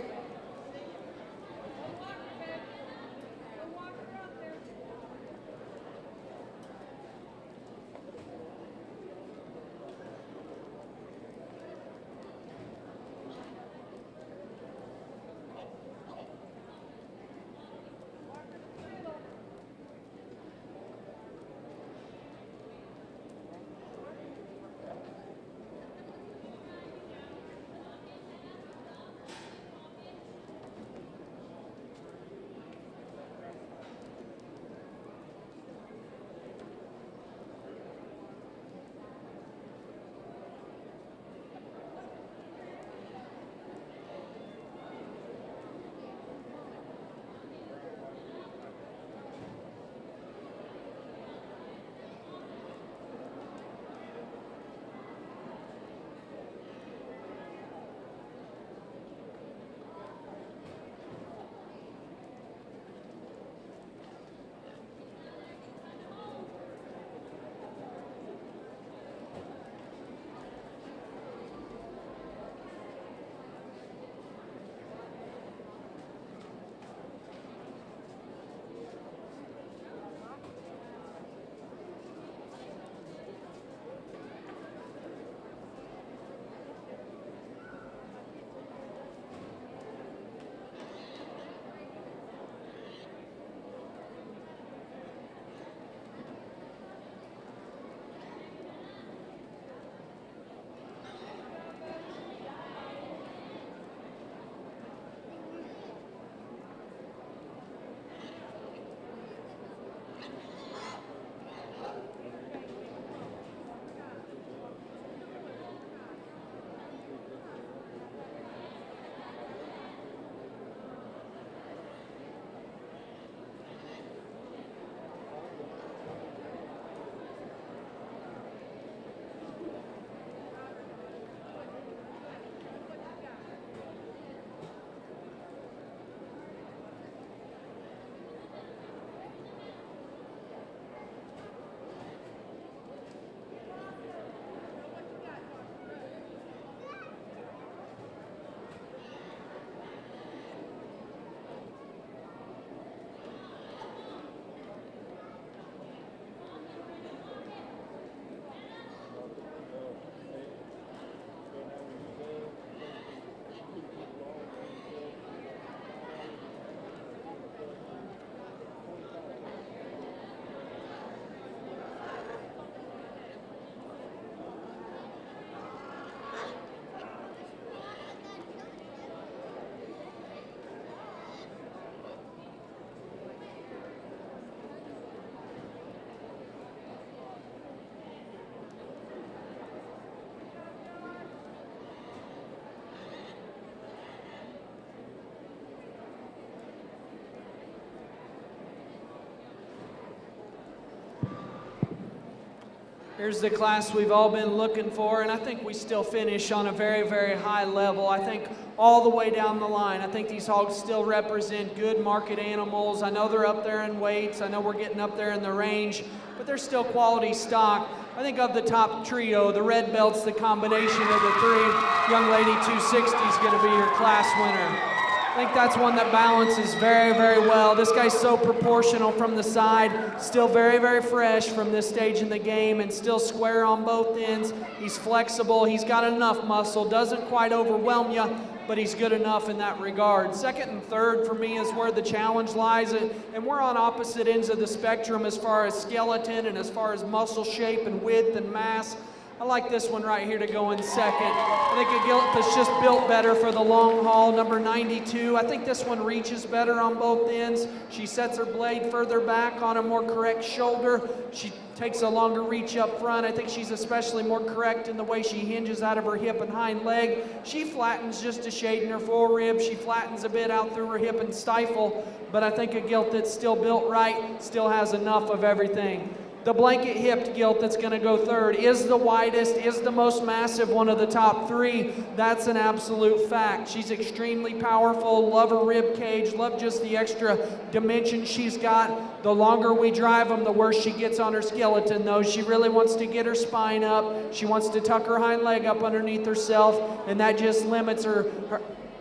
[SPEAKER 2] Here's the class we've all been looking for, and I think we still finish on a very, very high level. I think all the way down the line, I think these hogs still represent good market animals. I know they're up there in weights. I know we're getting up there in the range, but they're still quality stock. I think of the top trio, the red belts, the combination of the three, Young Lady 260 is going to be your class winner. I think that's one that balances very, very well. This guy's so proportional from the side, still very, very fresh from this stage in the game and still square on both ends. He's flexible, he's got enough muscle, doesn't quite overwhelm you, but he's good enough in that regard. Second and third for me is where the challenge lies, and we're on opposite ends of the spectrum as far as skeleton and as far as muscle shape and width and mass. I like this one right here to go in second. I think a gilt that's just built better for the long haul, number 92. I think this one reaches better on both ends. She sets her blade further back on a more correct shoulder. She takes a longer reach up front. I think she's especially more correct in the way she hinges out of her hip and hind leg. She flattens just a shade in her forerib. She flattens a bit out through her hip and stifle, but I think a gilt that's still built right still has enough of everything. The blanket hipped gilt that's going to go third is the widest, is the most massive one of the top three. That's an absolute fact. She's extremely powerful, love her rib cage, love just the extra dimension she's got. The longer we drive them, the worse she gets on her skeleton though. She really wants to get her spine up. She wants to tuck her hind leg up underneath herself, and that just limits her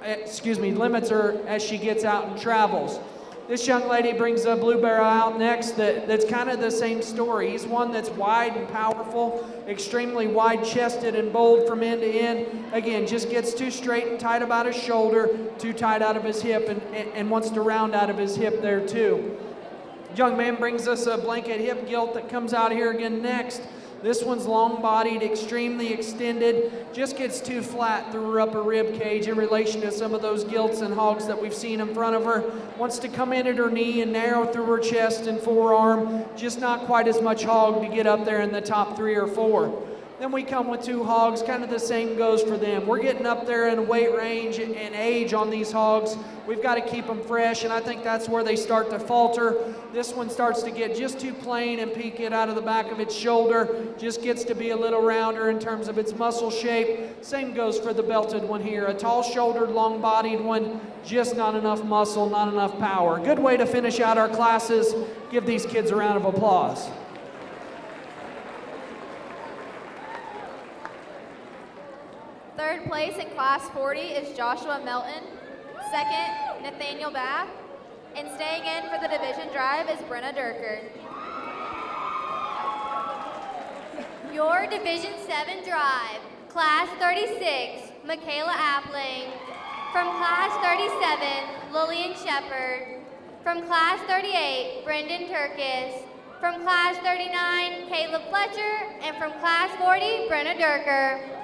[SPEAKER 2] as she gets out and travels. This young lady brings a blue barrel out next that's kind of the same story. He's one that's wide and powerful, extremely wide-chested and bold from end to end. Again, just gets too straight and tight about his shoulder, too tight out of his hip, and wants to round out of his hip there too. Young man brings us a blanket hip gilt that comes out here again next. This one's long-bodied, extremely extended, just gets too flat through her upper rib cage in relation to some of those gilts and hogs that we've seen in front of her. Wants to come in at her knee and narrow through her chest and forearm, just not quite as much hog to get up there in the top 3 or 4. Then we come with 2 hogs, kind of the same goes for them. We're getting up there in weight range and age on these hogs. We've got to keep them fresh, and I think that's where they start to falter. This one starts to get just too plain and peak it out of the back of its shoulder. Just gets to be a little rounder in terms of its muscle shape. Same goes for the belted one here. A tall-shouldered, long-bodied one, just not enough muscle, not enough power. Good way to finish out our classes. Give these kids a round of applause.
[SPEAKER 3] Third place in Class 40 is Joshua Melton. Second, Nathaniel Bath. And staying in for the division drive is Brenna Durker.
[SPEAKER 1] Your Division 7 drive, Class 36, Michaela Appling. From Class 37, Lillian Shepard. From Class 38, Brendan Turkis. From Class 39, Caleb Fletcher. And from Class 40, Brenna Durker.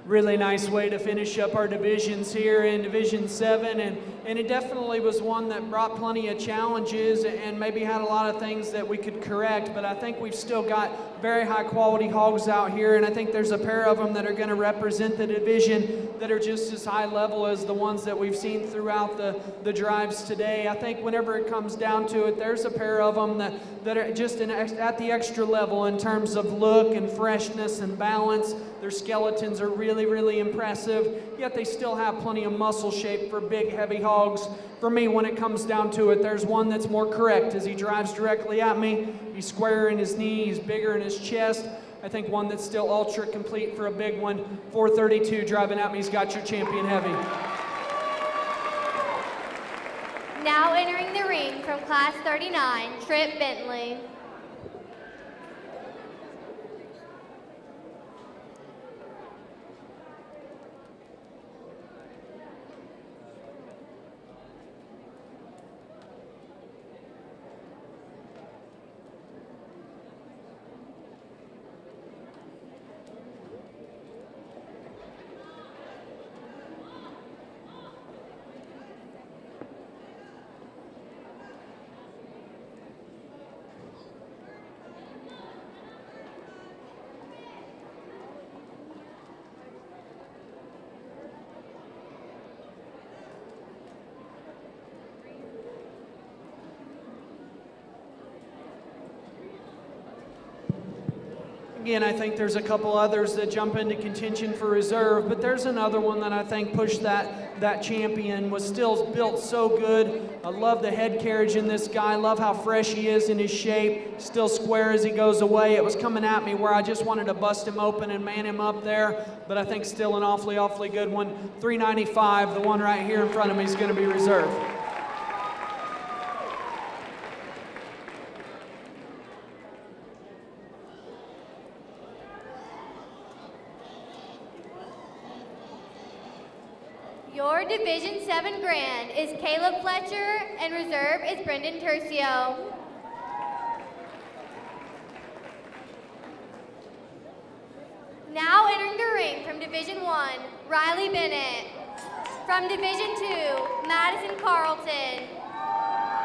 [SPEAKER 2] Really nice way to finish up our divisions here in Division 7, and it definitely was one that brought plenty of challenges and maybe had a lot of things that we could correct, but I think we've still got very high quality hogs out here, and I think there's a pair of them that are going to represent the division that are just as high level as the ones that we've seen throughout the drives today. I think whenever it comes down to it, there's a pair of them that are just at the extra level in terms of look and freshness and balance. Their skeletons are really impressive, yet they still have plenty of muscle shape for big, heavy hogs. For me, when it comes down to it, there's one that's more correct as he drives directly at me. He's squarer in his knee, he's bigger in his chest. I think one that's still ultra complete for a big one. 432 driving at me, he's got your champion heavy.
[SPEAKER 1] Now entering the ring from Class 39, Trip Bentley.
[SPEAKER 2] Again, I think there's a couple others that jump into contention for reserve, but there's another one that I think pushed that champion, was still built so good. I love the head carriage in this guy. I love how fresh he is in his shape, still square as he goes away. It was coming at me where I just wanted to bust him open and man him up there, but I think still an awfully good one. 395, the one right here in front of me, is going to be reserved.
[SPEAKER 1] Your Division 7 Grand is Caleb Fletcher, and reserve is Brendan Tercio. Now entering the ring from Division 1, Riley Bennett. From Division 2, Madison Carlton.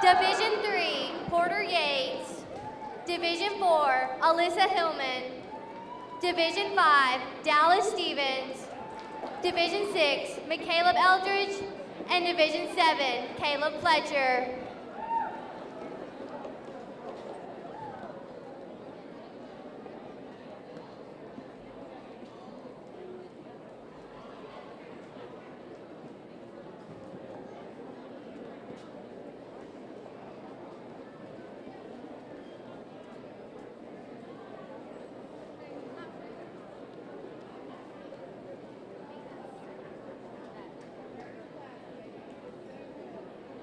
[SPEAKER 1] Division 3, Porter Yates. Division 4, Alyssa Hillman. Division 5, Dallas Stevens. Division 6, McCaleb Eldridge, and Division 7, Caleb Fletcher.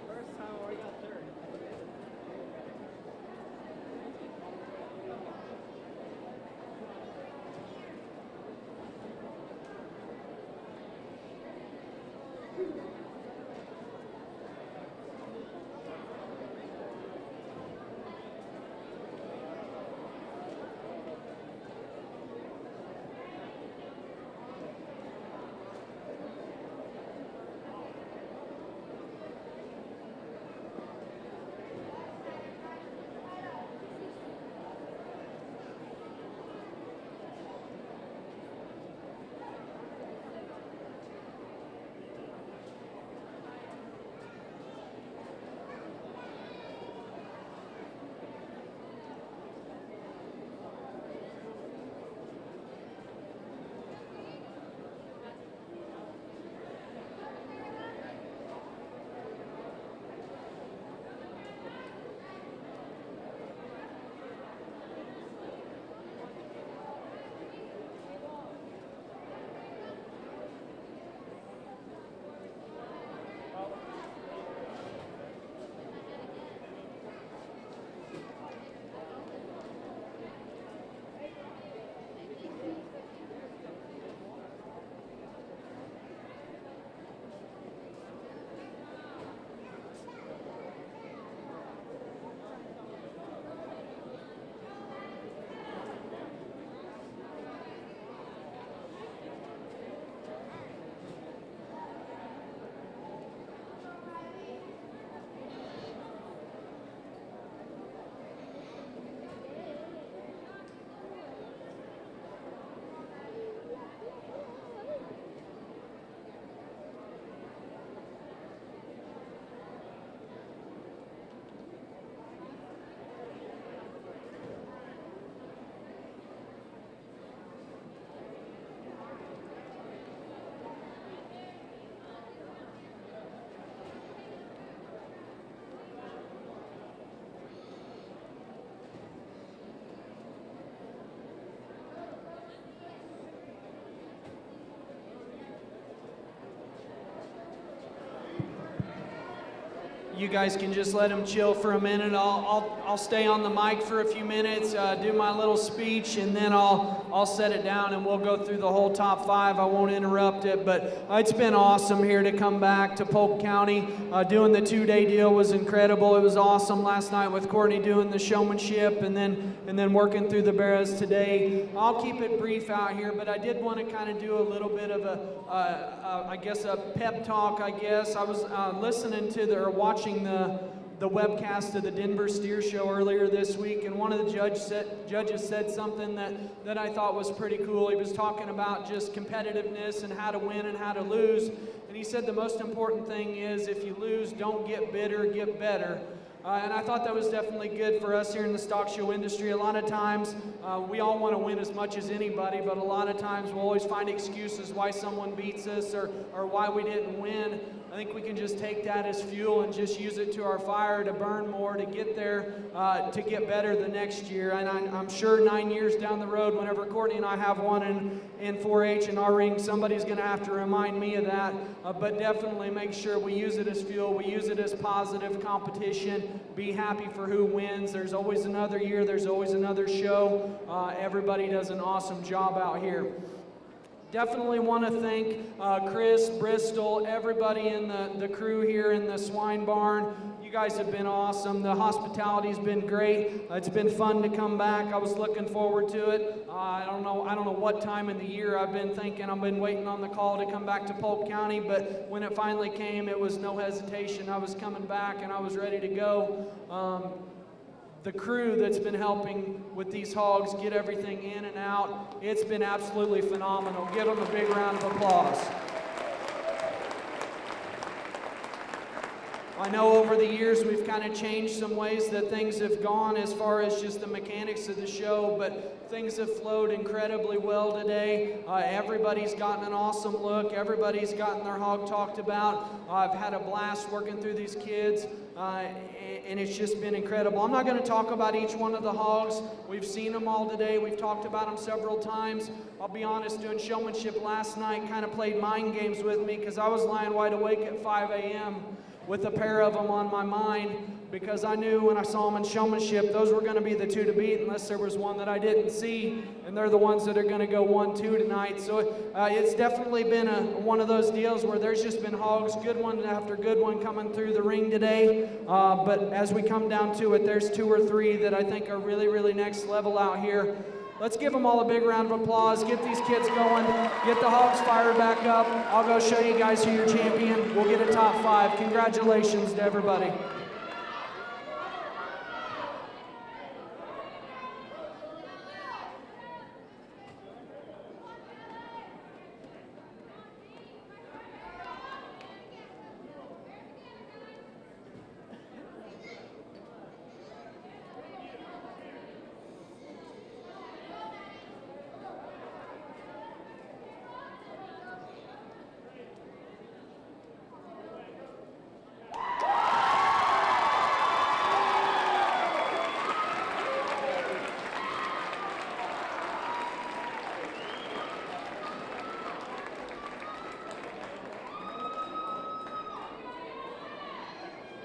[SPEAKER 5] First time we got
[SPEAKER 2] you guys can just let them chill for a minute. I'll stay on the mic for a few minutes, do my little speech, and then I'll set it down and we'll go through the whole top 5. I won't interrupt it, but it's been awesome here to come back to Polk County. Doing the 2-day deal was incredible. It was awesome last night with Courtney doing the showmanship and then working through the barras today. I'll keep it brief out here, but I did want to kind of do a little bit of a pep talk, I guess. I was listening to or watching the webcast of the Denver Steer Show earlier this week, and one of the judges said something that I thought was pretty cool. He was talking about just competitiveness and how to win and how to lose, and he said the most important thing is if you lose, don't get bitter, get better. And I thought that was definitely good for us here in the stock show industry. A lot of times, we all want to win as much as anybody, but a lot of times we'll always find excuses why someone beats us or why we didn't win. I think we can just take that as fuel and just use it to our fire to burn more, to get there, to get better the next year. And I'm sure 9 years down the road, whenever Courtney and I have one in 4-H in our ring, somebody's going to have to remind me of that. But definitely make sure we use it as fuel. We use it as positive competition. Be happy for who wins. There's always another year. There's always another show. Everybody does an awesome job out here. Definitely want to thank Chris, Bristol, everybody in the crew here in the swine barn. You guys have been awesome. The hospitality's been great. It's been fun to come back. I was looking forward to it. I don't know what time in the year I've been waiting on the call to come back to Polk County, but when it finally came, it was no hesitation. I was coming back and I was ready to go. The crew that's been helping with these hogs get everything in and out, it's been absolutely phenomenal. Give them a big round of applause. I know over the years we've kind of changed some ways that things have gone as far as just the mechanics of the show, but things have flowed incredibly well today. Everybody's gotten an awesome look. Everybody's gotten their hog talked about. I've had a blast working through these kids, and it's just been incredible. I'm not going to talk about each one of the hogs. We've seen them all today. We've talked about them several times. I'll be honest, doing showmanship last night kind of played mind games with me because I was lying wide awake at 5 a.m. with a pair of them on my mind because I knew when I saw them in showmanship, those were going to be the 2 to beat unless there was one that I didn't see, and they're the ones that are going to go 1-2 tonight. So it's definitely been one of those deals where there's just been hogs, good one after good one coming through the ring today. But as we come down to it, there's 2 or 3 that I think are really, really next level out here. Let's give them all a big round of applause. Get these kids going. Get the hogs fired back up. I'll go show you guys who your champion. We'll get a top 5. Congratulations to everybody.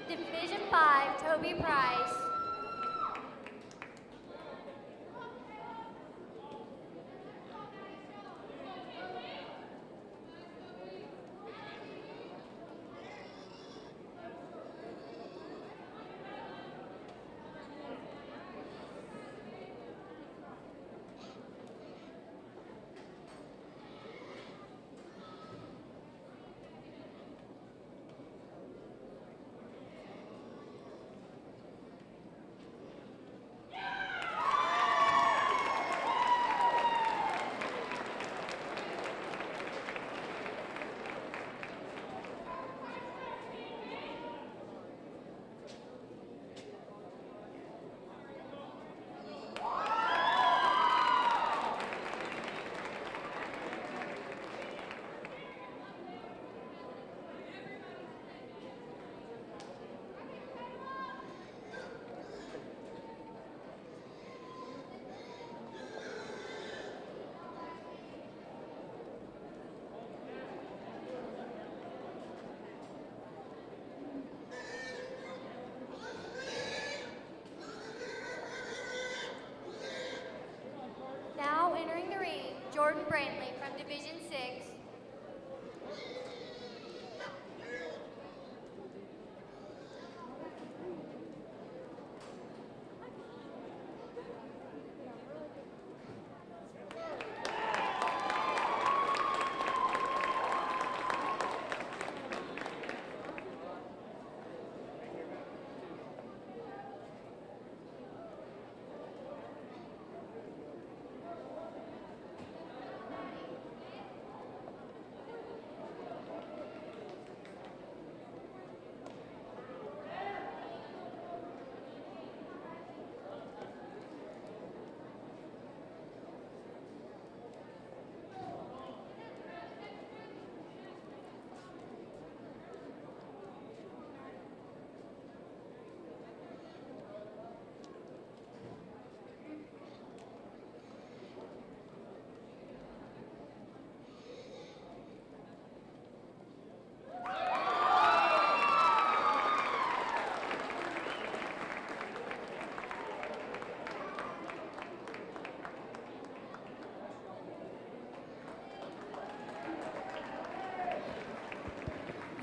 [SPEAKER 1] Division 5, Toby Price.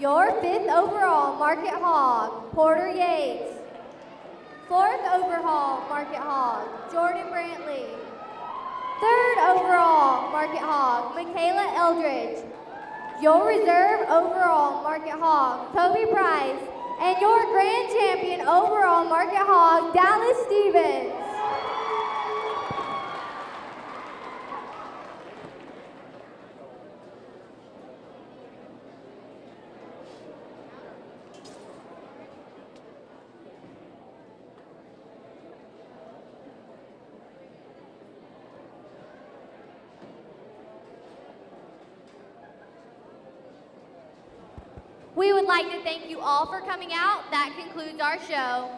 [SPEAKER 1] Your 5th overall Market Hog, Porter Yates. 4th overall Market Hog, Jordan Brantley. 3rd overall Market Hog, Michaela Eldridge. Your reserve overall Market Hog, Toby Price. And your grand champion overall Market Hog, Dallas Stevens.
[SPEAKER 3] We would like to thank you all for coming out. That concludes our show.